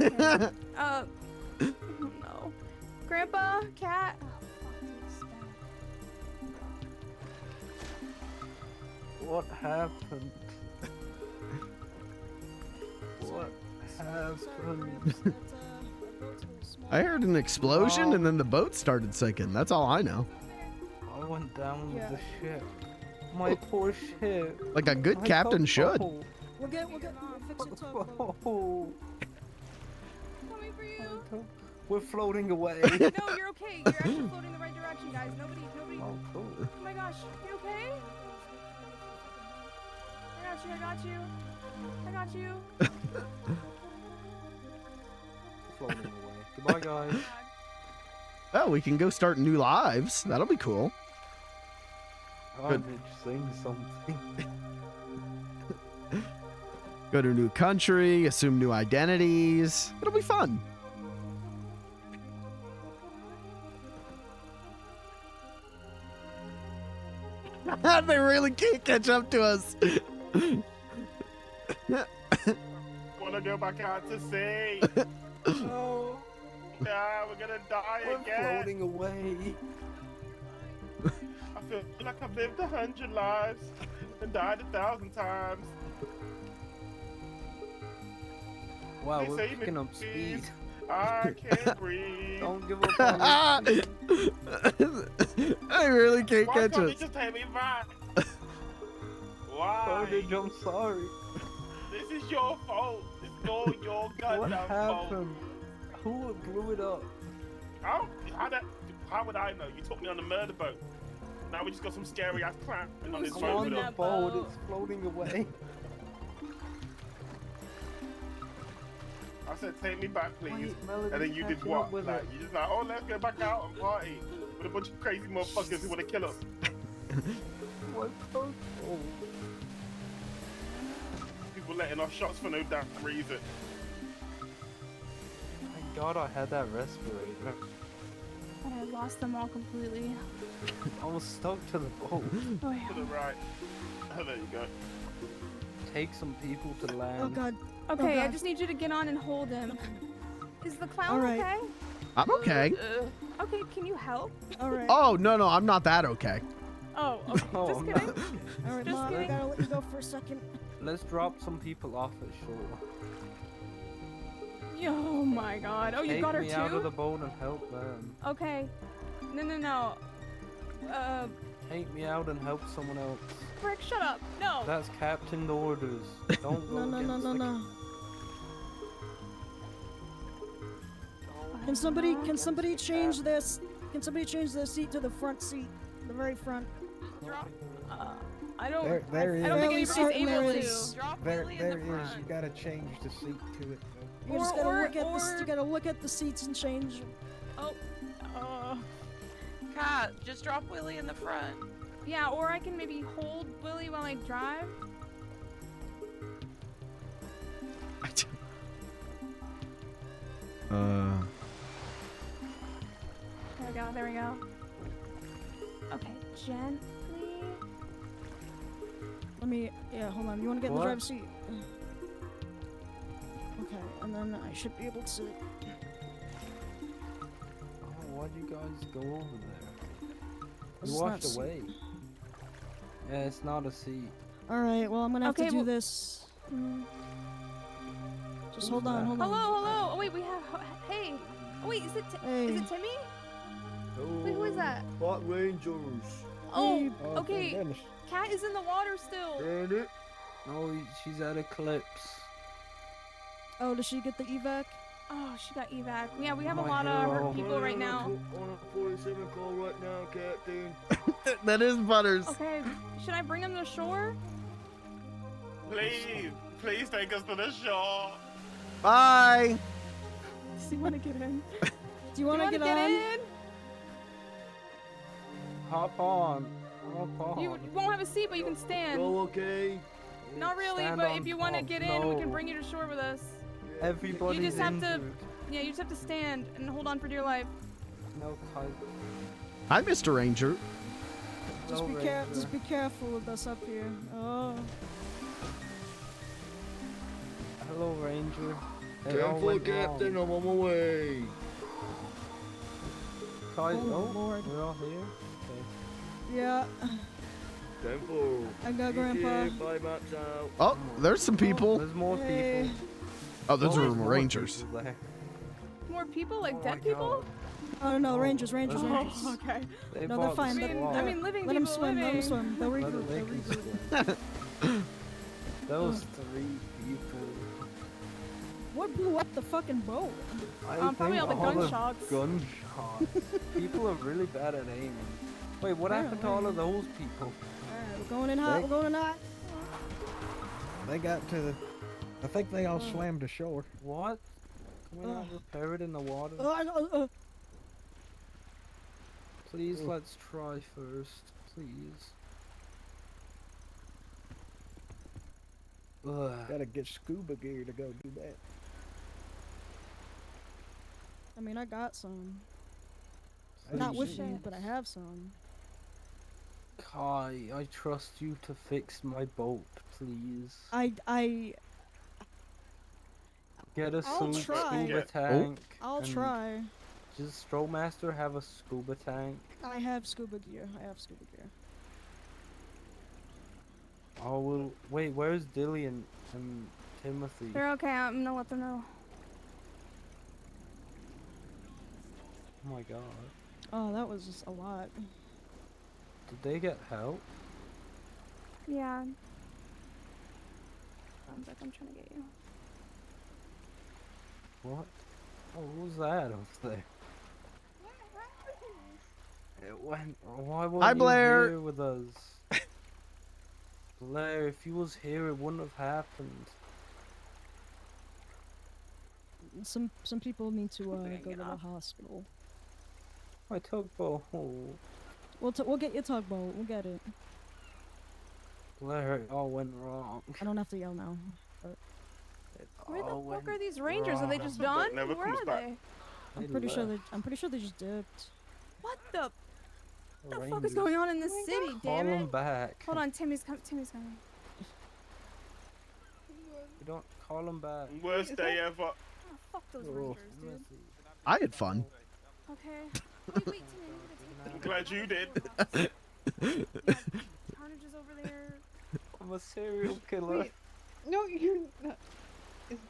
Okay. No. Grandpa, Cat. What happened? What happened? I heard an explosion and then the boat started sinking. That's all I know. I went down with the ship. My poor ship. Like a good captain should. We'll fix it. Coming for you. We're floating away. No, you're okay. You're actually floating the right direction, guys. Nobody. Oh, cool. Oh my gosh, you okay? I got you. Floating away. Goodbye, guys. Oh, we can go start new lives. That'll be cool. Good. Sing something. Go to a new country, assume new identities. It'll be fun. They really can't catch up to us. Wanna go back out to sea? No. Yeah, we're gonna die We're again. floating away. I feel like I've lived 100 lives and died 1,000 times. Wow, Please we're save me, picking up please. speed. I can't breathe. Don't give up on me. I really can't Why catch can't us. you just take me back? Why? Orange, I'm sorry. This is your fault. It's all your What goddamn fault. happened? Who blew it up? How would I know? You took me on the murder boat. Now we just got some scary ass clown on this I'm boat. on with the us. boat. It's floating away. I said, take me back, please. Wait, Melody, And then you did catching what? up with Like, it. you just like, oh, let's go back out and party with a bunch of crazy motherfuckers who want to kill us. What the? Oh. People letting off shots for no damn reason. Thank God I had that respirator. But I lost them all completely. I was stuck to the boat. Oh, yeah. To the right. Oh, there you go. Take some people to land. Oh God. Okay, Oh, I God. just need you to get on and hold him. Is the clown All right. okay? I'm okay. Okay, can you help? All right. Oh, no, I'm not that okay. Oh, okay. Oh, Just no. kidding. All right, Just Mom, I kidding. gotta let you go for a second. Let's drop some people off at shore. Oh my God. Oh, you Take got her me out of the too? boat and help them. Okay. No. Take me out and help someone else. Frick, shut up. No. That's captain orders. Don't go No. against the Can somebody change this? Can somebody change the seat to the front seat, the very front? I don't. There I don't think anybody's certain there able is. to. There is. You gotta change the seat to it. You just gotta look at this. You gotta look at the seats and change. Oh. Kat, just drop Willie in the front. Yeah, or I can maybe hold Willie while I drive. There we go. Okay, gently. Hold on. You wanna get in the What? driver's seat? Okay, and then I should be able to. Oh, why'd you guys go over there? It's You not washed seat. away. Yeah, it's not a seat. Alright, well, I'm gonna have Okay, to do well- this. Just hold on, that? hold on. Hello. Oh wait, we have. Hey. Oh wait, is it Timmy? Wait, who is that? Black Rangers. Oh, Oh, okay. thank goodness. Cat is in the water still. Damn it. No, she's at Eclipse. Oh, did she get the evac? Oh, she got evac. Yeah, we have a My lot of hero. hurt people right now. On a 47 call right now, Captain. That is Butters. Okay, should I bring him to shore? Please take us to the shore. Bye. Does he want to get in? Do you want to get on? in? Hop on. Hop on. You won't have a seat, but you can stand. Go okay. Not really, Stand but on if you want to top. get in, we can No. bring you to shore with us. Everybody's You just have to, injured. yeah, you just have to stand and hold on for dear life. No, Kyle. Hi, Mr. Ranger. Just be careful with us up here. Oh. Hello, Ranger. It all Careful, went Captain. wrong. I'm on my way. Kyle, Oh, Lord. we're all here? Okay. Yeah. Careful. I got Grandpa. Bye, Max out. Oh, there's some people. There's more Hey. people. Oh, those There's are more Rangers. people there. More people, like Oh dead my people? Oh no, Rangers. Oh, Rangers. okay. They No, they're bought fine. the I mean, living Let them people swim. Let them living. swim. They'll Let regroup. them They'll make regroup. Those 3 people. What blew up the fucking boat? Probably all the gunshots. Gunshots. People are really bad at aiming. Wait, what happened to all of those people? Alright, we're going in hot. We're going in hot. They got to the. I think they all swam to shore. What? Can we not just bury it in the water? Please, let's try first. Please. Gotta get scuba gear to go do that. I mean, I got some. Please. Not with me, but I have some. Kai, I trust you to fix my boat, please. Get a I'll try. scuba tank. I'll and try. Does Strollmaster have a scuba tank? I have scuba gear. I have scuba gear. Oh, well, wait, where's Dilly and Timothy? They're okay. I'm gonna let them know. Oh my god. Oh, that was just a lot. Did they get help? Yeah. Sounds like I'm trying to get you. What? Oh, what was that over there? It went. Why weren't Hi, you Blair. here with us? Blair, if you was here, it wouldn't have happened. Some people need to go to the hospital. My tugboat. We'll get your tugboat. We'll get it. Blair, it all went wrong. I don't have to yell now. But Where the all fuck went are these rangers? Are they just That done? never Where comes are back. they? I'm pretty sure they just dipped. What the fuck is Rangers. going on in this city? Call Damn them it! back. Hold on, Timmy's coming. Timmy's coming. You don't call them back. Worst day ever. Oh, fuck those rangers, dude. I had fun. Okay. Wait, Timmy, I'm I'm glad you did. Carnage is over there. I'm a serial killer. Wait, no, you're not.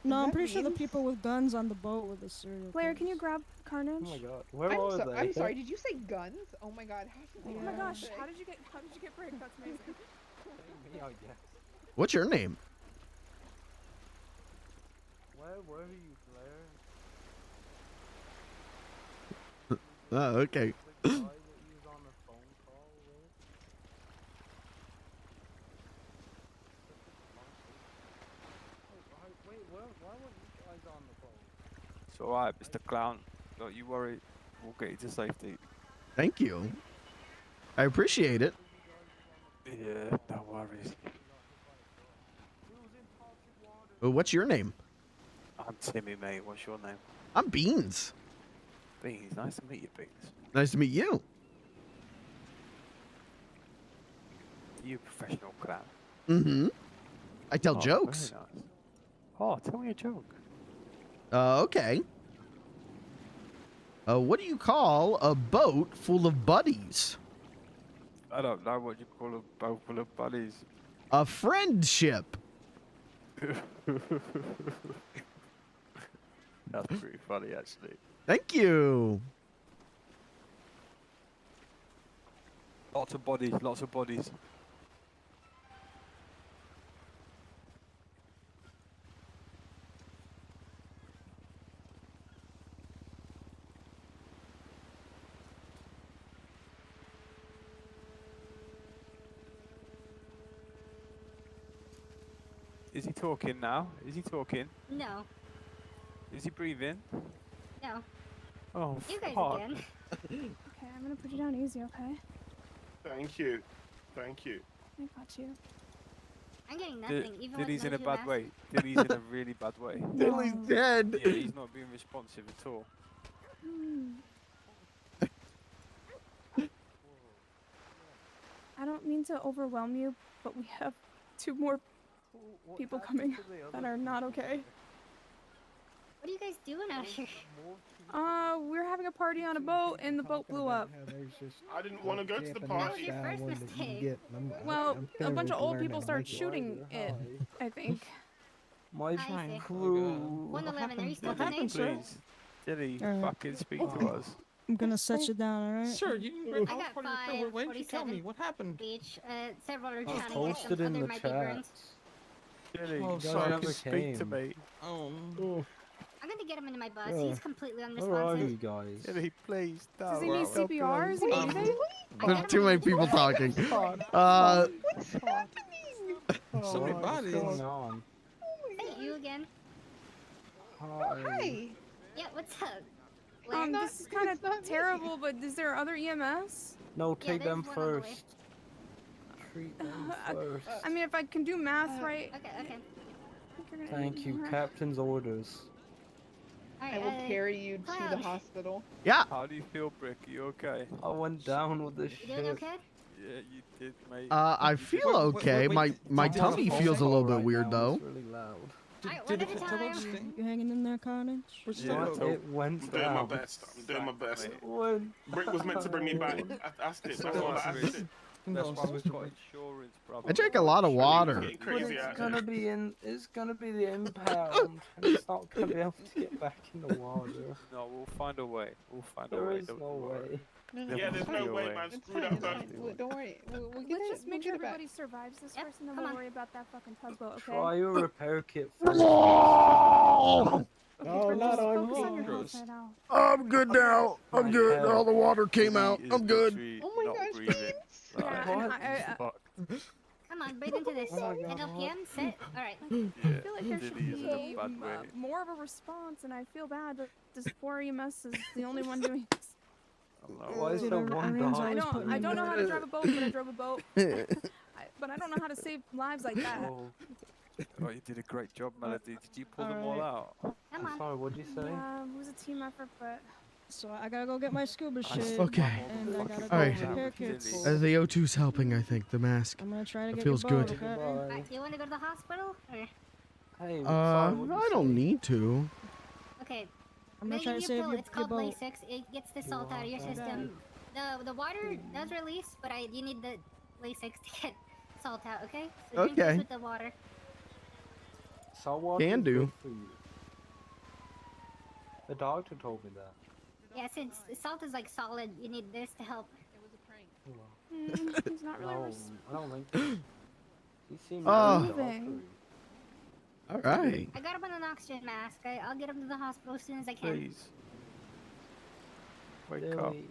No, I'm pretty sure the people with guns on the boat were the serial Blair, killers. can you grab Carnage? Oh my god, where are they? I'm sorry. Did you say guns? Oh my god. Oh my gosh, how did you get break? That's amazing. Me, I guess. What's your name? Where were you, Blair? Oh, okay. The guy that you was on the phone call with? Wait, why weren't you guys on the phone? It's alright, Mr. Clown. Don't you worry. We'll get you to safety. Thank you. I appreciate it. Yeah, no worries. What's your name? I'm Timmy, mate. What's your name? I'm Beans. Beans. Nice to meet you, Beans. Nice to meet you. You professional clown. Mm-hmm. I tell Oh, jokes. very nice. Oh, tell me a joke. Okay. What do you call a boat full of buddies? I don't know what you call a boat full of buddies. A friendship. That's pretty funny, actually. Thank you. Lots of bodies, lots of bodies. Is he talking now? Is he talking? No, Is he breathing? no. Oh, You guys fuck. again. Okay, I'm gonna put you down easy, okay? Thank you. Thank you. I got you. I'm getting nothing. Even Dilly's with in a no bad way. Dilly's in a really bad way. Dilly's dead. Yeah, he's not being responsive at all. I don't mean to overwhelm you, but we have 2 more people coming that are not okay. What are you guys doing out here? We're having a party on a boat, and the boat blew up. I didn't want to go to the party. That was your first mistake. Well, a bunch of old people started shooting it, I think. My see. crew. 111, are you still What happened, listening? please? Dilly, Alright. fucking speak to us. I'm gonna set you down, alright? Sure, you can bring I got five, Why didn't you tell me? What happened? Each. Several are I drowning. posted in Other the might be chat. burns. Dilly, Oh, you sorry, fucking never speak to came. me. I'm gonna get him into my bus. Yeah. He's completely Where are you unresponsive. guys? Dilly, please, no. Does he need CPR? Is he breathing? There's too many people talking. What's happening? So many bodies. What's going on? Hey, you again. Hi. Yeah, what's up? This is kind of terrible, but is there other EMS? No, take there's them one on the way. first. Treat them first. I mean, if I can do math right. Okay. Thank you. Captain's orders. I will carry you to the hospital. Yeah. How do you feel, Brick? You okay? I went down with this You doing shit. okay? Yeah, you did, mate. I feel okay. My tummy feels a little bit weird though. It's really loud. Did it sting? You hanging in there, Carnage? Yeah, It went I'm doing my down. best. I'm doing my best. What? Brick was meant to bring me back. That's it. That's all I did. That's why we've got insurance, brother. I drink a lot of water. Getting But crazy it's out gonna here. be in. It's gonna be the impound, and it's not gonna be able to get back in the water. No, we'll find a way. We'll find a There way. is Don't no worry. way. Yeah, there's no way, man. It's Screw fine, that it's bus. fine. Don't worry. We'll get Let's it. just We'll make get sure it back. everybody survives this first, and then come we'll on. worry about that fucking tugboat, okay? Try your repair kit first. Oh, Okay, Oh, Bert, not just on focus on your me. health right now. I'm good now. I'm good. All the water came out. I'm good. Oh my gosh, thanks. Yeah, and Fuck. Come on, breathe into this. Oh my And God. LPM, sit. Alright. I feel like there should Dilly is in a be bad way. more of a response, and I feel bad that this poor EMS is the only one doing this. Why is Dude, there our one name's dog? always putting I in don't know there. how to drive a boat, but I drove a boat. But I don't know how to save lives like that. Oh, Oh, you did a great job, Melody. Did you pull them all out? Come I'm on. sorry. What'd you say? Yeah, it was a team effort, but So I gotta go get my scuba shit. Okay. And I gotta go Alright. repair kits. The O2's helping, I think. The mask. I'm gonna try to It get feels your boat, good. okay? Alright, do you want to go to the hospital? Or... Hey, I don't need to. Okay. I'm gonna Then try to you save feel your it's called boat. Lasix. It gets the salt out of your system. The water does release, but you need the Lasix to get salt out. Okay. So drink this Okay. with the water. Salt water Can is do. good for you. The doctor told me that. Yeah, since salt is like solid, you need this to help. he's not really. No, I don't think so. He seemed Oh. really Moving. All right. I got him on an oxygen mask. I'll get him to the hospital as soon as I can. Please. Wake up. Dilly.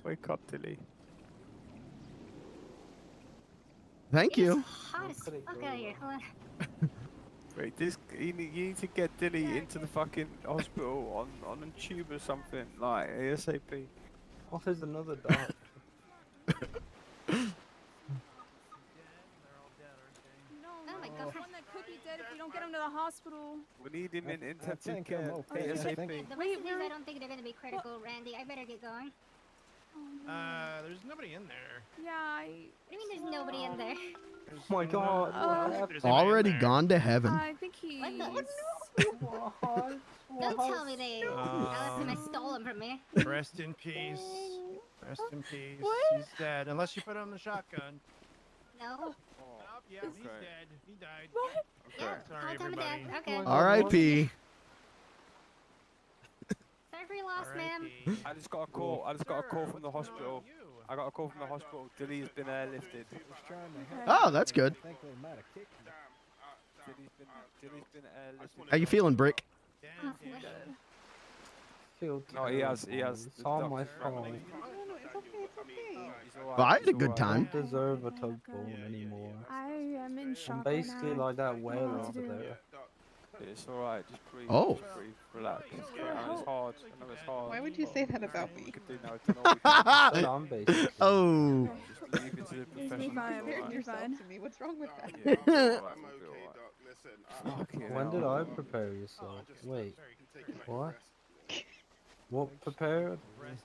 Wake up, Dilly. Thank you. Hot as fuck out here. Hold on. Wait, you need to get Dilly into the fucking hospital on a tube or something, like ASAP. Oh, there's another doctor. No, Oh my the God. one that could be dead if we don't get him to the hospital. We need him in intensive think care I'm okay. I ASAP. think- The rest of these, I don't think they're gonna be critical, Randy. I better get going. There's nobody in there. Yeah, What do you mean there's nobody in there? Oh my god. There's nobody in Already there. gone to heaven. I think he's. What the? What? Don't tell me they. Allison stole him from me. Rest in peace. Rest in peace. What? He's dead. Unless you put him in the shotgun. No. Oh, yeah, he's Okay. dead. He died. What? Yeah. Sorry, Call time of everybody. death. Okay. R.I.P. Sorry for your loss, ma'am. R.I.P. I just got a call. I just got a call from the hospital. I got a call from the hospital. Dilly's been airlifted. Oh, that's good. I think they might have kicked me. Dilly's been airlifted. How you feeling, Brick? Oh, what? Feel No, he has. terrible. The It's all my doctor fault. No, it's okay. It's okay. He's alright. Well, I had a he's good alright. I time. don't deserve a tugboat anymore. I am in shock I'm right basically now. like that I don't know whale what to over do. there. It's alright. Just breathe. Oh. Just breathe. Relax. I know it's hard. I know it's hard. Why would you say that about We me? could do now. It's an all we can do. But I'm basically. Oh. Just leave it to the You're professionals. fine. alright? You're yourself fine. to me. What's wrong with that? Yeah, I'm alright, I'm we'll be okay, alright. Doc. Listen, Fucking When did hell. I prepare yourself? Wait, what? rest. What prepared?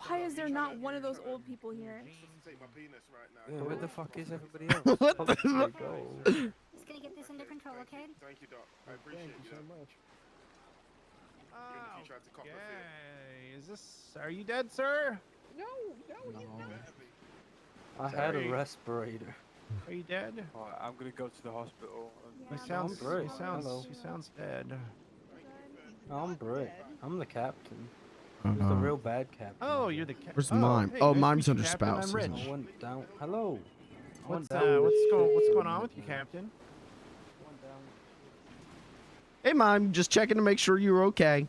Why is there not one of those old people here? Take my penis right now. Yeah, where the fuck is everybody else? What Oh, the there fuck? you go. Just gonna get this under control, okay? Thank you, Doc. I appreciate Thank you so much. Even if you tried to cop a fit. Okay. Is this? Are you dead, sir? No, no, he's No. not. I had a Sorry. respirator. Are you dead? Alright, I'm gonna go to the hospital. He Yeah, sounds. I'm great. He sounds. Hello. He sounds dead. I'm Britt. I'm the captain. Who's the real bad captain? Oh, you're the captain. Where's Mime? Oh, Mime's under spouse, I'm Rich. isn't I went down. Hello. I went What's down. what's going on with you, Captain? Went down. Hey, Mime, just checking to make sure you were okay.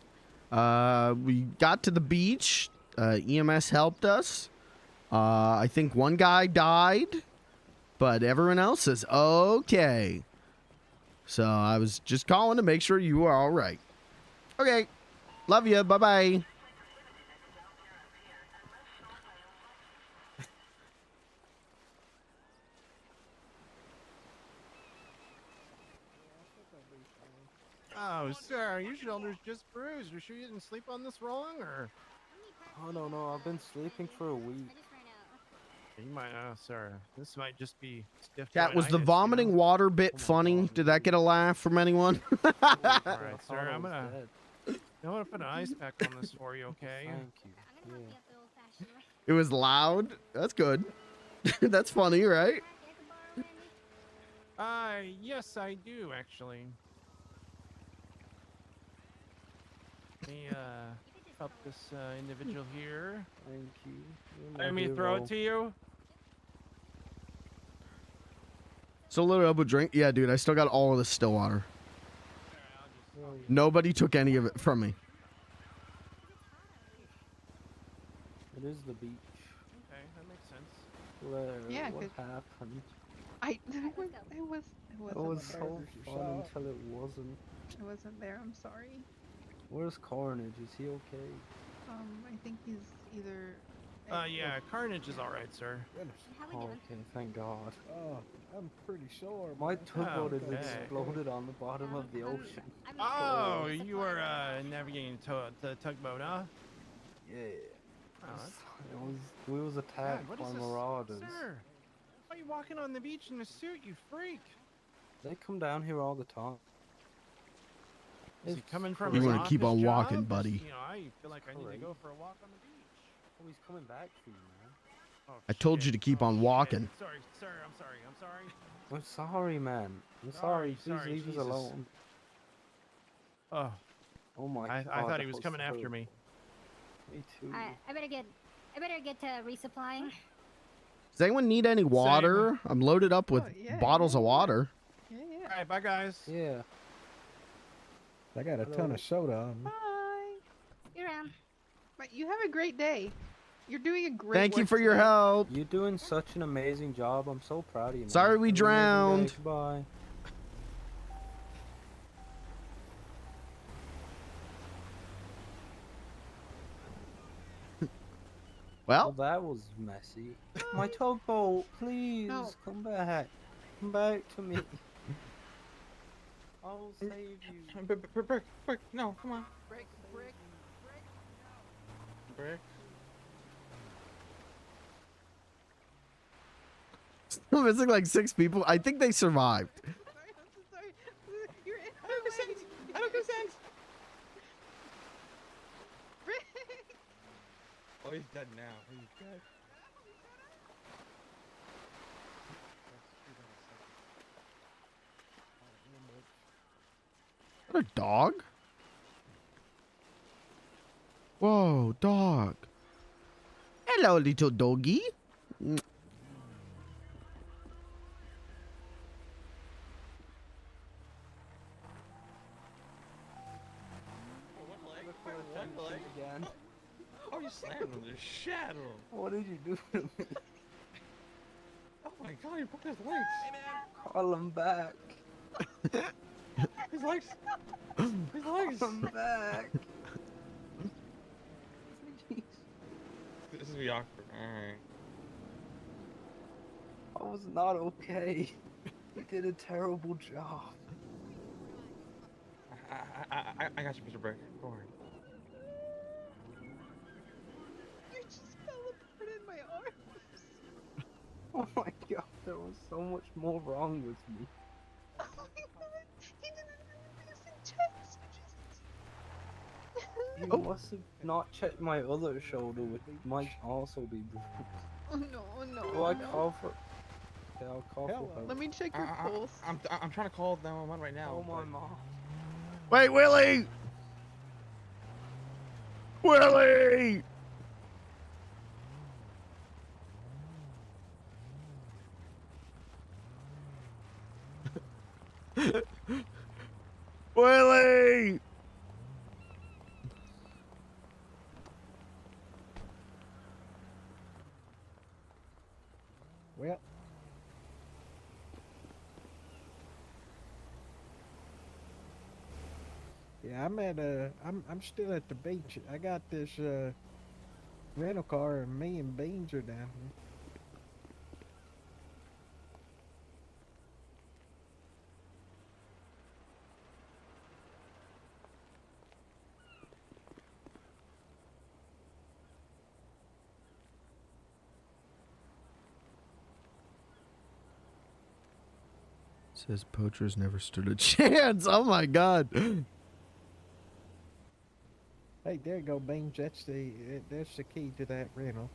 We got to the beach. EMS helped us. I think one guy died, but everyone else is okay. So I was just calling to make sure you were all right. Okay. Love you. Bye-bye. Oh, sir, your shoulder's just bruised. You sure you didn't sleep on this wrong, or? I don't know. I've been sleeping for a week. You might, sir. This might just be stiff. Cat, was the jointitis, you vomiting know? water bit funny? Did that get a laugh from anyone? All right, sir. I I'm was gonna. dead. I'm gonna put an ice pack on this for you, okay? Thank you. Yeah. It was loud. That's good. That's funny, right? Yes, I do actually. Let me help this individual here. Thank you. You're my Let me throw hero. it to you. So loaded up with drink. Yeah, dude, I still got all of the still water. Nobody took any of it from me. It is the beach. Okay, that makes sense. Where, Yeah, what 'cause happened? It was It was so burgers you fun saw. until it wasn't. I wasn't there. I'm sorry. Where's Carnage? Is he okay? I think he's either. Yeah, Carnage is all right, sir. Goodness. Oh, okay, thank God. Oh, I'm pretty sore. My man. tugboat has Okay. exploded on the bottom of the ocean. Oh, you were navigating the tugboat, huh? Yeah. Oh, that's- We was attacked God, what by is this? marauders. Sir, why are you walking on the beach in a suit, you freak? They come down here all the time. Is he It's coming from You his wanna keep office on job? walking, 'Cause, buddy. You know, I feel like I need to Alright. go for a walk on the beach. Oh, he's coming back for you, man. Oh, I told you shit. to keep Oh, on shit. walking. Sorry, sir. I'm sorry. I'm sorry. I'm sorry, man. I'm sorry. Please sorry, leave Jesus. us alone. Oh, Oh my I God. thought he that was coming after so- me. Me too. Alright, I better get to resupplying. Does anyone need any water? I'm loaded up with yeah, bottles of water. Yeah, yeah. All right, bye, guys. Yeah. I got a ton of soda on me. Bye. You're around. But you have a great day. You're doing a great. Thank you work for your today. help. You're doing such an amazing job. I'm so proud of you, man. Sorry we Have an amazing day. drowned. Goodbye. Well, that was messy. My tugboat, please No. come back. Come back to me. I'll save you. Brick, no, come on. Brick. Brick. still missing like 6 people. I think they survived. I'm so sorry. You're in I don't consent. I don't consent. Brick. Oh, he's dead now. He's dead. Is that a dog? Whoa, dog. Hello, little doggy. Again. Oh, you slammed him. Just shattered him. What did you do to me? Oh my god, you broke his legs. Call him back. His legs. His legs. Call him back. This is be awkward. Alright. was not okay. He did a terrible job. I got you, Mr. Brick. Don't worry. You just fell apart in my arms. Oh my god, there was so much more wrong with me. Oh my god, he didn't have piercing chest. You must have not checked my other shoulder, which might also be bruised. Oh no, no. Do I no. call for? Okay, I'll call for help. Let me check your pulse. I'm trying to call 911 right now. Oh my mom. Wait, Willie! Willie! Willie! Well. Yeah, I'm still at the beach. I got this rental car, and me and Beans are down Says poachers never stood a chance. Oh my god. Hey, there you go, Beans. That's the key to that rental.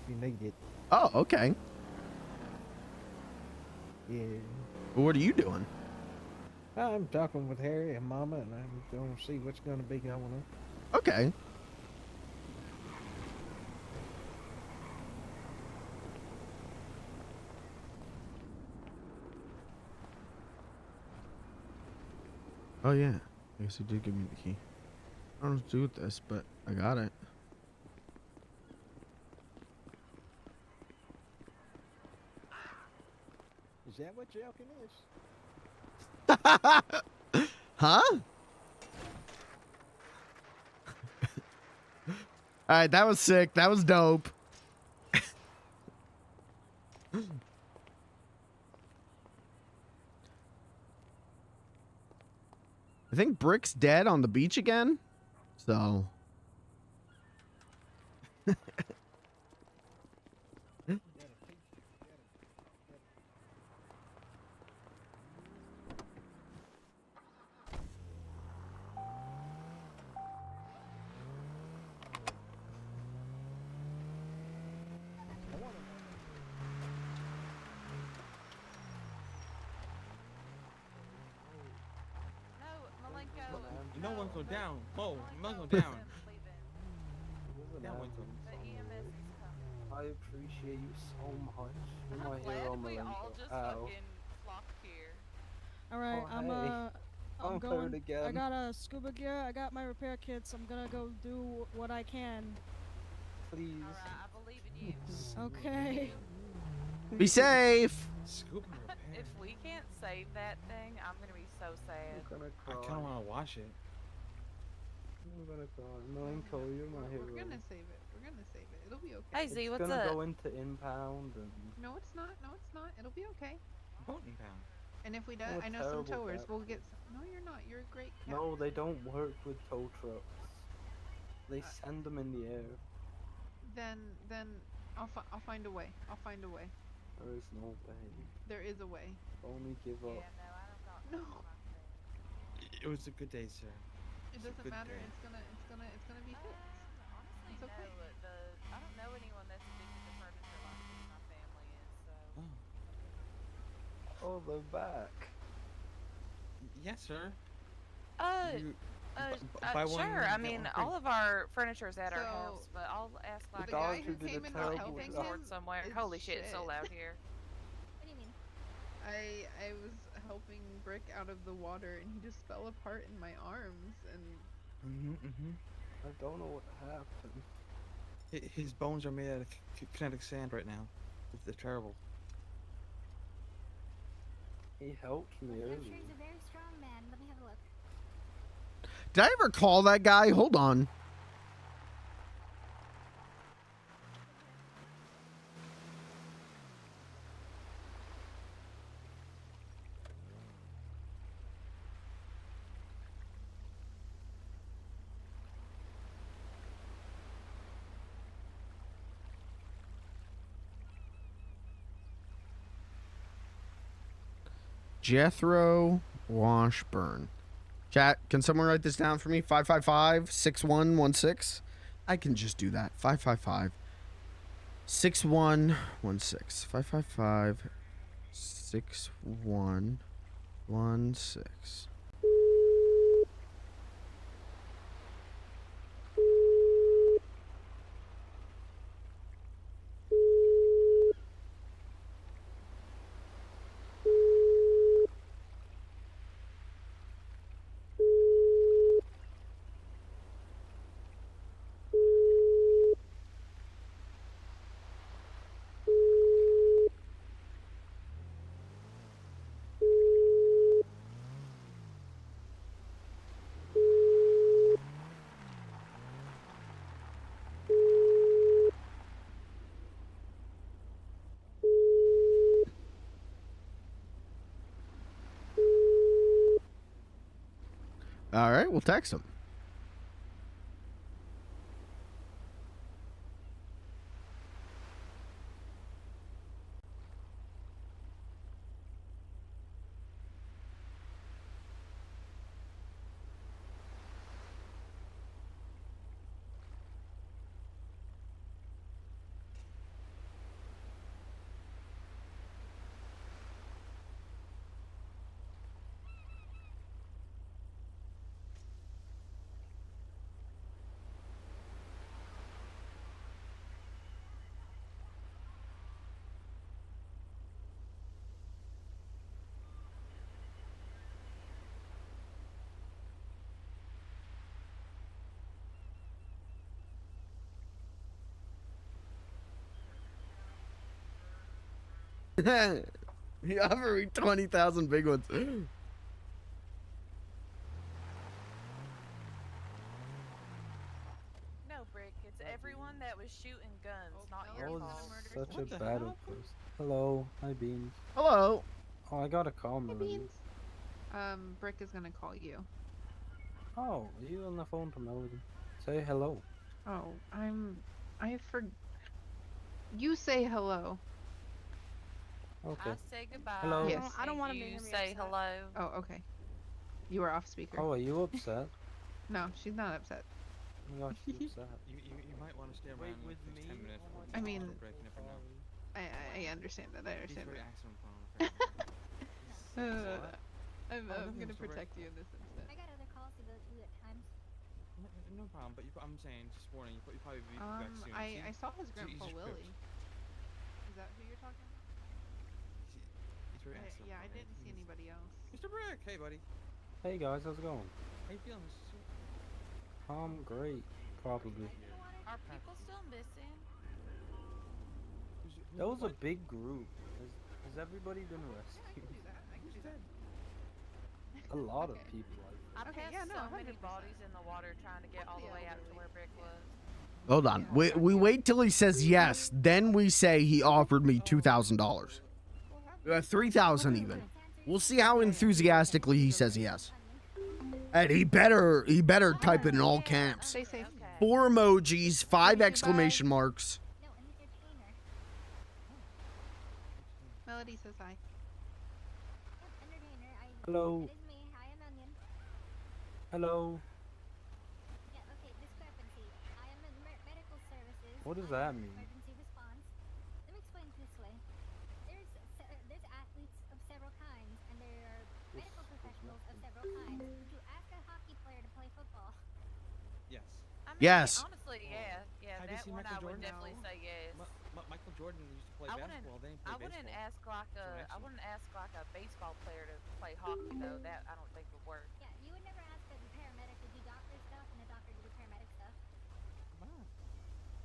If you need it. Oh, okay. Yeah. Well, what are you doing? I'm talking with Harry and Mama, and I'm going to see what's going to be going on. Okay. Oh yeah, I guess he did give me the key. I don't know what to do with this, but I got it. Is that what joking is? Huh? Alright, that was sick. That was dope. I think Brick's dead on the beach again. So. No one go down. Whoa, no go down. Down one go. I appreciate you so much. You're my I'm hero, glad we all Malenko. just Ow. fucking flocked here. All right, Oh, I'm I'm going. hurt again. I got a scuba gear. I got my repair kits. I'm gonna go do what I can. Please. Alright, I believe in you. Okay. Be safe. Scoop and repair. If we can't save that thing, I'm gonna be so sad. I kind of want to wash it. I'm gonna cry. Malenko, you're my hero. We're gonna save it. We're gonna save it. It'll be okay. Hey Z, what's It's gonna up? go into impound and... No, it's not. No, it's not. It'll be okay. Boat impound. And if we do, I'm a I know some terrible towers. captain. We'll get. No, you're not. You're a great captain. No, they don't work with tow trucks. They send them in the air. Then I'll find a way. I'll find a way. There is no way. There is a way. Only give up. No. It was a good day, sir. It It's a doesn't good matter. day. It's gonna be fixed. Honestly, It's okay. no. I don't know anyone that's addicted to furniture like my family is, so. Oh, they're back. Yes, sir. You, buy one, sure. I get mean, one free. all of our furniture's at our So, house, but I'll ask like the guy who a came in to like help a him Discord somewhere. is Holy shit, it's so shit. loud here. What do you mean? I was helping Brick out of the water, and he just fell apart in my arms, and I don't know what happened. His bones are made out of kinetic sand right now. They're terrible. He helped me I'm earlier. sure he's a very strong man. Let me have a look. Did I ever call that guy? Hold on. Jethro Washburn. Chat, can someone write this down for me? 555-6116. I can just do that. 555-6116. 555-6116. All right, we'll text him. He offered me 20,000 big ones. No, Brick, it's everyone that was shooting guns, not That your was fault. such a bad request. Hello, hi Beans. Hello. Oh, I got a call, Melody. Brick is gonna call you. Oh, are you on the phone to Melody? Say hello. Oh, you say hello. Okay. I say goodbye. Hello. Yes. I don't want him to You hear me say upset. hello. Oh, okay. You were off speaker. Oh, are you upset? No, she's not upset. Oh my gosh, she's upset. You might want to stay around with for me? 10 minutes. I mean, Break, you never know. I understand that. I He's understand very that. accident prone. I'm nothing, gonna Mr. Rick. protect you in this instance. I got other calls to go to at times. No problem, but I'm saying, just warning, you probably be back soon. I saw his he's grandpa equipped. Willie. Is that who you're talking about? He's very accident Yeah, I prone. didn't see anybody else. Mr. Brick, hey buddy. Hey guys, how's it going? How you feeling, Mr. Sue? Great, probably. Are people still missing? That was a big group. Has everybody been rescued? A lot of people. I Okay, passed yeah, no, so many 100%. bodies in the water trying to get all the way out to where Brick was. Hold on. We wait till he says yes. Then we say he offered me $2,000. 3,000 even. We'll see how enthusiastically he says yes. And he better type it in all camps. Stay safe. 4 emojis, 5 exclamation marks. Melody says hi. Hello. Hello. What does that mean? Emergency response. Let me explain it this way. There's athletes of several kinds, and there are medical professionals of several kinds. Would you ask a hockey player to play football? Yes. I mean, Yes. Honestly, yeah. Have you That seen one Michael I would Jordan? definitely say yes. Michael Jordan used to play I basketball, then he I played wouldn't baseball. ask like a baseball player to play hockey though. That I don't think would work. Yeah, you would never ask a paramedic to do doctor stuff and a doctor to do paramedic stuff.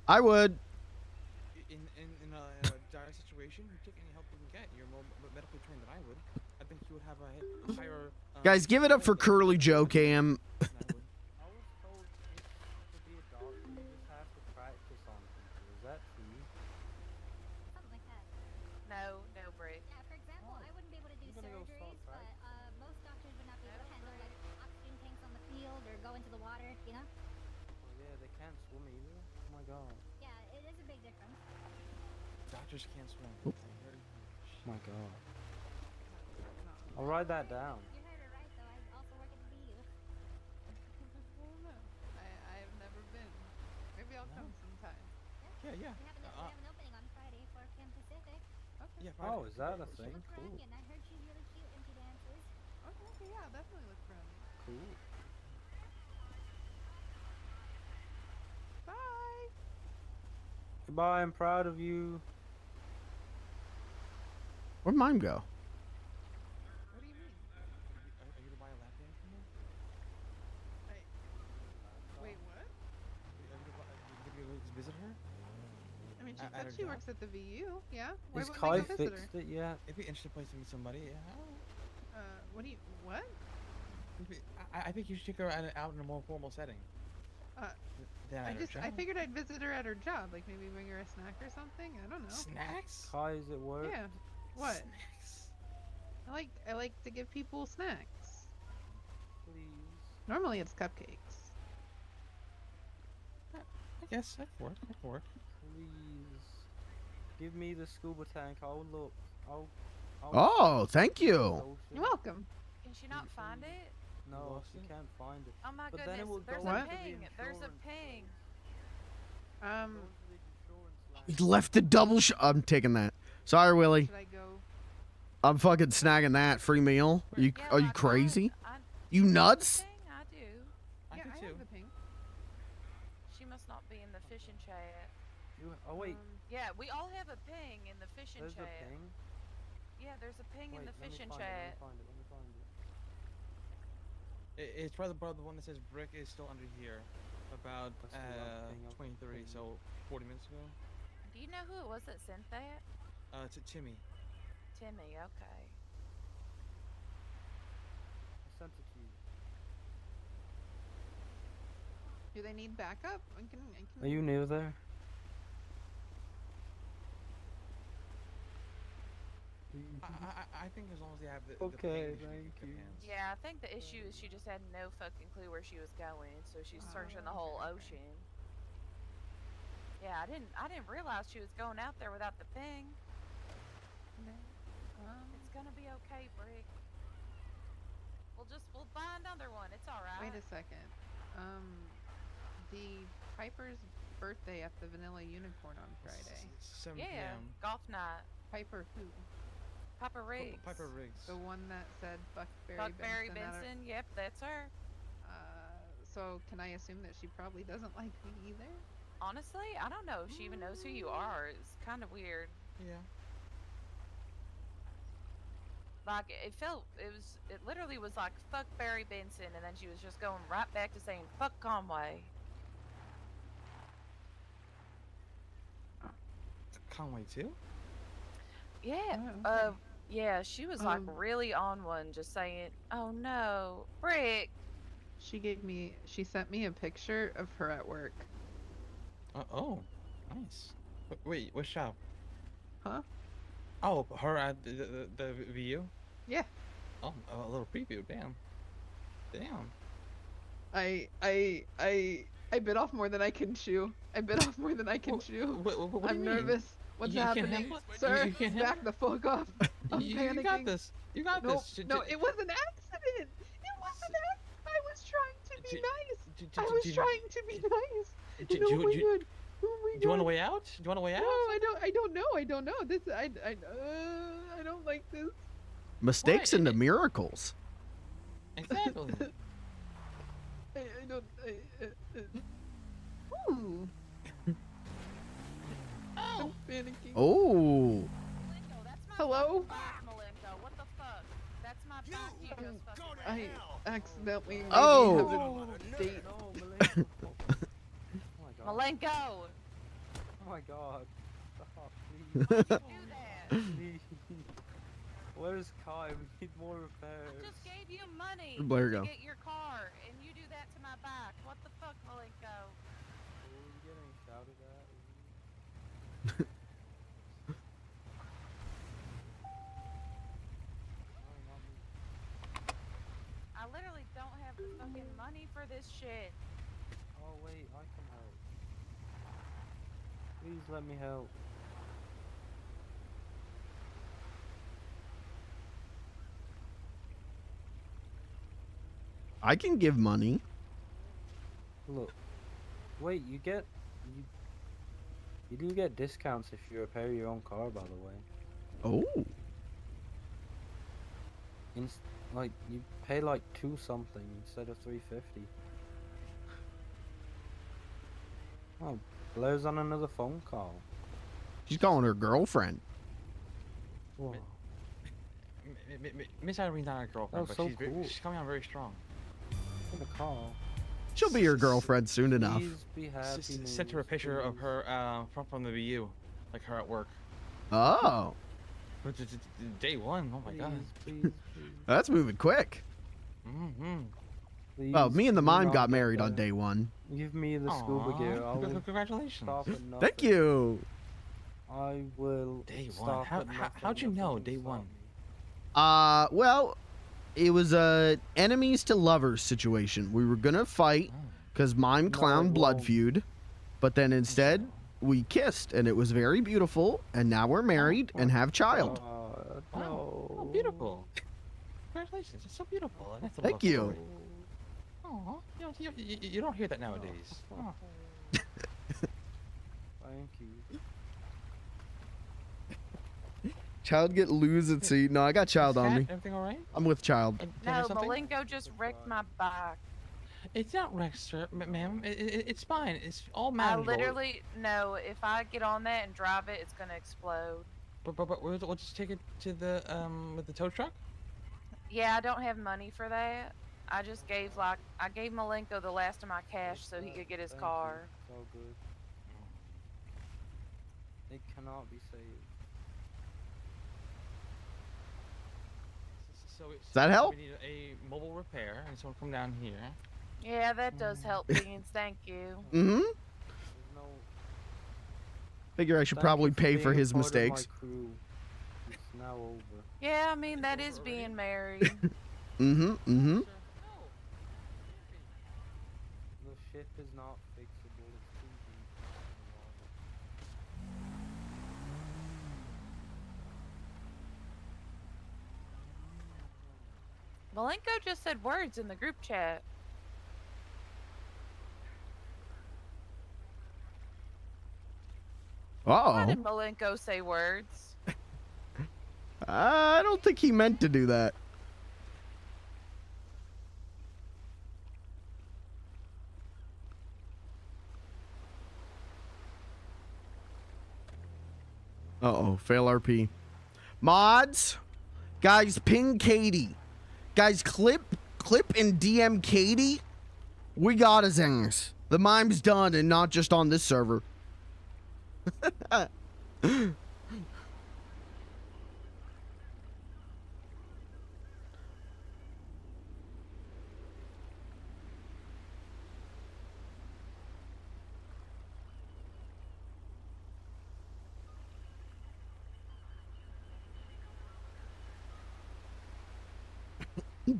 I would. In a dire situation, you take any help you can get. You're more medically trained than I would. I think you would have a higher. Guys, give it up for Curly Joe Cam. I was told to be a doctor, you just have to practice on people. Is that true? Something like that. No, Brick. Yeah, for example, I wouldn't be able to do I'm gonna go surgeries, start but most doctors would not be able to handle like oxygen tanks on the field or go into the water, you know? Oh yeah, they can't swim either. Oh my god. Yeah, it is a big difference. Doctors can't swim. Oh my god. I'll write that down. You heard it right, though. I also work at the VU. Well, no. I've never been. Maybe I'll come sometime. Yeah, yeah. We have an opening on Friday, 4 p.m. Pacific. Okay. Yeah, Oh, is that a She thing? looks Cool. friendly, and I heard she's really cute when she dances. Okay, yeah, definitely look friendly. Cool. Bye. Goodbye, I'm proud of you. Where'd mine go? What do you mean? Are you gonna buy a lap dance from her? Wait, what? Are you gonna go visit her? I mean, she At said her she job? works at the VU. Yeah. Why Has wouldn't Kai I go visit fixed her? it yet? It'd be an interesting place to meet somebody. Yeah. What do you? What? I think you should take her out in a more formal setting. Than at her I job. figured I'd visit her at her job, like maybe bring her a snack or something. I don't know. Snacks? Kai, is it work? Yeah. What? Snacks. I like to give people snacks. Please. Normally it's cupcakes. I guess that could work. That could work. Please. Give me the scuba tank. I'll look. I'll Oh, thank you. You're welcome. Can she not find it? No, she can't find it. Oh my But goodness. then it will There's go a into the ping. There's a insurance. ping. He left the double shot. I'm taking that. Sorry, Willie. Should I go? I'm fucking snagging that free meal. Are you crazy? You nuts? I do. Yeah, I have the ping. She must not be in the fishing chat. Oh wait. Yeah, we all have a ping in the fishing There's chat. a ping. Yeah, there's a ping in Wait, the let me fishing find it, chat. Let me find it. It's probably the one that says Brick is still under here. About That's the last thing I'll 23, ping. so 40 minutes ago. Do you know who it was that sent that? To Timmy. Timmy, okay. I sent it to you. Do they need backup? Are you near there? I think as long as they have the Okay, ping, thank you. Yeah, I think the issue is she just had no fucking clue where she was going, so she's searching the whole ocean. Yeah, I didn't realize she was going out there without the ping. It's gonna be okay, Brick. We'll buy another one. It's all right. Wait a second. The Piper's birthday at the Vanilla Unicorn on Friday. 7 Yeah, p.m. golf night. Piper who? Papa Riggs. Piper Riggs. The one that said Buckberry Buckberry Benson. Benson. Yep, that's her. So can I assume that she probably doesn't like me either? Honestly, I don't know if she even knows who you are. It's kind of weird. Yeah. Like it literally was like fuck Barry Benson, and then she was just going right back to saying fuck Conway. Conway too? Yeah. Oh, okay. Yeah, she was like really on one, just saying, "Oh no, Brick." She sent me a picture of her at work. Oh, nice. Wait, what shop? Huh? Oh, her at the VU? Yeah. Oh, a little preview. Damn. Damn. I bit off more than I can chew. I bit off more than I can chew. What do I'm you mean? nervous. What's You can't happening? handle it? Sir, You can't handle back the fuck off. I'm panicking. You got this. You got Nope, this. no, it was an accident. It was an accident. I was trying to be nice. I was trying to be nice. And oh my god. Oh my god. Do you want a way out? Do you want a way out? No, I don't know. This I don't like this. Mistakes into miracles. Exactly. I don't Ooh. I'm panicking. Oh. Hello? Malenko, what the fuck? That's my back. You just fucking I accidentally maybe Oh. have a date. Malenko. Oh my god. Stop, Why'd please. you do that? Please. Where's Kai? We need more repairs. I just gave you money Where'd Blair to go? get your car, and you do that to my back. What the fuck, Malenko? Are we getting shouted at? I literally don't have the fucking money for this shit. Oh wait, I can help. Please let me help. I can give money. Look, wait, you do get discounts if you repair your own car, by the way. Oh. Like, you pay like 2 something instead of 350. Oh, Blair's on another phone call. She's calling her girlfriend. Whoa. Miss Irene's not a girlfriend, That but was so cool. she's coming on very strong. In the call. She'll be your girlfriend soon enough. Please be happy. Sent her a picture of her from the VU, like her at work. Oh. But day 1, oh my god. That's moving quick. Mm-hmm. Well, me and the mime got married on day 1. Give me the scuba gear. Congratulations. Thank you. I will. Day 1. How'd you know day 1? Well, it was a enemies to lovers situation. We were gonna fight because mime clown blood feud, but then instead we kissed and it was very beautiful. And now we're married and have child. Oh, beautiful. Congratulations. It's so beautiful. That's a Thank love you. story. Aw, you don't hear that nowadays. Aw. Thank you. Child get lose at sea. No, I got child on me. Everything alright? I'm with child. No, Malenko just wrecked my bike. It's not wrecked, sir, ma'am. It's fine. It's all I manageable. literally, no, if I get on that and drive it, it's gonna explode. But we'll just take it to the with the tow truck. Yeah, I don't have money for that. I just gave I gave Malenko the last of my cash so he could get his car. So good. It cannot be saved. Does that help? We need a mobile repair, and someone come down here. Yeah, that does help, Beans. Thank you. Mm-hmm. Figure I should probably pay for his mistakes. It's now over. Yeah, I mean, that is being married. Mm-hmm. Mm-hmm. The ship is not fixable. It's too deep. Malenko just said words in the group chat. Why Uh-oh. did Malenko say words? I don't think he meant to do that. Uh-oh, fail RP. Mods, guys, ping Katie. Guys, clip and DM Katie. We got his ass. The mime's done, and not just on this server.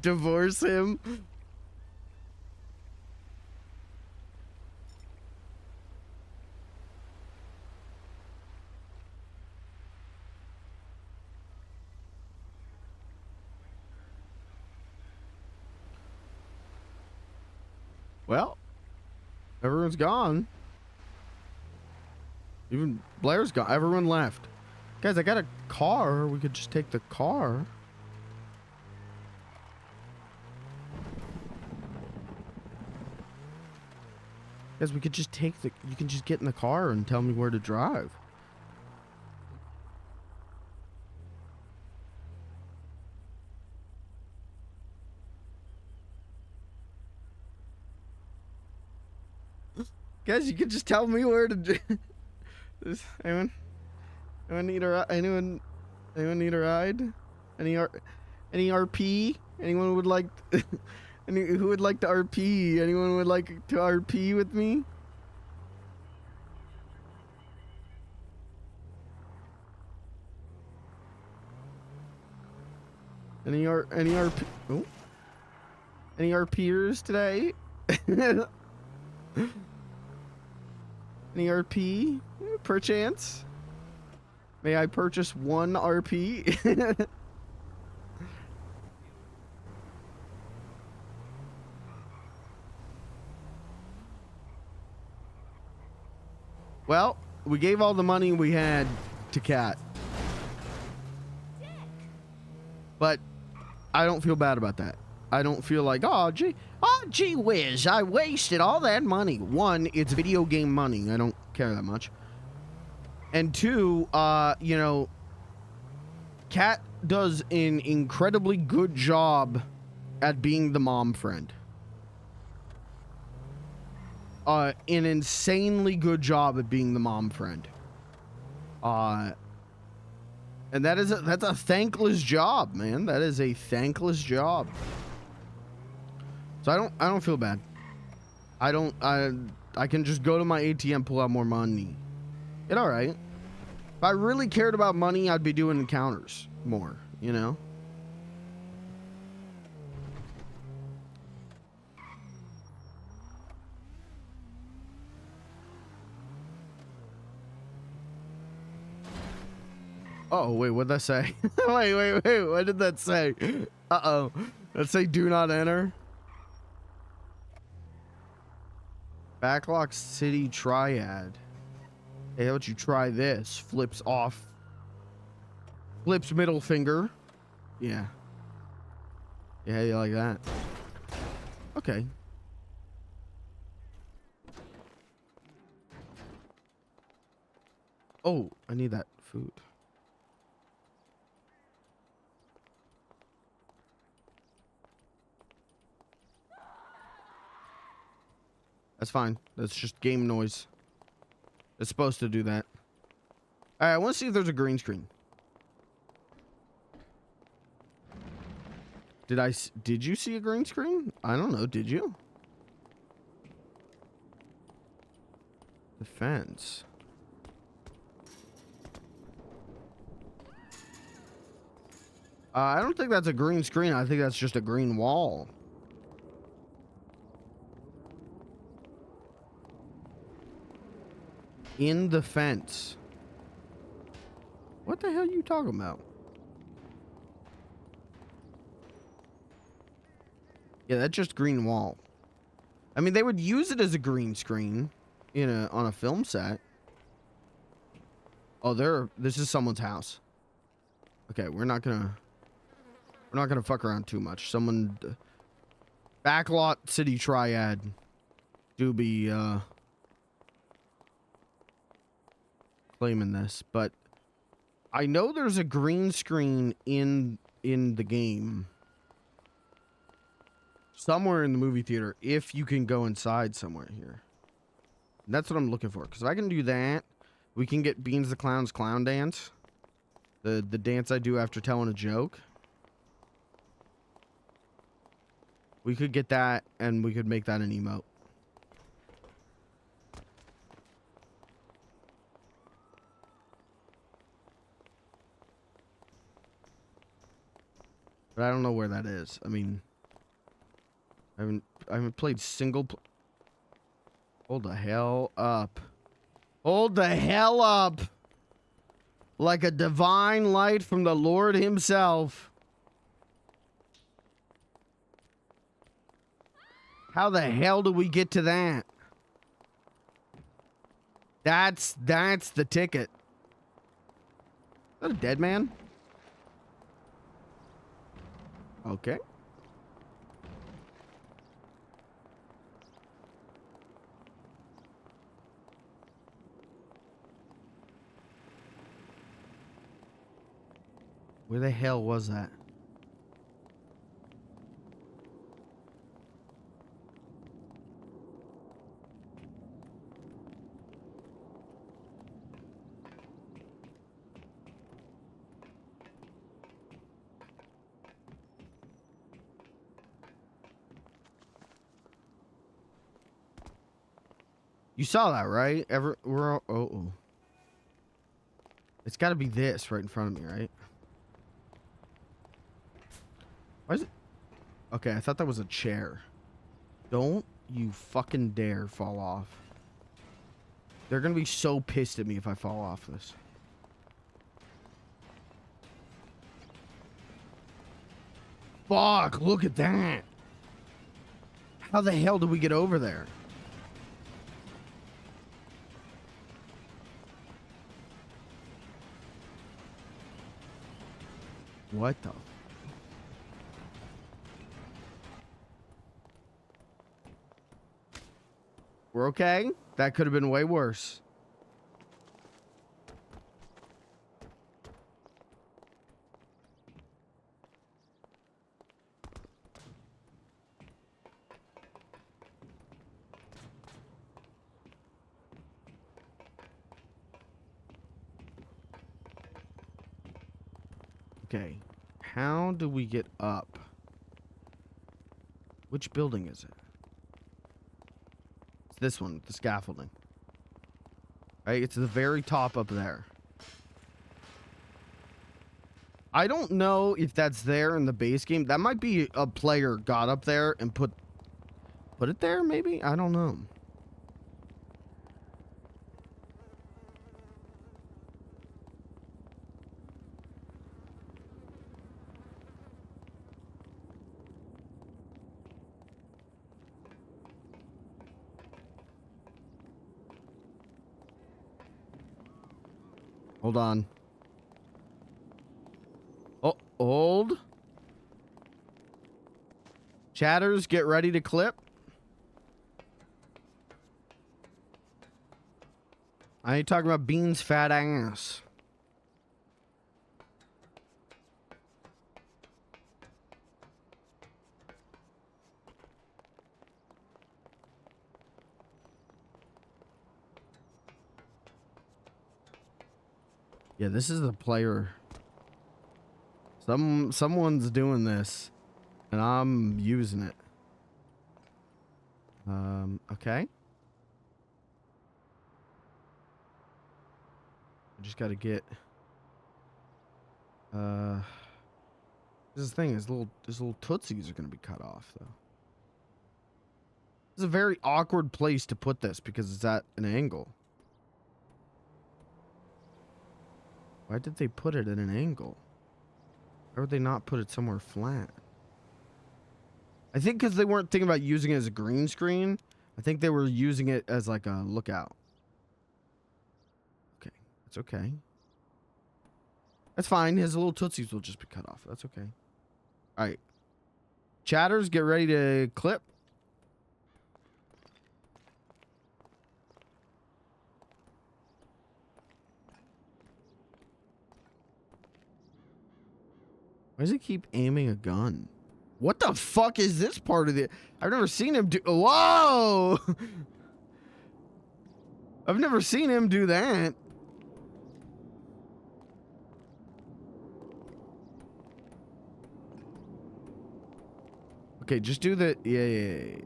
Divorce him. Well, everyone's gone. Even Blair's gone. Everyone left. Guys, I got a car. We could just take the car. Guys, we could just take the... You can just get in the car and tell me where to drive. Guys, you could just tell me where to... Anyone need a anyone need a ride? Any RP? Anyone would like who would like to RP? Anyone would like to RP with me? Any RP? Oh. Any RPers today? Any RP, perchance? May I purchase one RP? Well, we gave all the money we had to Kat. But I don't feel bad about that. I don't feel like, oh, gee whiz, I wasted all that money. One, it's video game money. I don't care that much. And two, you know, Kat does an incredibly good job at being the mom friend. An insanely good job at being the mom friend. And that's a thankless job, man. That is a thankless job. So I don't feel bad. I can just go to my ATM, pull out more money. It's all right. If I really cared about money, I'd be doing encounters more, you know? Oh, wait, what'd that say? wait, what did that say? Uh-oh. Let's say do not enter. Backlot City Triad. Hey, how about you try this? Flips off. Flips middle finger. Yeah. Yeah, you like that? Okay. Oh, I need that food. That's fine. That's just game noise. It's supposed to do that. All right, I want to see if there's a green screen. Did you see a green screen? I don't know. Did you? Defense. I don't think that's a green screen. I think that's just a green wall. In the fence. What the hell are you talking about? Yeah, that's just green wall. I mean, they would use it as a green screen on a film set. Oh, this is someone's house. Okay, we're not gonna fuck around too much. Backlot City Triad do be claiming this, but I know there's a green screen in the game somewhere in the movie theater if you can go inside somewhere here. And that's what I'm looking for, because if I can do that, we can get Beans the Clown's clown dance, the dance I do after telling a joke. We could get that, and we could make that an emote. But I don't know where that is. I mean, I haven't played single. Hold the hell up! Hold the hell up! Like a divine light from the Lord Himself. How the hell do we get to that? That's the ticket. Is that a dead man? Okay. Where the hell was that? You saw that, right? Oh. It's got to be this right in front of me, right? Why is it? Okay, I thought that was a chair. Don't you fucking dare fall off. They're gonna be so pissed at me if I fall off this. Fuck, look at that. How the hell did we get over there? What the? We're okay? That could have been way worse. Okay. How do we get up? Which building is it? It's this one, the scaffolding. Right, it's the very top up there. I don't know if that's there in the base game. That might be a player got up there and put it there, maybe? I don't know. Hold on. Oh, hold. Chatters, get ready to clip. I ain't talking about Bean's fat ass. Yeah, this is the player. Someone's doing this, and I'm using it. Okay. I just gotta get. This is the thing. His little tootsies are gonna be cut off, though. This is a very awkward place to put this because it's at an angle. Why did they put it at an angle? Why would they not put it somewhere flat? I think because they weren't thinking about using it as a green screen. I think they were using it as like a lookout. Okay, it's okay. That's fine. His little tootsies will just be cut off. That's okay. All right. Chatters, get ready to clip. Why does he keep aiming a gun? What the fuck is this part of the... I've never seen him do... Whoa! I've never seen him do that. Okay, just do the... Yeah.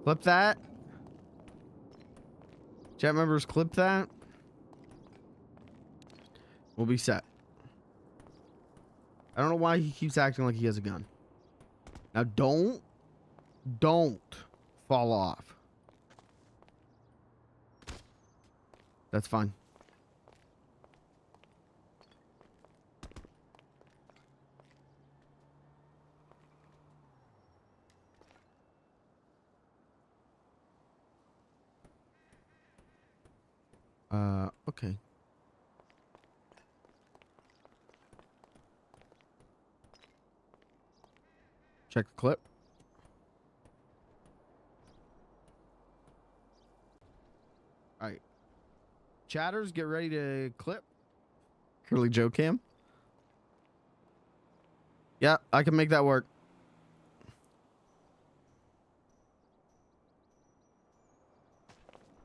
Clip that. Chat members, clip that. We'll be set. I don't know why he keeps acting like he has a gun. Now don't fall off. That's fine. Okay. Check the clip. All right. Chatters, get ready to clip. Curly Joe cam. Yeah, I can make that work.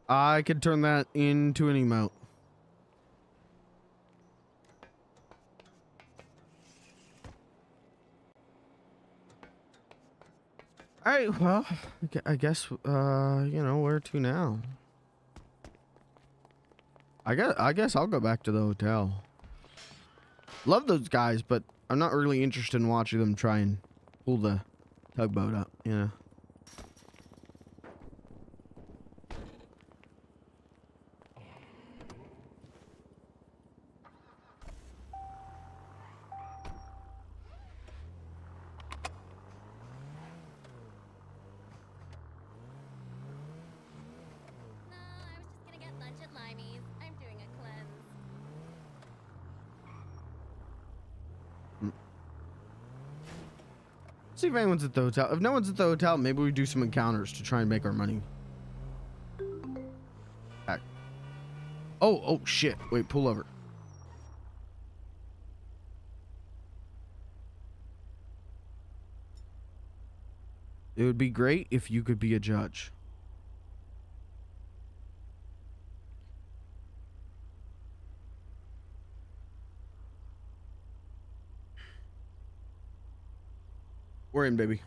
I could turn that into an emote. All right, well, I guess, you know, where to now? I guess I'll go back to the hotel. Love those guys, but I'm not really interested in watching them try and pull the tugboat up, you know? No, I was just gonna get lunch at Limey's. I'm doing See if anyone's at the hotel. If no one's at the hotel, maybe we do some encounters to try and make our money back. Oh shit. Wait, pull over. It would be great if you could be a judge. We're in, baby.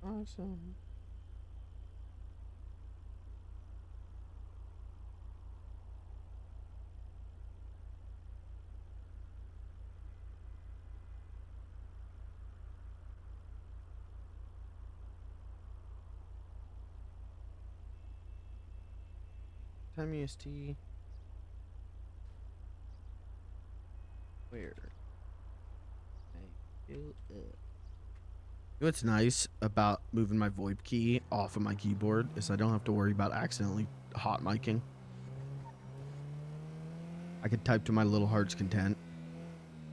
Awesome. Time EST. Where? You know what's nice about moving my VoIP key off of my keyboard is I don't have to worry about accidentally hot micing. I could type to my little heart's content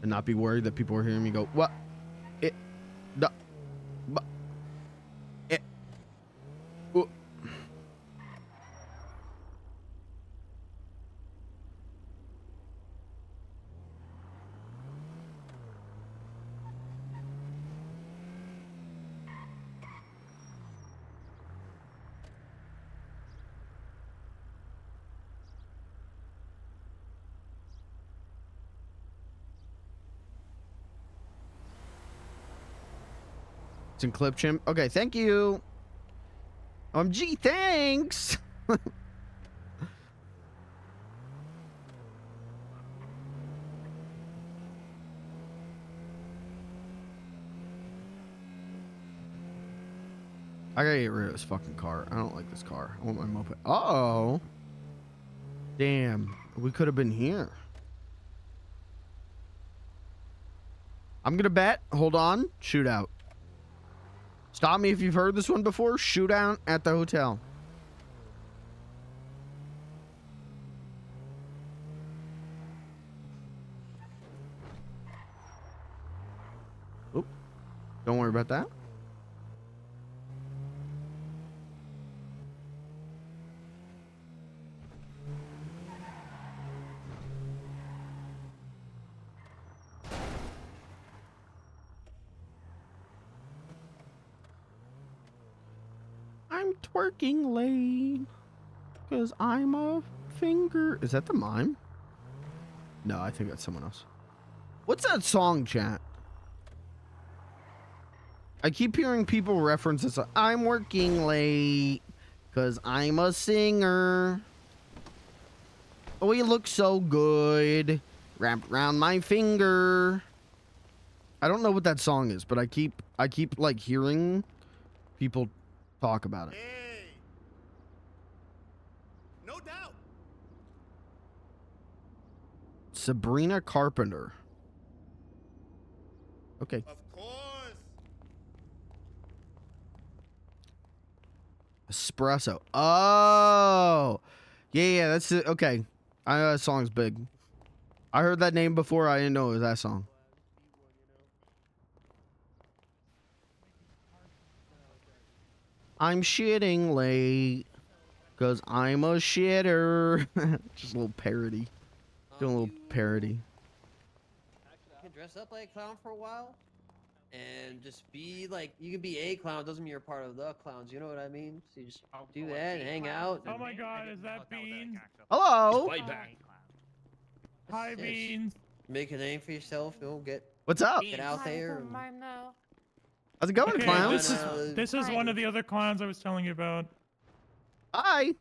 and not be worried that people are hearing me go, what? It, the, but, it, ooh. It's in clip chimp. Okay, thank you. Gee, thanks. I gotta get rid of this fucking car. I don't like this car. I want my moped. Uh-oh. Damn. We could have been here. I'm gonna bet. Hold on. Shootout. Stop me if you've heard this one before. Shootout at the hotel. Oop. Don't worry about that. I'm twerking late because I'm a finger. Is that the mime? No, I think that's someone else. What's that song, chat? I keep hearing people reference this. I'm working late because I'm a singer. Oh, you look so good. Wrapped around my finger. I don't know what that song is, but I keep like hearing people talk about it. Hey. No doubt. Sabrina Carpenter. Okay. Of course. Espresso. Oh. Yeah, that's it. Okay. I know that song's big. I heard that name before. I didn't know it was that song. I'm shitting late because I'm a shitter. Just a little parody. Doing a little parody. You can dress up like a clown for a while and just be like, you can be a clown, doesn't mean you're part of the clowns, you know what I mean? So you just do that and hang out. Oh my god, is that Beans? Hello. Hi, Beans. Make a name for yourself, you know, What's up? Get out there. How's it going, Okay, clowns? This is one of the other clowns I was telling you about. Hi.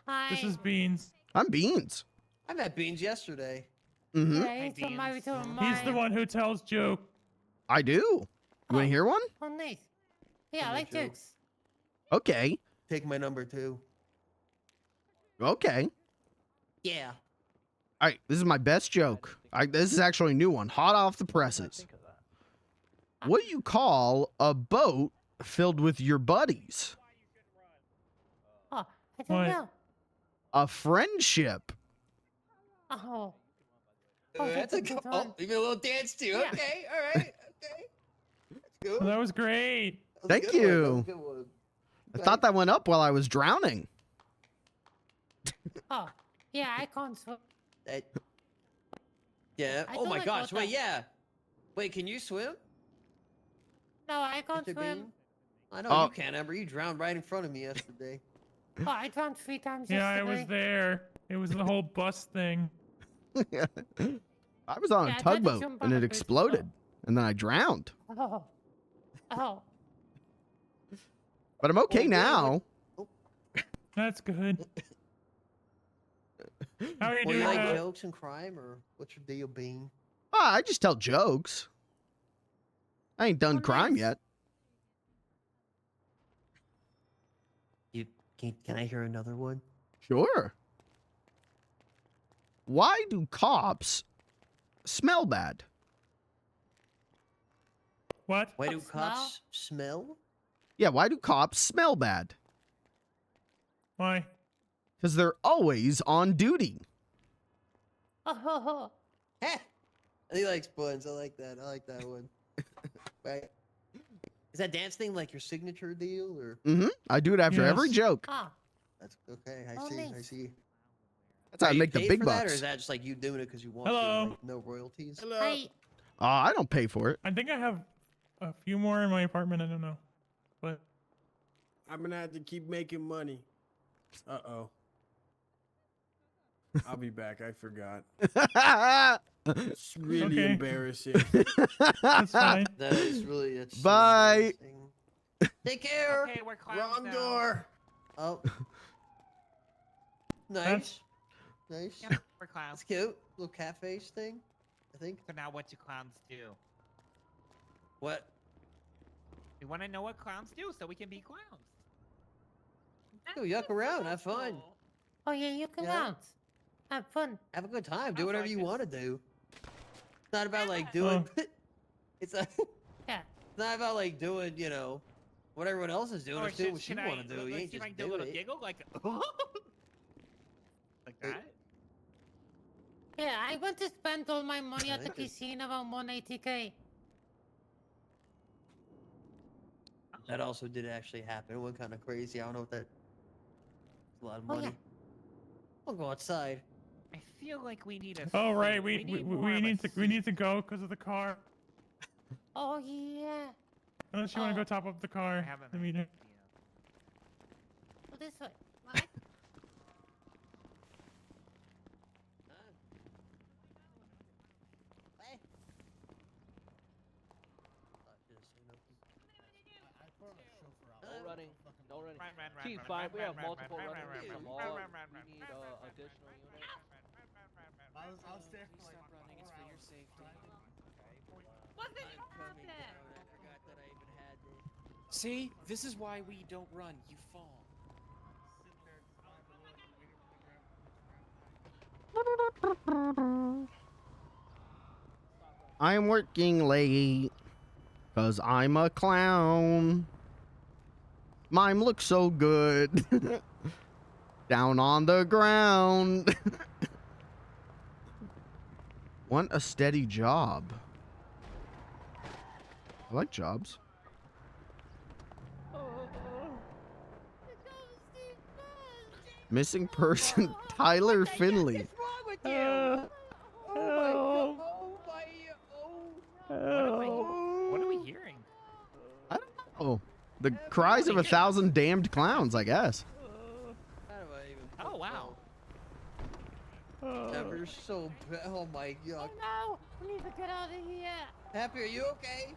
Hi. This is Beans. I'm Beans. I met Beans yesterday. Mm-hmm. Yeah, he's He's the one who tells joke. I do. You want to hear one? Oh, nice. Yeah, I like jokes. Okay. Take my number too. Okay. Yeah. All right, this is my best joke. This is actually a new one, hot off the presses. What do you call a boat filled with your buddies? I don't know. A friendship. Oh. That's a good one. Oh, even a little dance too. Yeah. Okay, all right, okay. That's good. That was great. That was a Thank good one, that was you. a good one. I thought that went up while I was drowning. Oh, yeah, I can't swim. Yeah. I Oh don't my like gosh. water. Wait. Yeah. Wait. Can you swim? No, I can't Mr. swim. Bean? I know Oh. you can, Amber. You drowned right in front of me yesterday. Oh, I drowned 3 times Yeah, I yesterday. was there. It was the whole bus thing. I was on Yeah, a I tried to tugboat jump and on it a bridge. exploded, and then I drowned. Oh. Oh. But I'm okay Oh, now. That's good. How are you Well, doing? you like jokes and crime, or what's your deal, Bean? I just tell jokes. I ain't done crime yet. You can I hear another one? Sure. Why do cops smell bad? What? Why do cops smell? Yeah, why do cops smell bad? Why? Because they're always on duty. Oh. He likes buns. I like that. I like that one. Right? Is that dance thing like your signature deal, or? Mm-hmm. I do it after every Yes. joke. Ah. That's okay. I Oh, see. I nice. see. That's how I Are you make the paid big for that, or bucks. is that just like you doing it because you want Hello. to? Like, no royalties. Hi. I don't pay for it. I think I have a few more in my apartment. I don't know. But I'm gonna have to keep making money. Uh-oh. I'll be back. I forgot. It's really Okay. embarrassing. that's fine. That is really. That's so Bye. embarrassing. Take care. Okay, we're clowns Wrong now. door. Oh. Nice. Nice. Yep, we're clowns. That's cute. Little cafe thing, I think. So now what do clowns do? What? We want to know what clowns do so we can be clowns. Go yuck around. Have fun. Oh, yeah, you can Yeah. out. Have fun. Have a good time. Do Sounds whatever like you it. want to do. It's not about like doing. It's not. Yeah. It's not about like doing. You know, what everyone else is doing. Or Just do what you should want to do. You let's ain't see if I just can do a do little it. giggle like like that. Yeah, I want to spend all my money at the Okay. casino on 180K. That also did actually happen. It went kind of crazy. I don't know what that. It's a lot of Oh, money. yeah. I'll go outside. I feel like we need a. Oh right, we we need to go because of the car. Oh, yeah. Unless you want to go top up the car. have an The meter. Go this way. No running. No running. Run, Chief, fine. We have multiple running. We need additional units. I'll stay for like running. It's for your safety. What the See, this is why we don't run. You fall. I'm working late because I'm a clown. Mine looks so good. Down on the ground. Want a steady job. I like jobs. Missing person, Tyler Finley. What are we hearing? Oh, the cries of 1,000 damned clowns, I guess. Oh wow. Never so bad. Oh my god. Oh, no. We need to get out of here. Happy, are you okay?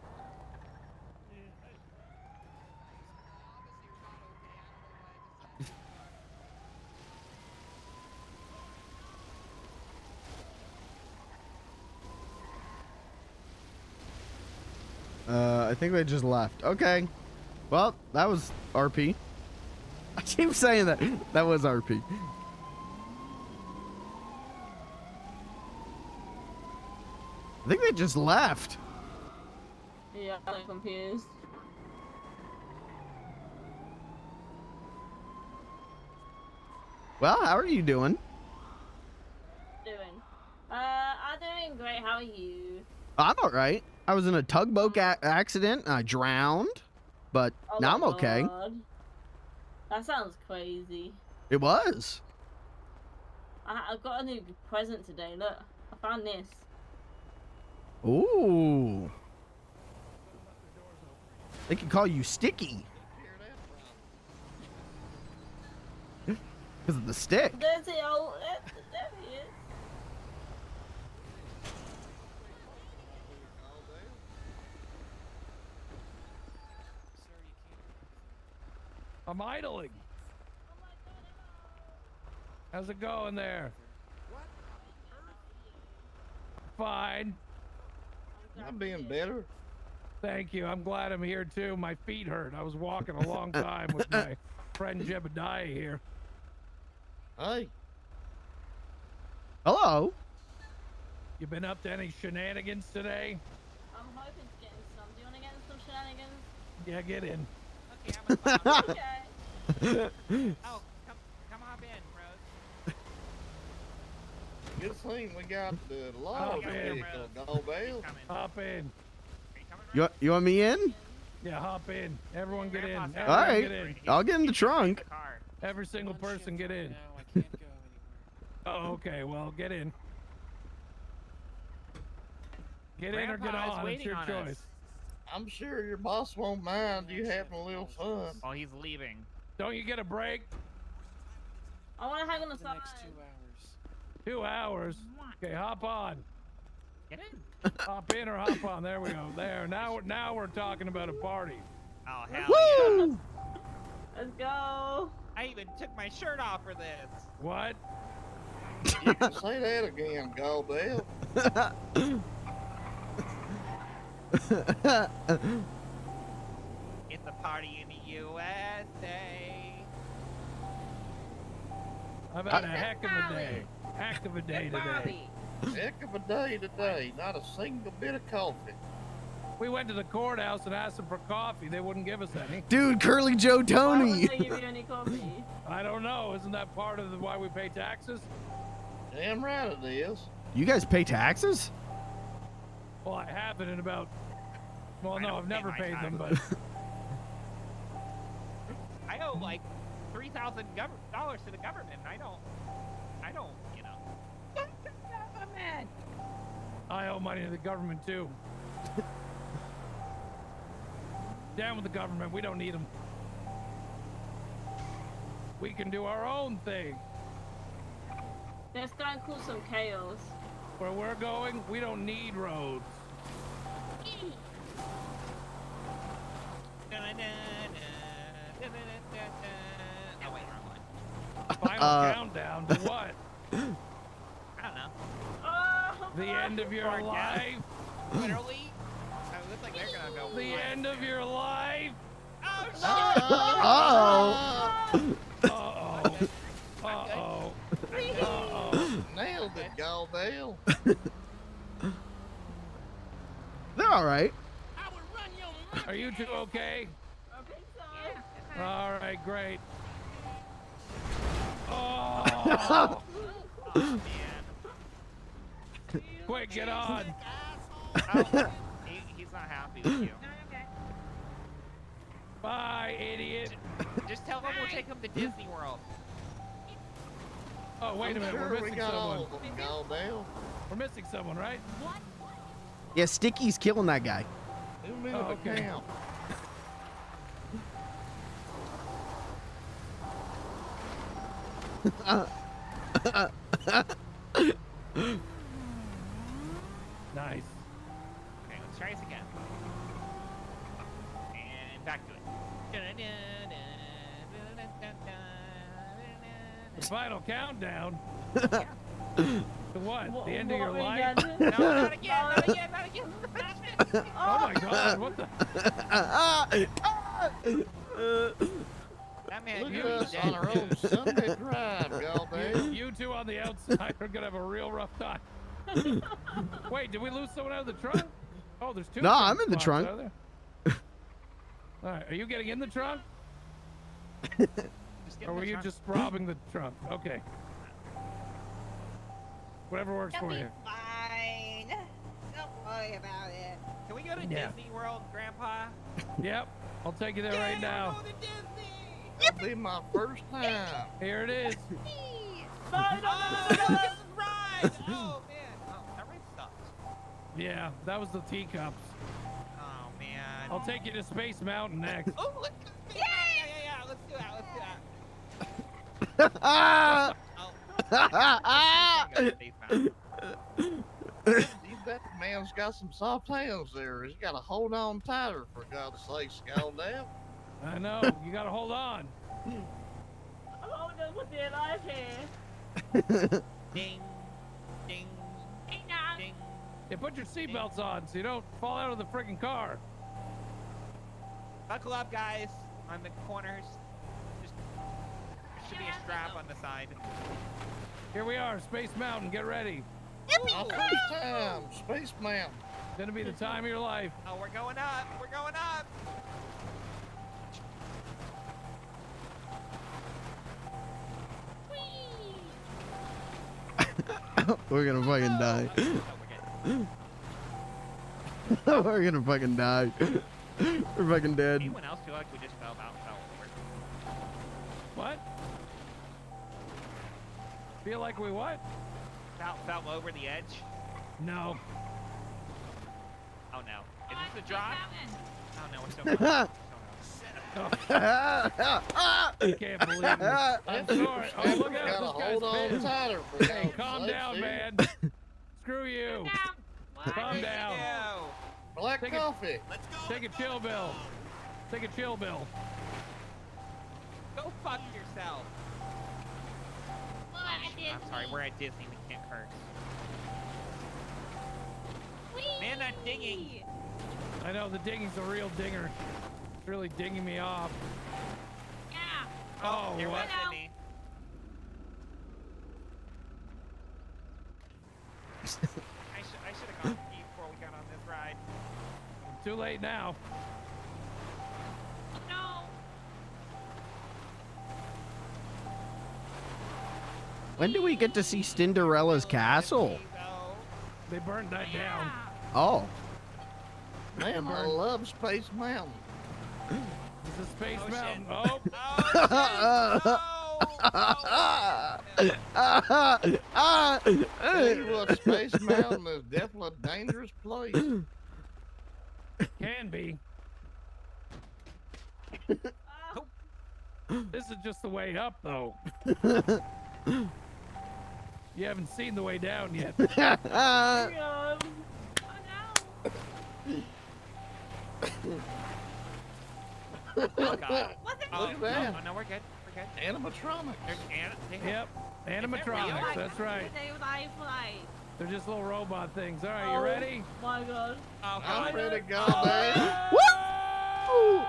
I think they just left. Okay. Well, that was RP. I keep saying that. That was RP. I think they just left. Yeah, I'm confused. Well, how are you doing? I'm doing great. How are you? I'm all right. I was in a tugboat accident and I drowned, but Oh now my I'm okay. God. That sounds crazy. It was. I got a new present today. Look, I found this. Ooh. They can call you Sticky. Because of the stick. There's the old. There he is. I'm idling. How's it going there? Fine. I'm being better. Thank you. I'm glad I'm here too. My feet hurt. I was walking a long time with my friend Jebediah here. Hey. Hello. You been up to any shenanigans today? I'm hoping to get in some. Do you want to get in some shenanigans? Yeah, get in. Okay. Oh, come hop in, bros. Good thing we got the law vehicle, Goldale. Hop in. You want me in? Yeah, hop in. Everyone get in. All Everyone right. Get in. I'll get in the trunk. Every single person get in. Oh, okay. Well, get in. Get in or get on. It's your choice. I'm sure your boss won't mind you having a little fun. Oh, he's leaving. Don't you get a break? I want to hang on the side. 2 hours. Okay, hop on. Get in. Hop in or hop on. There we go. There. Now we're talking about a party. Oh, hell Woo! Let's go. I even took my shirt off for this. What? You can say that again, Goldale. It's a party in the USA. I've had a heck of a day. Heck of a day today. Heck of a day today. Not a single bit of coffee. We went to the courthouse and asked them for coffee. They wouldn't give us any. Dude, Curly Joe Why Tony. wouldn't they give you any coffee? I don't know. Isn't that part of why we pay taxes? Damn right it is. You guys pay taxes? Well, I haven't in about. Well, no, I've never paid them, but. I owe like $3,000 to the government. I don't, you know. Man. I owe money to the government too. Down with the government. We don't need them. We can do our own thing. Let's go and cause some chaos. Where we're going, we don't need roads. Oh, wait, wrong one. Final countdown to what? I don't know. Oh, The end of your life? Literally? It looks like they're gonna go. The end of your life? Oh, shit! Uh-oh. Uh-oh. Uh-oh. Uh-oh. Nailed it, Goldale. They're all right. Are you two okay? I think so. All right, great. Oh! Man. Quick, get on. Oh, he's not happy with you. Bye, idiot. Just tell them we'll take him to Disney World. Oh, wait a minute. Sure We're we missing got someone. all of them, Goldale. We're missing someone, right? Yeah, Sticky's killing that guy. Who knew Oh, the okay. count? Nice. Okay, let's try this again. And back to it. The final countdown? To what? The end of your life? No, not again, not again, not again. Oh my god, what the? That man, Look you at us dead. on our own Sunday drive, Goldale. You two on the outside are gonna have a real rough time. Wait, did we lose someone out of the trunk? Oh, there's two. No, trunk I'm in the spots, trunk. are there? All right, are you getting in the trunk? give Or him were the you trunk. just robbing the trunk? Okay. Whatever works for you. Fine. Don't worry about it. Can we go to Yeah. Disney World, Grandpa? Yep. I'll take you there right now. That'll be my first time. Here it is. No, right! Oh man, that ride sucks. Yeah, that was the teacups. Oh man. I'll take you to Space Mountain next. Oh, look. Yeah. Let's do that. You bet the man's got some soft hands there. He's got to hold on tighter, for God's sake, Scaldam. I know. You gotta hold on. Oh, no, with their life here. Ding, ding, ding. Yeah, put your seatbelts on so you don't fall out of the friggin' car. Buckle up, guys. On the corners. Just there should be a strap on the side. Here we are, Space Mountain. Get ready. My first time, Space Mountain. Gonna be the time of your life. Oh, we're going up. We're going up. We're gonna fucking die. We're gonna fucking die. We're fucking dead. Anyone else feel like we just fell over? What? Feel like we what? Fell over the edge? No. Oh no. Is this the drop? Oh no, we're still I can't believe this. I'm sorry. Oh, look out. This guy's hold on pissed. tighter. Hey, calm down, man. Screw you. Calm down. Black Take coffee. Take a chill, Bill. Take a chill, Bill. Go fuck yourself. I'm sorry, we're at Disney. We can't curse. Man, that dinging. I know, the dinging's a real dinger. It's really dinging me off. Yeah. Oh, You're what? messing me. I should have gone ski before we got on this ride. Too late now. No. When do we get to see Cinderella's castle? They burned that down. Oh. Man, I love Space Mountain. It's a Space Mountain. Tell you what, Space Mountain is definitely a dangerous place. Can be. This is just the way up, though. You haven't seen the way down yet. Oh god. Look at that. Oh, no, we're good. We're good. Animatronics. Yep, animatronics, that's right. They're just little robot things. All right, you ready? Oh my god. Oh, I'm god. ready to go, man. Oh!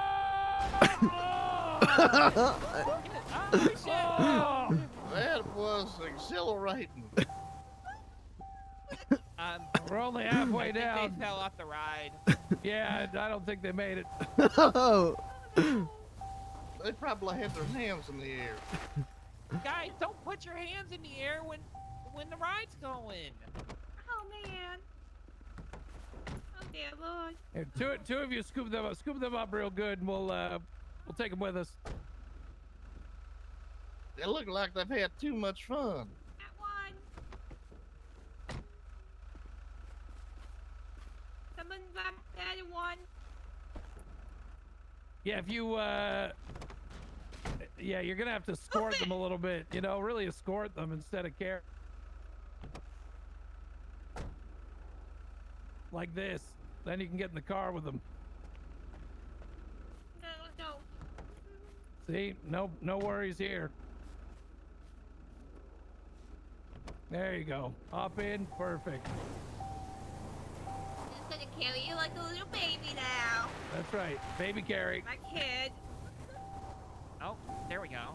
That was exhilarating. We're only halfway I think down. they fell off the ride. Yeah, I don't think they made it. They probably had their hands in the air. Guys, don't put your hands in the air when the ride's going. Oh man. Oh dear Lord. Here, two of you scoop them up. Scoop them up real good, and we'll take them with us. They look like they've had too much fun. That one. Someone grab that one. Yeah, if you yeah, you're gonna have to escort them a little bit. You know, really escort them instead of care. Like this. Then you can get in the car with them. No. See, no worries here. There you go. Hop in, perfect. I'm just gonna carry you like a little baby now. That's right, baby carry. My kid. Oh, there we go.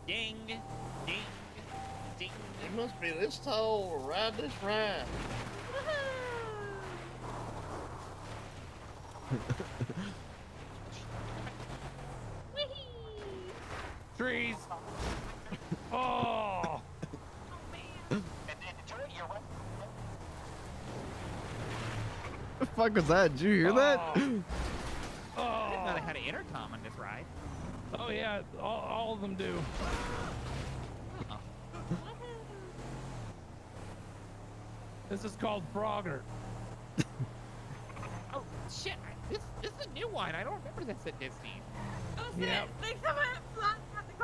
Ding, ding, ding. It must be this tall to ride this ride. Trees. Oh. The fuck was that? Did you hear that? I didn't know they had an intercom on this ride. Oh yeah, all of them do. Oh. This is called Frogger. Oh shit! This is a new one. I don't remember this at Disney. Yeah.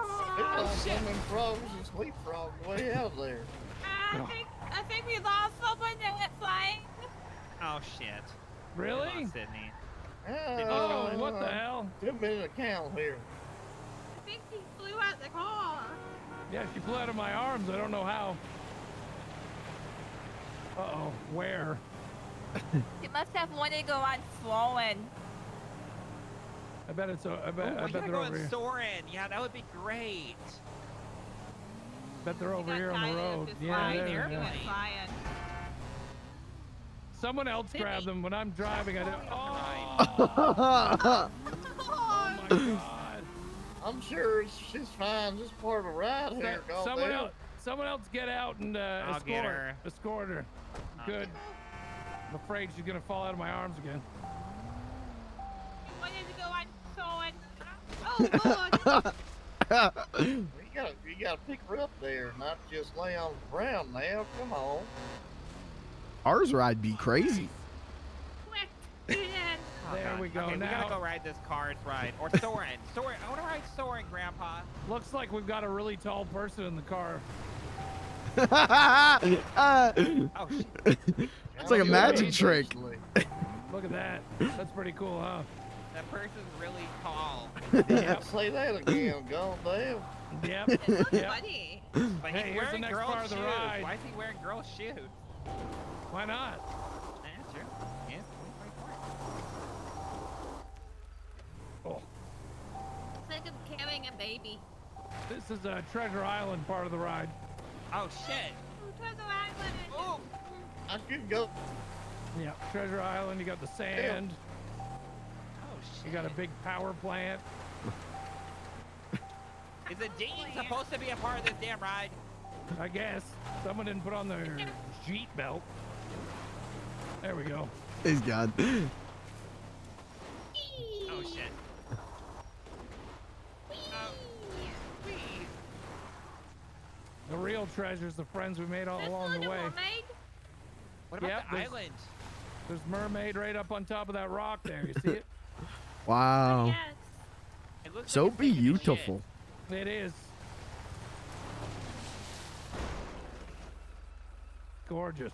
Oh, shit. Some frogs and sleep frogs way out there. I think we lost someone that went flying. Oh shit! Really? We lost Sydney. Oh, what the hell? 2 minute account here. I think he flew out the car. Yeah, she flew out of my arms. I don't know how. Uh-oh, where? He must have wanted to go on Swollen. I bet it's. I bet we gotta they're go over on here. Soarin'. Yeah, that would be great. Bet they're over here on the road. Yeah, there, yeah. Someone else grab them when I'm driving. I don't. Oh! Oh my God! I'm sure she's fine. Just part of the ride here. Someone else get out and get her. escort her. Good. I'm afraid she's gonna fall out of my arms again. He wanted to go on Swollen. Oh Lord! You gotta pick her up there, not just lay on the ground now. Come on. Ours ride be crazy. There we go. Okay, now we gotta go ride this car's ride or Soarin'. Soarin'. I wanna ride Soarin', Grandpa. Looks like we've got a really tall person in the car. Oh shit! It's like a magic trick. Look at that. That's pretty cool, huh? That person's really tall. Yep. Say that again. Go damn. Yep. It looks Yep. funny. But Hey, he's here's the wearing next girl part of the shoes. ride. Why is he wearing girl shoes? Why not? Yeah, true. Yeah. Oh. It's like I'm carrying a baby. This is a Treasure Island part of the ride. Oh shit! Oh, I could go. Yeah, Treasure Island. You got the sand. Oh shit! You got a big power plant. Is the dinghy supposed to be a part of this damn ride? I guess someone didn't put on their Jeet belt. There we go. He's gone. Oh shit! The real treasure's the friends we made all along the way. What about Yep, the there's- island? There's mermaid right up on top of that rock there. You see it? Wow. It looks So like it's taking a shit. beautiful. It is. Gorgeous.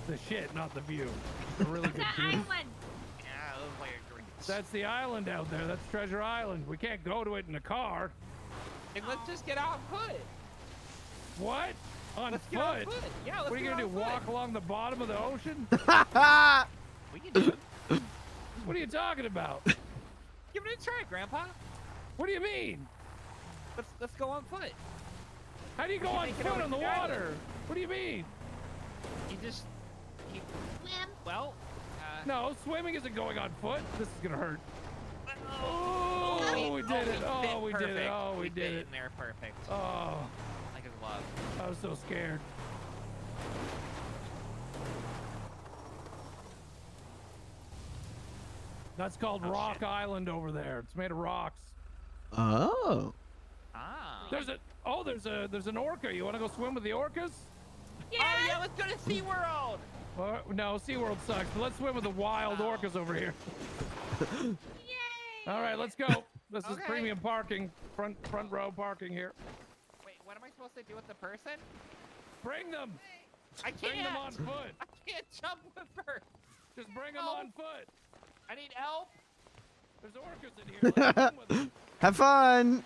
The shit, not the view. It's a really good view. Yeah, it looks like a great. That's the island out there. That's Treasure Island. We can't go to it in a car. And let's just get on foot. What? On Let's foot? get on foot. Yeah, let's What are you get gonna do? on foot. Walk along the bottom of the ocean? We can do it. What are you talking about? Give it a try, Grandpa. What do you mean? Let's go on foot. How do you go can on make it foot over on the to the island. water? What do you mean? You swim. Well. No, swimming isn't going on foot. This is gonna hurt. Oh, we did it. Oh, we did it. Oh, we did it. In there, perfect. Oh, Like his love. I was so scared. That's called Rock Island over there. It's made of rocks. Oh. Ah. There's an orca. You want to go swim with the orcas? Yeah. Oh yeah, let's go to SeaWorld. No, SeaWorld sucks. But let's swim with the wild orcas over here. All right, let's go. This is Okay. premium parking, front row parking here. Wait, what am I supposed to do with the person? Bring them. I can't. Bring them on foot. I can't jump with her. Just bring them on foot. I need help. There's orcas in here. Let's swim with them. Have fun.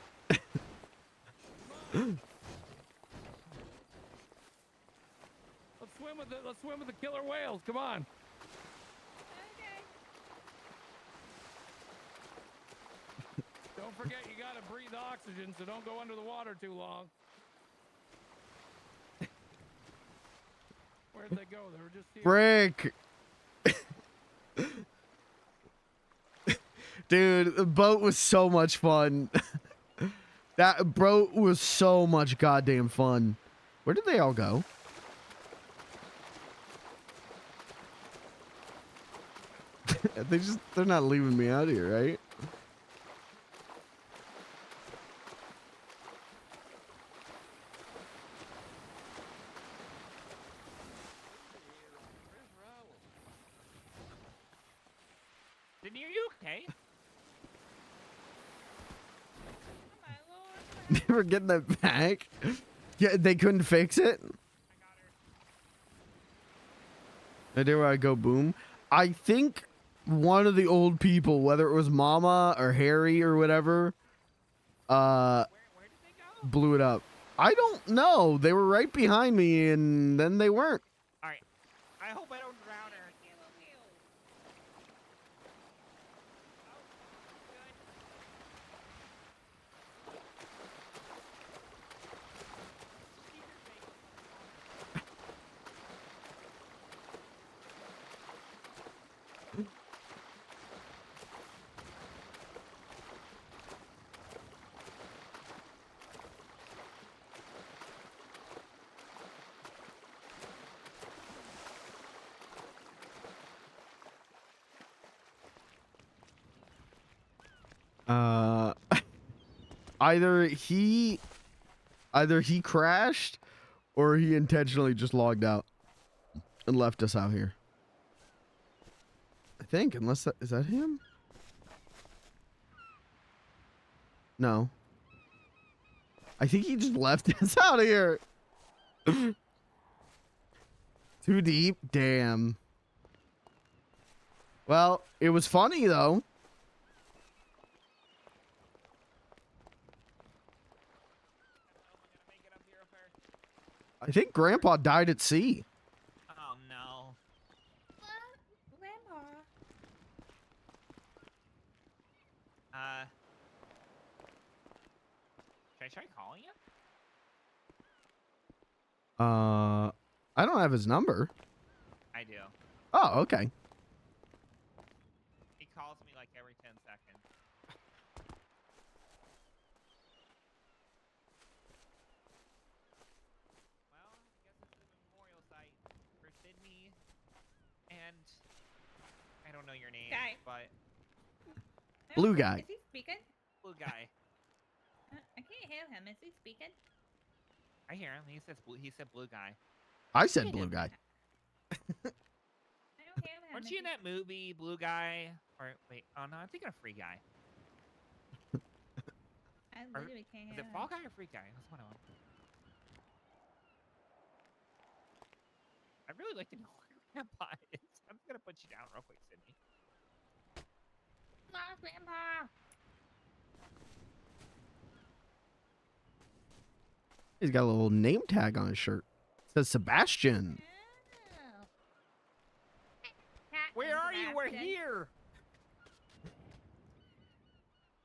Let's swim with the killer whales. Come on. Don't forget you gotta breathe oxygen, so don't go under the water too long. Where'd they go? They were just here. Frick. Dude, the boat was so much fun. That boat was so much goddamn fun. Where did they all go? They're not leaving me out here, right? Sydney, are you okay? Never getting that back. Yeah, they couldn't fix it. I dare I go boom. I think one of the old people, whether it was Mama or Harry or whatever, blew it up. I don't know. They were right behind me, and then they weren't. All right. I hope I don't drown her. Either he crashed or he intentionally just logged out and left us out here. I think, unless is that him? No. I think he just left us out of here. Too deep? Damn. Well, it was funny though. I think Grandpa died at sea. Oh no. Grandpa. Should I try calling him? I don't have his number. I do. Oh, okay. He calls me like every 10 seconds. Well, I guess this is a memorial site for Sydney and I don't know your name, Guy. but Blue guy. Is he speaking? blue guy. I can't hear him. Is he speaking? I hear him. He said blue guy. I said blue guy. I don't hear him. Weren't you in that movie, Blue Guy? Or wait, oh no, I'm thinking of Free Guy. I literally can't hear Is it him. Fall Guy or Free Guy? That's one of them. I'd really like to know where Grandpa is. I'm just gonna put you down real quick, Sydney. Come on, Grandpa. He's got a little name tag on his shirt. It says Sebastian. Where are you? We're here.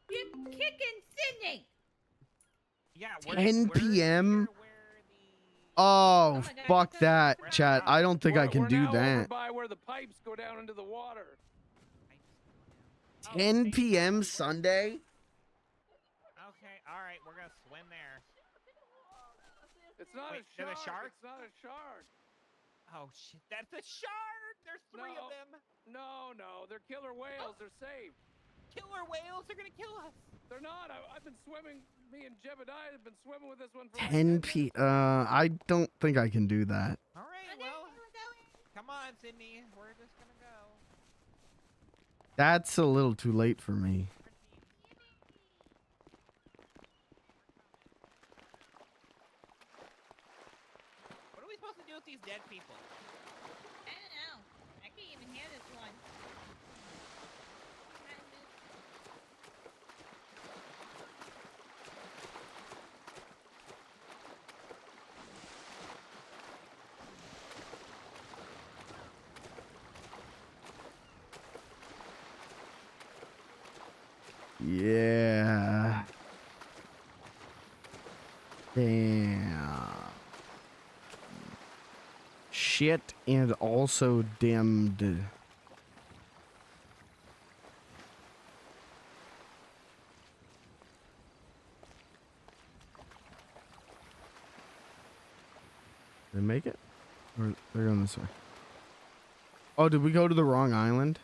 You're kicking Sydney. Yeah. 10 p.m. Oh, fuck that, chat. I don't think I can do that. By where the pipes go down into the water. 10 p.m. Sunday? Okay. All right. We're gonna swim there. It's not Wait, a they're shark. the shark? It's not a shark. Oh shit! That's a shark. There's three of them. No, they're killer whales. They're safe. Killer whales? They're gonna kill us. They're not. I've been swimming. Me and Jebediah have been swimming with this one for 10 p. I don't think I can do that. All right. Well, come on, Sydney. We're just gonna go. That's a little too late for me. What are we supposed to do with these dead people? I don't know. I can't even hear this one. Yeah. Damn. Shit and also dimmed. Did they make it? Or they're going this way. Oh, did we go to the wrong island?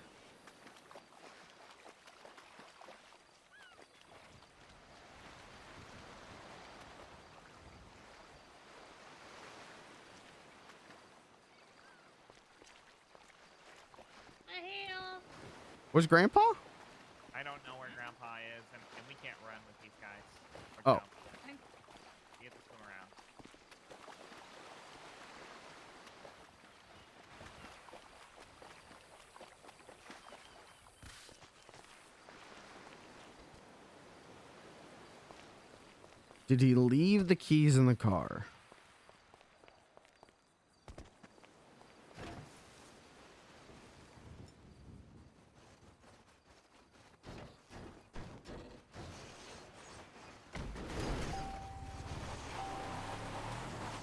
Where's Grandpa? I don't know where Grandpa is, and we can't run with these guys. Oh. You have to swim around. Did he leave the keys in the car?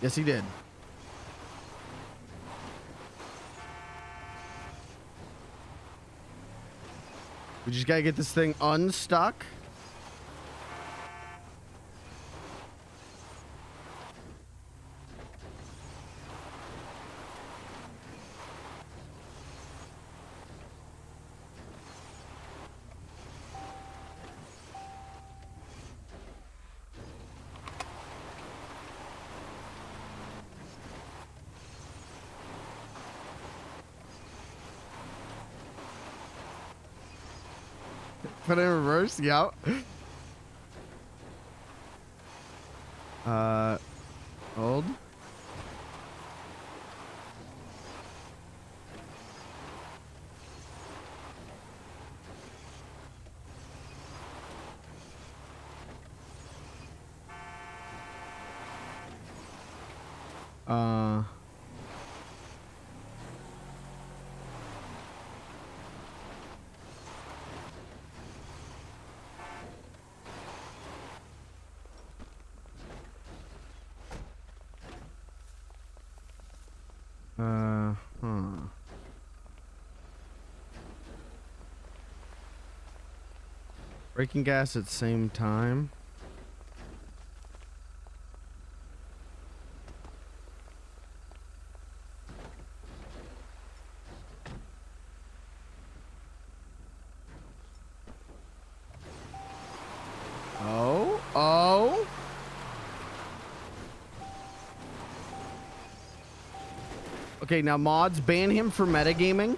Yes, he did. We just gotta get this thing unstuck. Put it in reverse, yep. Hold. Braking gas at the same time. Oh. Okay, now mods, ban him for metagaming.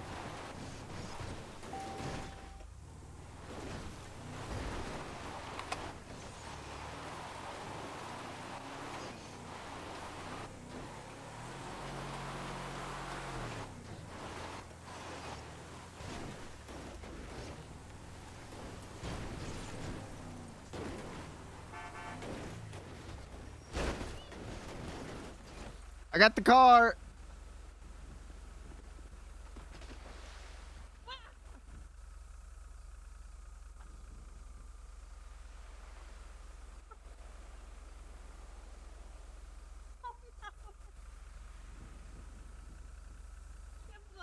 I got the car.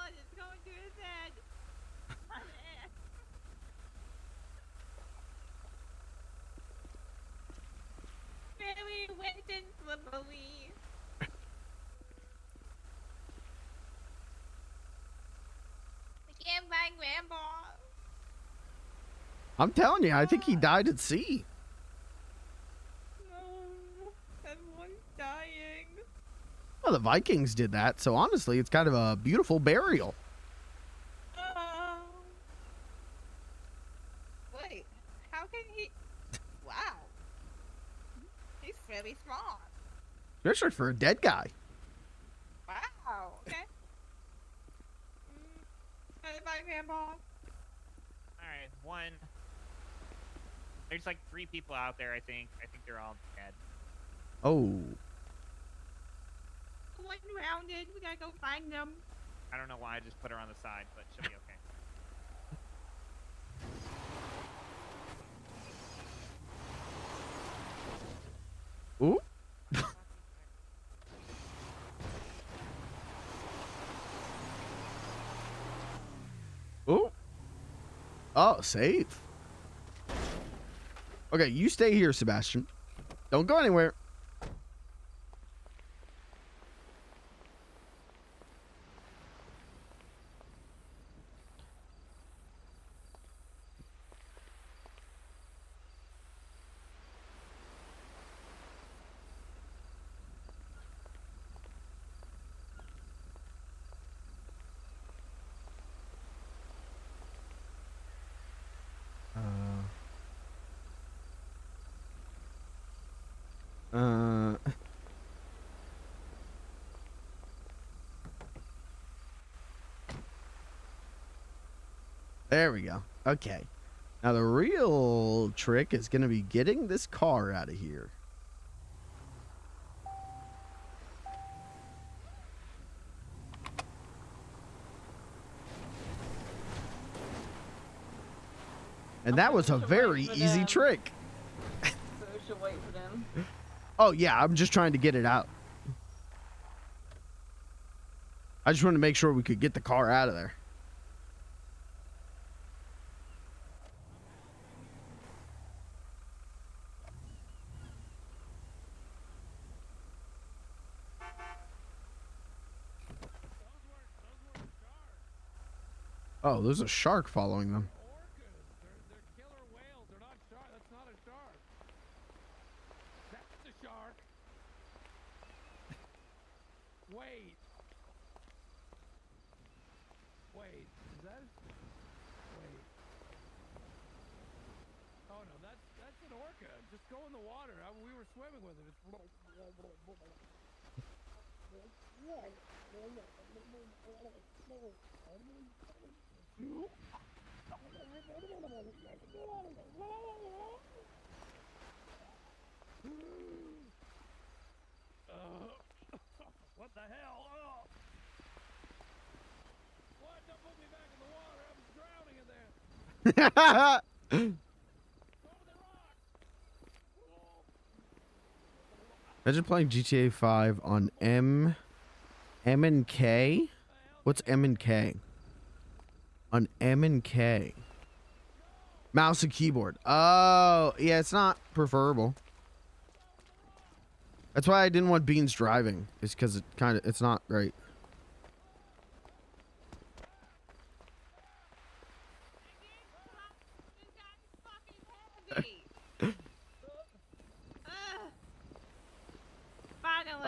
blood is going to his head. Very wet and slippery. I can't find Grandpa. I'm telling you, I think he died at sea. No, everyone's dying. Well, the Vikings did that, so honestly, it's kind of a beautiful burial. Wait, how can he? Wow, he's really smart. Especially for a dead guy. Wow. Okay. Bye, Grandpa. All right, one. There's like 3 people out there. I think they're all dead. Oh. One rounded. We gotta go find them. I don't know why I just put her on the side, but she'll be okay. Ooh. Ooh. Oh, save. Okay, you stay here, Sebastian. Don't go anywhere. There we go. Okay. Now the real trick is going to be getting this car out of here. And that was a very easy trick. So we should wait for them. Oh, yeah, I'm just trying to get it out. I just wanted to make sure we could get the car out of there. Oh, there's a shark following them. They're killer whales. They're not shark. That's not a shark. That's a shark. Wait. Wait. Is that? Wait. Oh no, that's an orca. Just go in the water. We were swimming with it. It's. What the hell? Oh. What? Don't put me back in the water. I'm drowning in there. Imagine playing GTA 5 on M and K. What's M and K? On M and K. Mouse and keyboard. Oh, yeah, it's not preferable. That's why I didn't want Beans driving. It's because it's not great.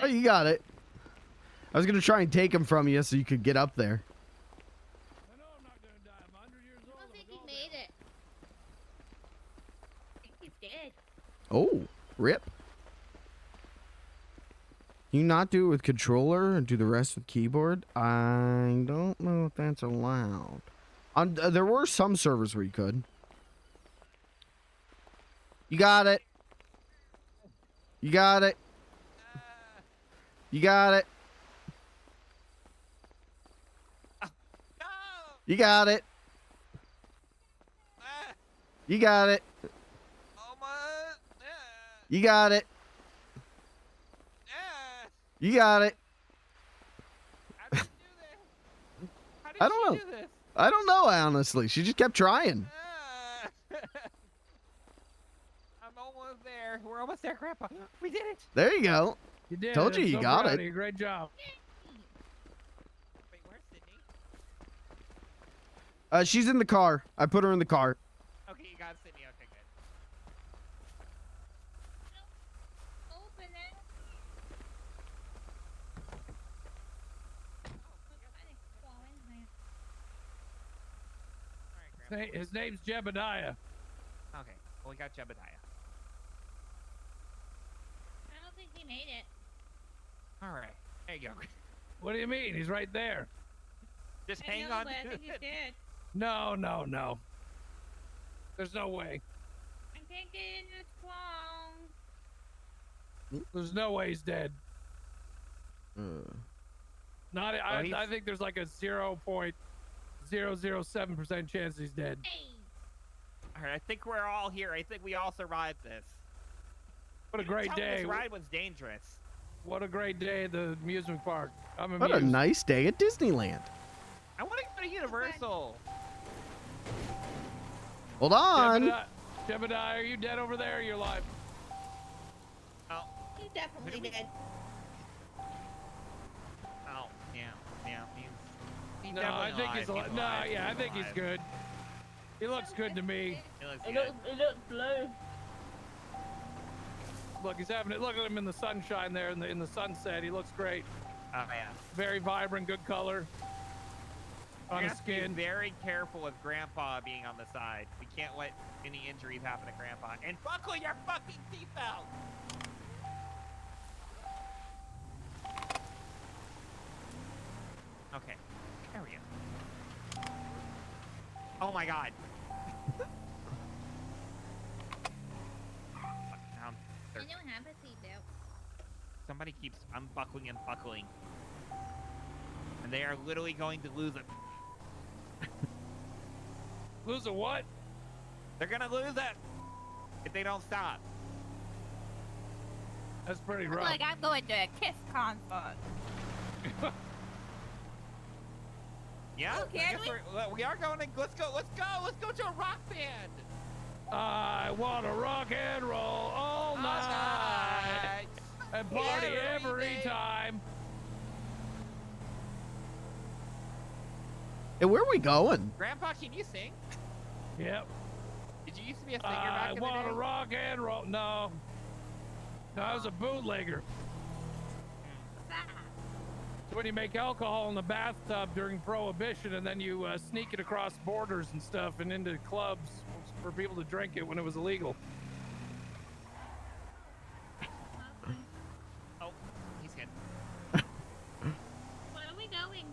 Oh, you got it. I was gonna try and take him from you so you could get up there. I don't think he made it. I think he's dead. Oh, rip. Can you not do it with controller and do the rest with keyboard? I don't know if that's allowed. There were some servers where you could. You got it. You got it. You got it. You got it. You got it. You got it. You got it. I don't know. I don't know, honestly. She just kept trying. I'm almost there. We're almost there, Grandpa. We did it. There you go. You did. Told you I'm you so got proud it. of you. Great job. Wait, where's Sydney? She's in the car. I put her in the car. Okay, you got Sydney. Okay, good. Open it. His name's Jebediah. Okay, well, we got Jebediah. I don't think he made it. All right, there you go. What do you mean? He's right there. Just I hang know, on. but I think he's dead. No, no, no. There's no way. I can't get in this clone. There's no way he's dead. Not. I think there's like a 0.007% chance he's dead. All right, I think we're all here. I think we all survived this. What a great day. This ride was dangerous. What a great day at the amusement park. I'm What a amused. nice day at Disneyland. I want to go to Universal. Hold on. Jebediah, are you dead over there? Or you're alive. Oh. He's definitely dead. Oh, yeah. He's No, I definitely think he's alive. alive. No, yeah, I think he's good. He looks good to me. He looks It good. looks blue. Look, he's having it. Look at him in the sunshine there, in the sunset. He looks great. Oh, yeah. Very vibrant, good color on We his have to be skin. very careful with Grandpa being on the side. We can't let any injuries happen to Grandpa. And buckle your fucking seatbelt! Oh my god. I don't have a seatbelt. Somebody keeps unbuckling and buckling. And they are literally going to lose it. Lose a what? They're gonna lose it if they don't stop. That's pretty Look rough. like I'm going to a Kiss concert. Yeah, Oh, can we are going to. Let's go to a rock band. I want to rock and roll all night and party every time. Hey, where are we going? Grandpa, can you sing? Yep. Did you used to be a singer back in the day? I want to rock and roll. No. No, I was a bootlegger. It's when you make alcohol in the bathtub during Prohibition and then you sneak it across borders and stuff and into clubs for people to drink it when it was illegal. Oh, he's hit. Where are we going?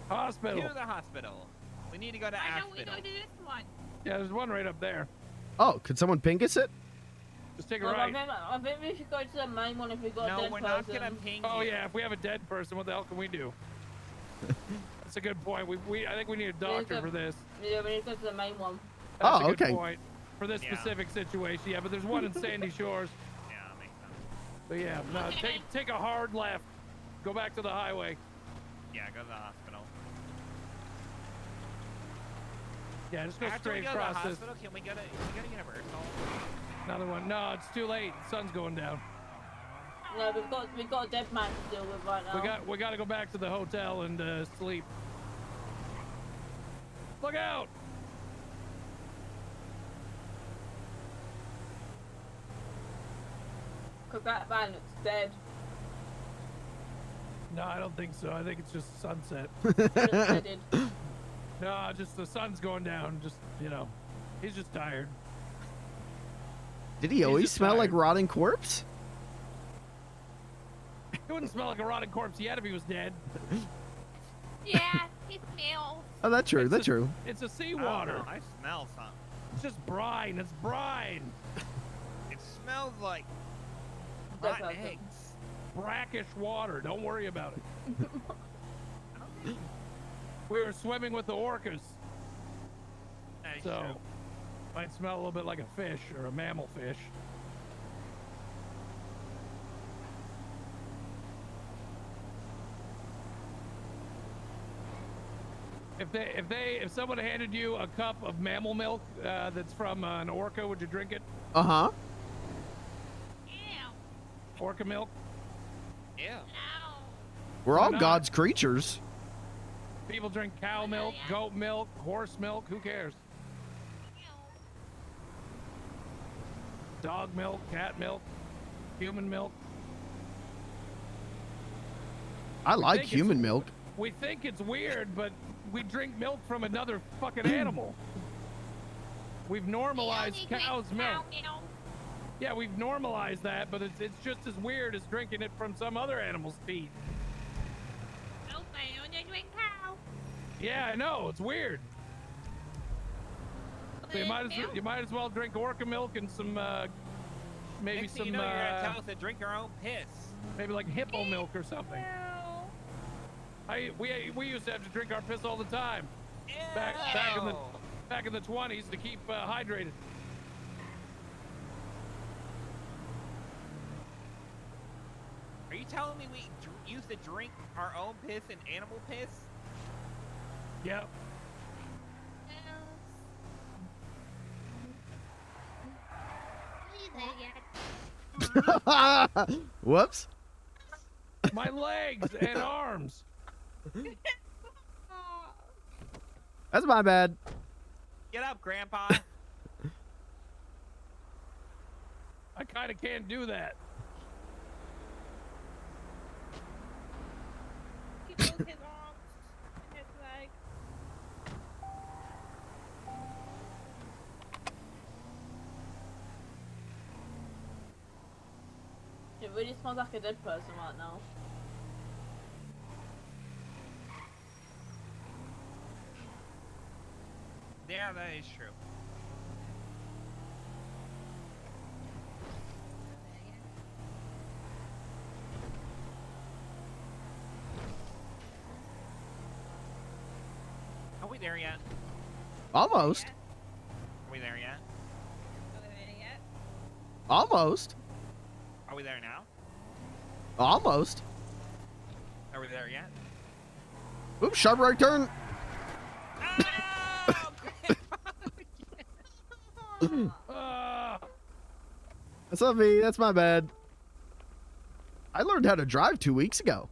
Hospital. To the hospital. We need to go to Why don't we hospital. go to this one? Yeah, there's one right up there. Oh, could someone pink us it? Just take a Well, right. I think we should go to the main one if we got a No, dead we're person. not gonna ping Oh you. yeah, if we have a dead person, what the hell can we do? That's a good point. I think we need a doctor for this. Yeah, we need to go to the main one. That's Oh, a good okay. point. For this Yeah. specific situation, yeah, but there's one in Sandy Shores. Yeah, that makes sense. But yeah, no, take a hard left. Go back to the highway. Yeah, go to the hospital. Yeah, just go After we straight go to the across this. hospital, can we go to Universal? Another one. No, it's too late. The sun's going down. No, we've got a dead man to deal with right now. We got to go back to the hotel and sleep. Look out! Cause that man looks dead. No, I don't think so. I think it's just sunset. Deaded. No, just the sun's going down. Just, you know, he's just tired. Did he always just smell like tired. rotting corpse? He wouldn't smell like a rotting corpse yet if he was dead. Yeah, it smells. Oh, that's true. That's a- true. It's a I don't seawater. know, I smell something. It's just brine. It's brine. It smells like Dead rotten person. eggs. Brackish water. Don't worry about it. We were swimming with the orcas, That's so true. might smell a little bit like a fish or a mammal fish. If someone handed you a cup of mammal milk that's from an orca, would you drink it? Uh-huh. Orca milk? Yeah. We're Why all not? God's creatures. People drink cow milk, goat milk, horse milk. Who cares? Dog milk, cat milk, human milk. I like think it's- human milk. We think it's weird, but we drink milk from another fucking animal. We've normalized cow's milk. Yeah, we've normalized that, but it's just as weird as drinking it from some other animal's feed. Okay, only drink cow. Yeah, I know, it's weird. So you might as well drink orca milk and some maybe Next thing some you know, you're gonna tell us to drink our own piss. maybe like hippo milk or something. We used to have to drink our piss all the time. Back in the 20s to keep hydrated. Are you telling me we used to drink our own piss and animal piss? Yep. Whoops. My legs and arms. That's my bad. Get up, Grandpa. I kind of can't do that. His arms and his legs. It really smells like a dead person right now. Yeah, that is true. Are we there yet? Almost. Are we there yet? Almost. Are we there now? Almost. Are we there yet? Oops, sharp right turn. That's not me. That's my bad. I learned how to drive 2 weeks ago.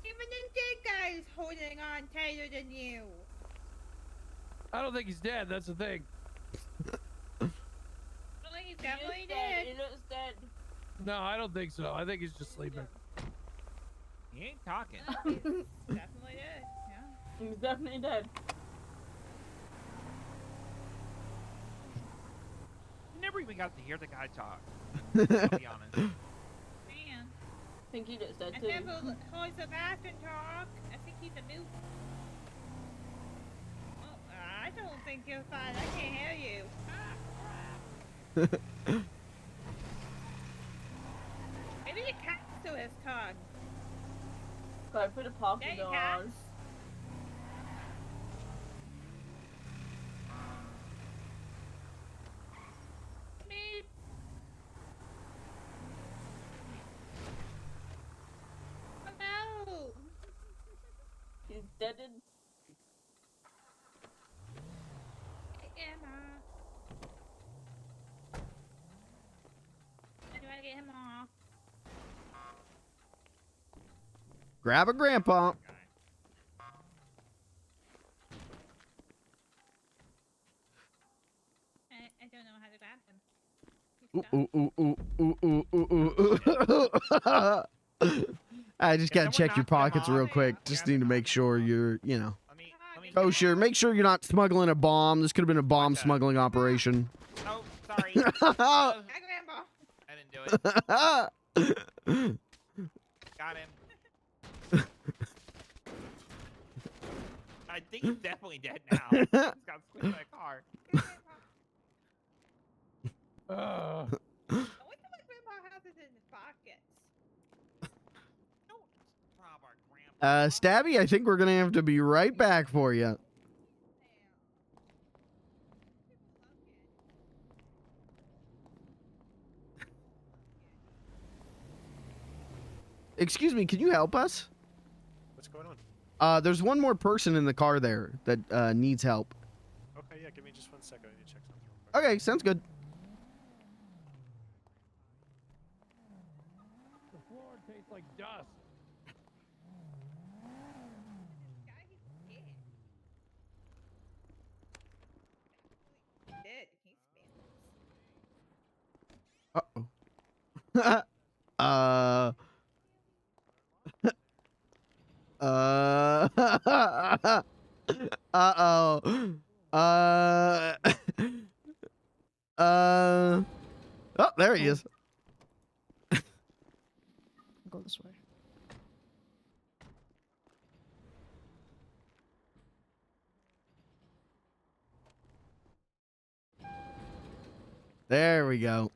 Even the dead guy is holding on tighter than you. I don't think he's dead. That's the thing. Well, he's definitely dead. He looks dead. No, I don't think so. I think he's just sleeping. He ain't talking. He's definitely dead. Yeah. He's definitely dead. Never even got to hear the guy talk. I'll be honest. Man. I think he looks dead I too. never heard the Bastion talk. I think he's a noob. Oh, I don't think you're fine. I can't hear you. Maybe the cat still has tongue. Go put a parking There you on. go. Meep. Hello. He's dead in. Emma. I do want to get him off. Grab a grandpa. I don't know how to grab him. Ooh. I just gotta check your pockets real quick. Just need to make sure you're, you know, kosher. Make sure you're not smuggling a bomb. This could have been a bomb smuggling operation. Oh, sorry. Hi, Grandpa. I didn't do it. Got him. I think he's definitely dead now. He's got squished by a car. I wonder what Grandpa has in his pockets. Rob our grandpa. Stabby, I think we're gonna have to be right back for you. Excuse me, can you help us? What's going on? There's one more person in the car there that needs help. Okay, yeah, give me just 1 second. I need to check something real quick. Okay, sounds good. The floor tastes like dust. Dead. He's Uh-oh. Uh-oh. Oh, there he is. Go this way. There we go.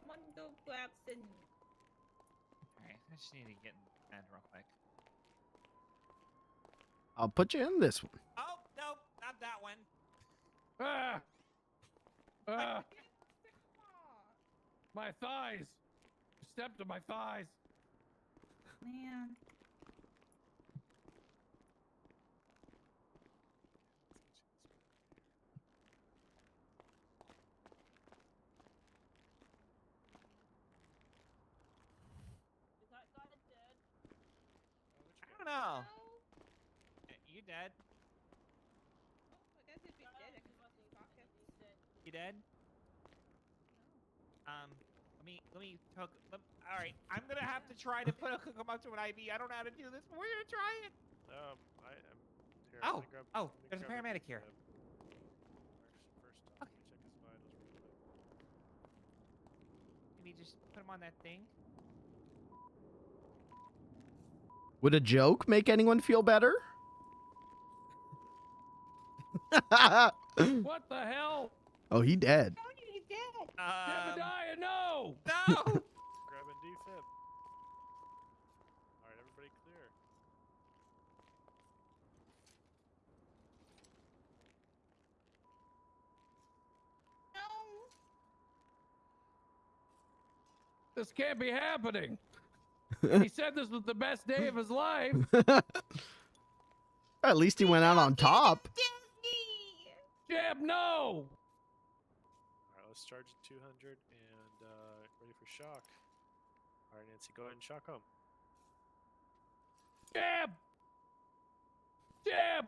Mondo Grabson. Alright, I just need to get in bed real quick. I'll put you in this one. Oh, nope, not that one. Ah! Ah! My thighs! You stepped on my thighs. Man. Is that guy dead? I don't know. You dead? I guess if he's dead, I can look in his pockets. You dead? Let me hook. All right, I'm gonna have to try to hook him up to an IV. I don't know how to do this, but we're gonna try it. Here, Oh, let me grab, oh, let me there's a grab paramedic here. First off, let me check his vitals real quick. Maybe just put him on that thing. Would a joke make anyone feel better? What the hell? Oh, he dead. He's dead. Jebediah, no! No! Grabbing defib. Alright, everybody clear. This can't be happening. He said this was the best day of his life. At least he went out on top. Jeb, no! Alright, let's charge at 200 and ready for shock. Alright, Nancy, go ahead and shock home. Jeb! Jeb!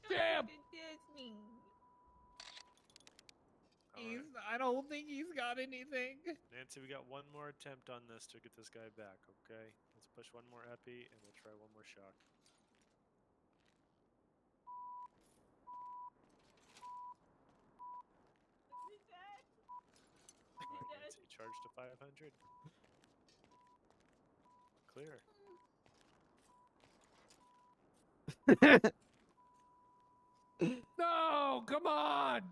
Jeb! I don't think he's got anything. Nancy, we got one more attempt on this to get this guy back, okay? Let's push one more epi and we'll try one more shock. Alright, Nancy, charge to 500. Clear. No, come on! Okay.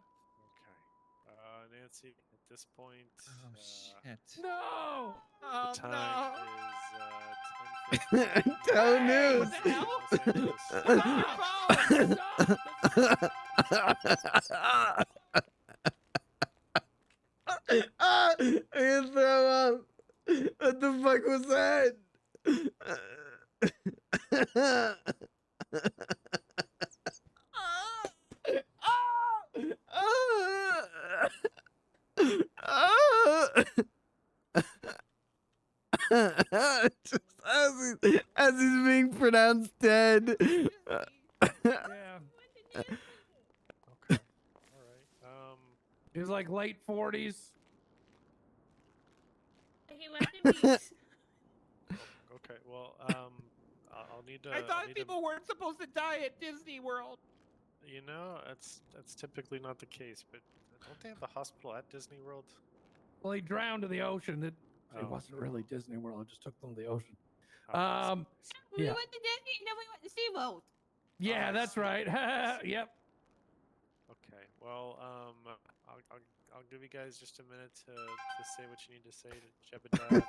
Nancy, at this point... Oh, shit. No! Oh, the time is 10:50. Toe news. What the hell? I can throw up. What the fuck was that? Just as he's being pronounced dead. Yeah. He was like late 40s. He went to peace. Okay, well, I'll need to... I thought people weren't supposed to die at Disney World. You know, that's typically not the case, but don't they have the hospital at Disney World? Well, he drowned in the ocean. It Oh. wasn't really Disney World. I just took them to the ocean. We Yeah. went to Disney, and then we went to SeaWorld. Yeah, that's right. Yep. Okay, well, I'll give you guys just a minute to say what you need to say to Jebediah.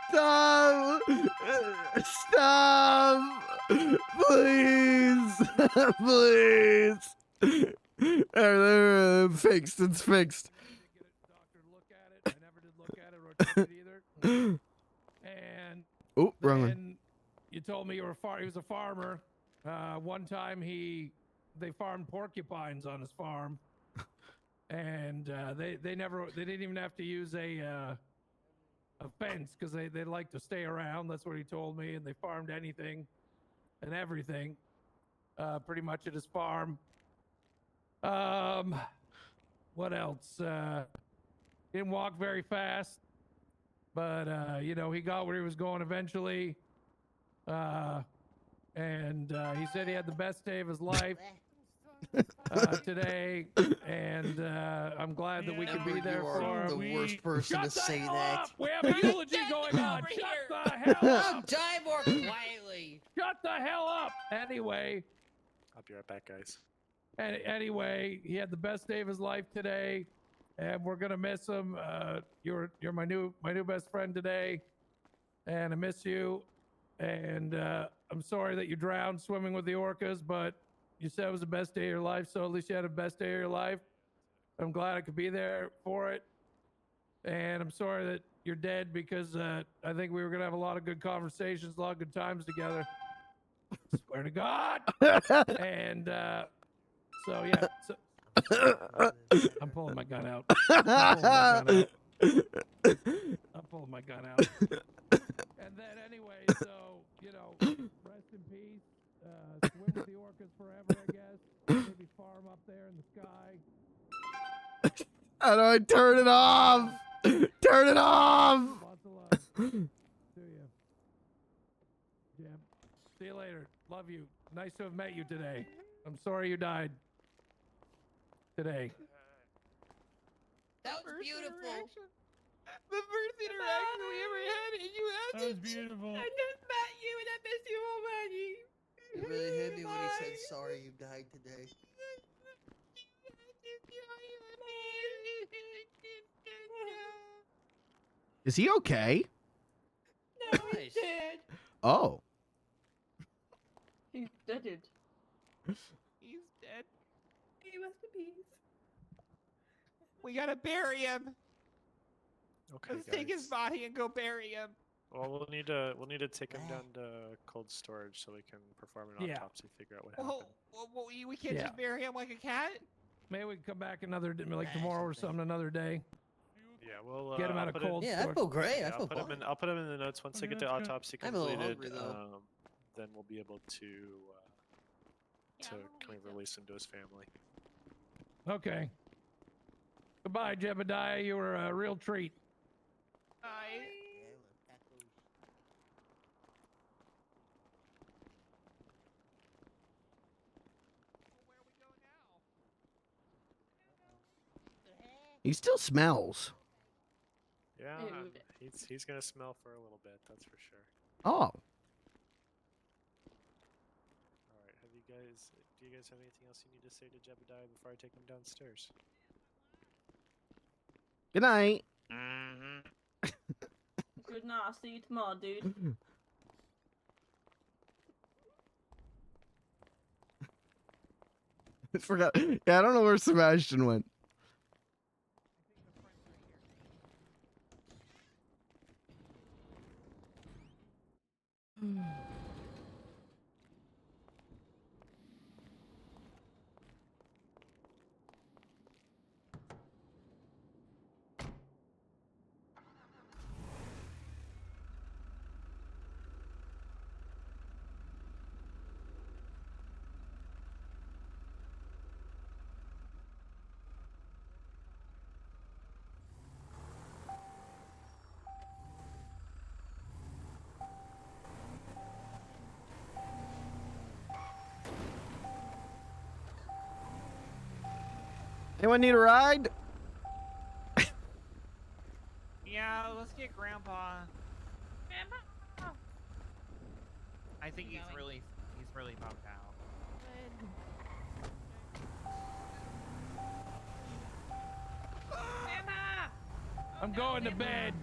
Stop! Stop! Please! Please! Fixed. It's fixed. I never did look at it or touch it either. And Oh, wrong one. then you told me he was a farmer. One time they farmed porcupines on his farm, and they didn't even have to use a fence because they like to stay around. That's what he told me, and they farmed anything and everything, pretty much at his farm. What else? Didn't walk very fast, but he got where he was going eventually. And he said he had the best day of his life today, and I'm glad that we could be there for him. The worst person to say that. We have a eulogy going on. Shut the hell up. Die more quietly. Shut the hell up. Anyway. I'll be right back, guys. Anyway, he had the best day of his life today, and we're gonna miss him. You're my new best friend today, and I miss you. And I'm sorry that you drowned swimming with the orcas, but you said it was the best day of your life, so at least you had the best day of your life. I'm glad I could be there for it. And I'm sorry that you're dead because I think we were gonna have a lot of good conversations, a lot of good times together. Swear to God. And so yeah, so I'm pulling my gun out. I'm pulling my gun out. And then anyway, so you know, rest in peace. Swim with the orcas forever, I guess. Maybe farm up there in the sky. How do I turn it off? Turn it off! Lots of love to you. Jeb. See you later. Love you. Nice to have met you today. I'm sorry you died today. That was beautiful. The first interaction we ever had, and you had That was beautiful. I just met you, and I missed you already. It really hit me when he said sorry you died today. Is he okay? No, he's dead. Oh. He's dead. He's dead. He must be peace. We gotta bury him. Okay, Let's take his guys. body and go bury him. Well, we'll need to take him down to cold storage so we can perform an Yeah. autopsy, figure out what happened. Well, we can't Yeah. just bury him like a cat. Maybe we can come back another day, like tomorrow or something, another day. Yeah, we'll Get him out of cold Yeah, I storage. feel great. I I'll feel put him fine. in. I'll put him in the notes once I get the autopsy I'm a little completed. hungry, though. Then we'll be able to kind of release him to his family. Okay. Goodbye, Jebediah. You were a real treat. He still smells. Yeah, Ew. he's gonna smell for a little bit. That's for sure. Oh. All right. Do you guys have anything else you need to say to Jebediah before I take him downstairs? Good night. Good night. I'll see you tomorrow, dude. I forgot. Yeah, I don't know where Sebastian went. Anyone need a ride? Yeah, let's get Grandpa. I think he's really bummed out. I'm going to bed.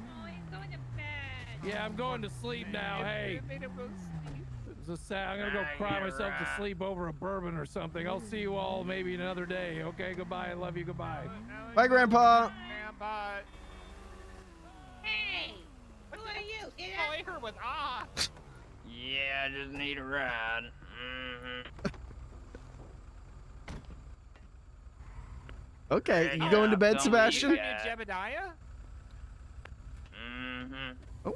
Oh, he's going to bed. Yeah, I'm going to sleep now. Hey. It's a sad. I'm gonna go cry myself to sleep over a bourbon or something. I'll see you all maybe another day. Okay, goodbye. I love you. Goodbye. Bye, Grandpa. Grandpa. Hey, who are you? Oh, I heard was ah. Yeah, I just need a ride. Okay, you going to bed, Sebastian? You Jebediah? Oh.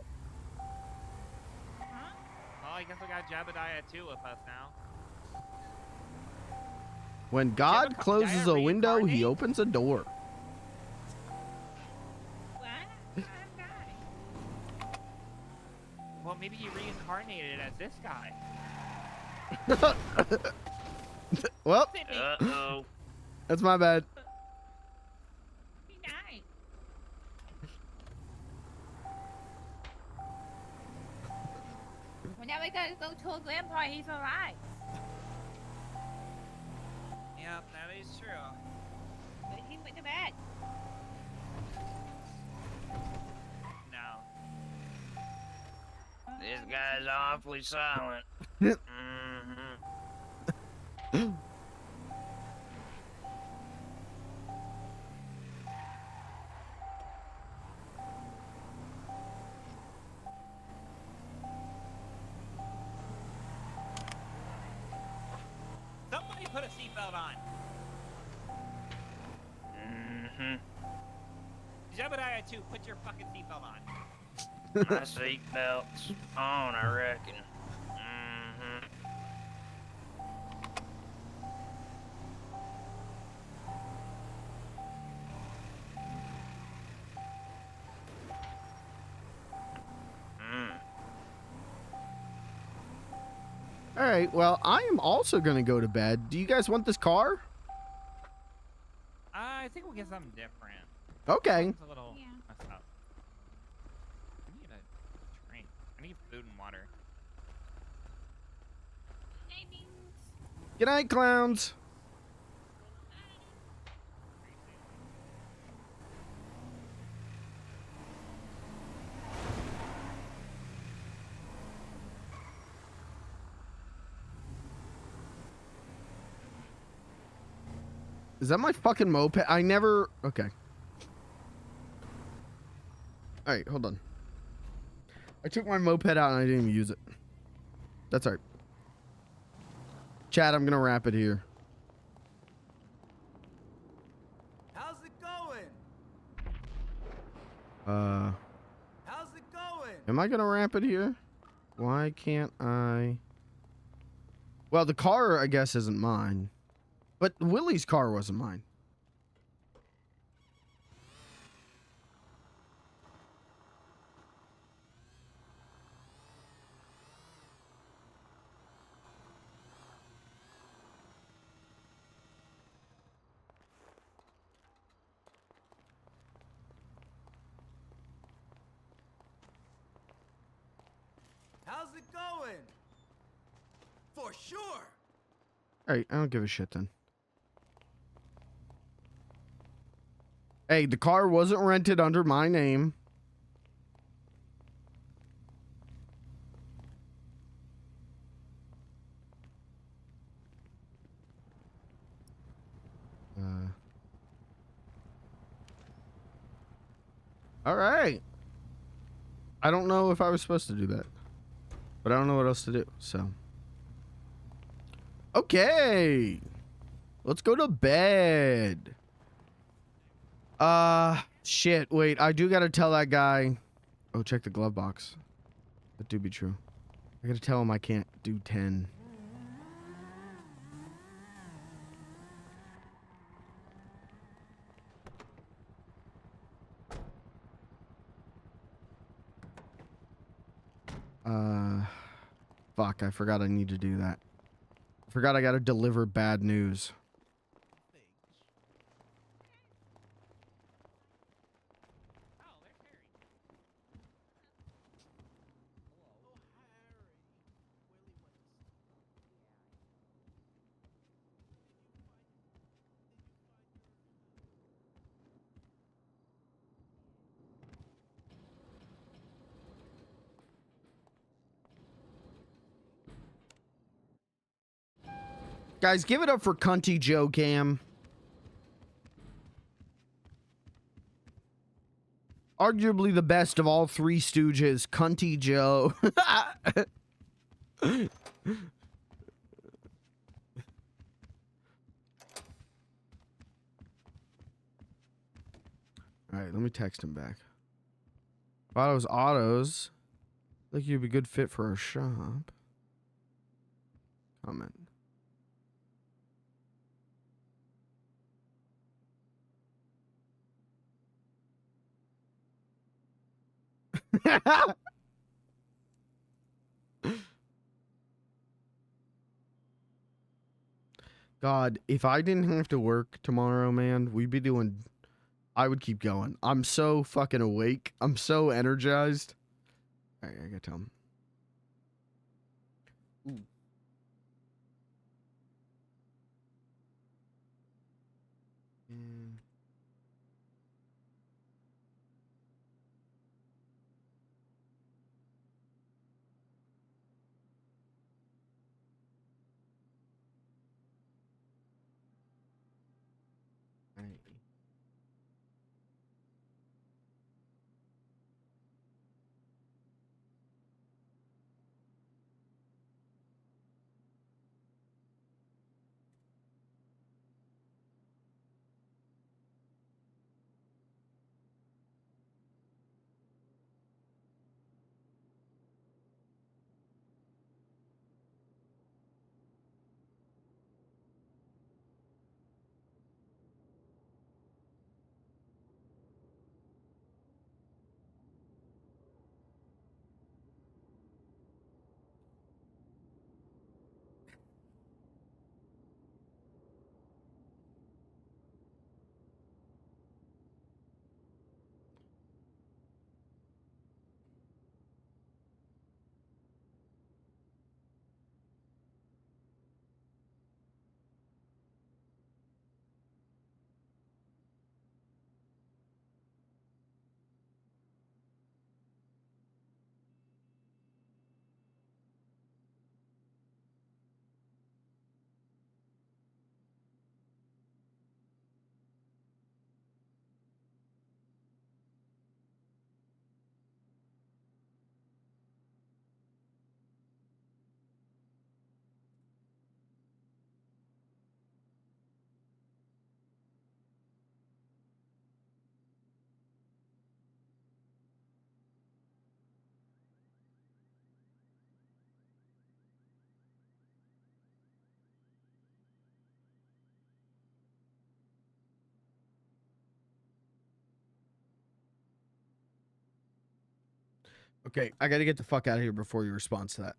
Well, I guess we got Jebediah too with us now. When God closes a window, he opens a door. Well, maybe he reincarnated as this guy. Well, Uh-oh. that's my bad. He died. Well, now we gotta go tell Grandpa he's alive. Yep, that is true. But he went to bed. No. This guy's awfully silent. put a seatbelt on. Mm-hmm. Jebediah 2, put your fucking seatbelt on. My seatbelt's on, I reckon. Mm-hmm. All right. Well, I am also gonna go to bed. Do you guys want this car? I think we'll get something different. Okay. It's a little messed up. I need a drink. I need food and water. Good night, clowns. Is that my fucking moped? I never... Okay. Alright, hold on. I took my moped out and I didn't even use it. That's alright. Chat, I'm gonna wrap it here. How's it going? How's it going? Am I gonna wrap it here? Why can't I... Well, the car, I guess, isn't mine. But Willie's car wasn't mine. How's it going? For sure. Alright, I don't give a shit then. Hey, the car wasn't rented under my name. All right. I don't know if I was supposed to do that, but I don't know what else to do, so. Okay. Let's go to bed. Shit, wait, I do gotta tell that guy. Oh, check the glove box. That do be true. I gotta tell him I can't do 10. Fuck, I forgot I need to do that. I forgot I gotta deliver bad news. Guys, give it up for Cunty Joe Cam. Arguably the best of all three Stooges, Cunty Joe. Alright, let me text him back. Autos, autos. I think you'd be a good fit for our shop. Comment. God, if I didn't have to work tomorrow, man, we'd be doing... I would keep going. I'm so fucking awake. I'm so energized. Alright, I gotta tell him. Ooh. Okay, I gotta get the fuck out of here before you respond to that.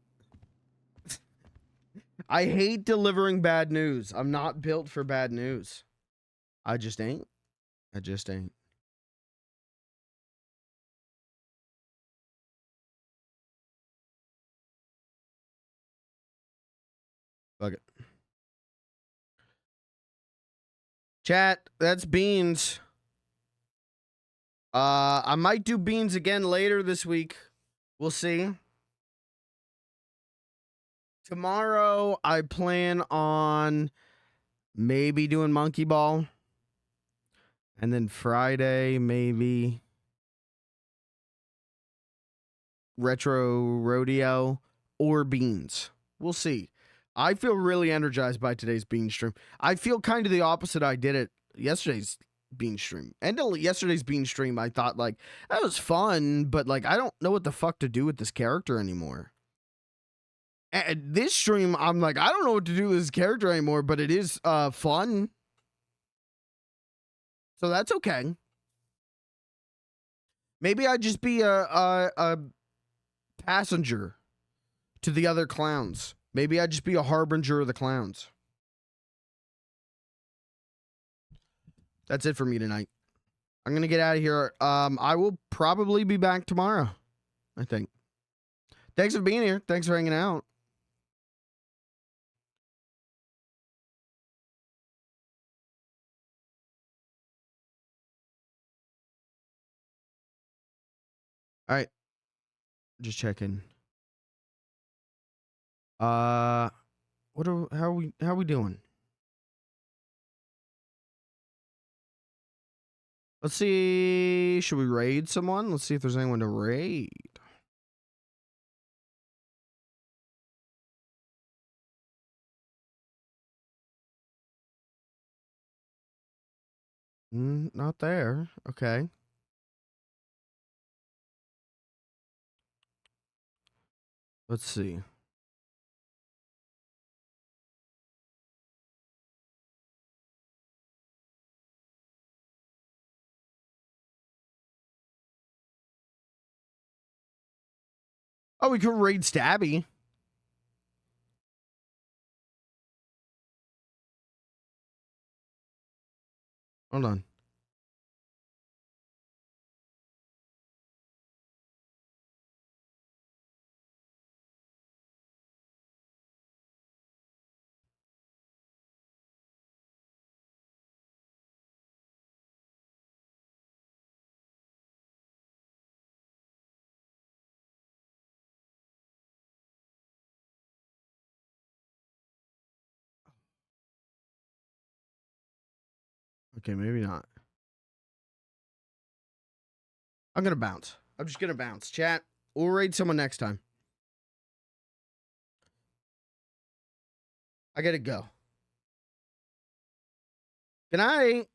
I hate delivering bad news. I'm not built for bad news. I just ain't. I just ain't. Fuck it. Chat, that's Beans. I might do Beans again later this week. We'll see. Tomorrow, I plan on maybe doing Monkey Ball. And then Friday, maybe Retro Rodeo or Beans. We'll see. I feel really energized by today's Bean stream. I feel kind of the opposite I did at yesterday's Bean stream. And yesterday's Bean stream, I thought, like, that was fun, but, like, I don't know what the fuck to do with this character anymore. At this stream, I'm like, I don't know what to do with this character anymore, but it is fun. So that's okay. Maybe I'd just be a passenger to the other clowns. Maybe I'd just be a harbinger of the clowns. That's it for me tonight. I'm going to get out of here. I will probably be back tomorrow, I think. Thanks for being here. Thanks for hanging out. All right. Just checking. How are we doing? Let's see. Should we raid someone? Let's see if there's anyone to raid. Not there. Okay. Let's see. Oh, we could raid Stabby. Hold on. Okay, maybe not. I'm going to bounce. I'm just going to bounce. Chat, we'll raid someone next time. I got to go. Good night.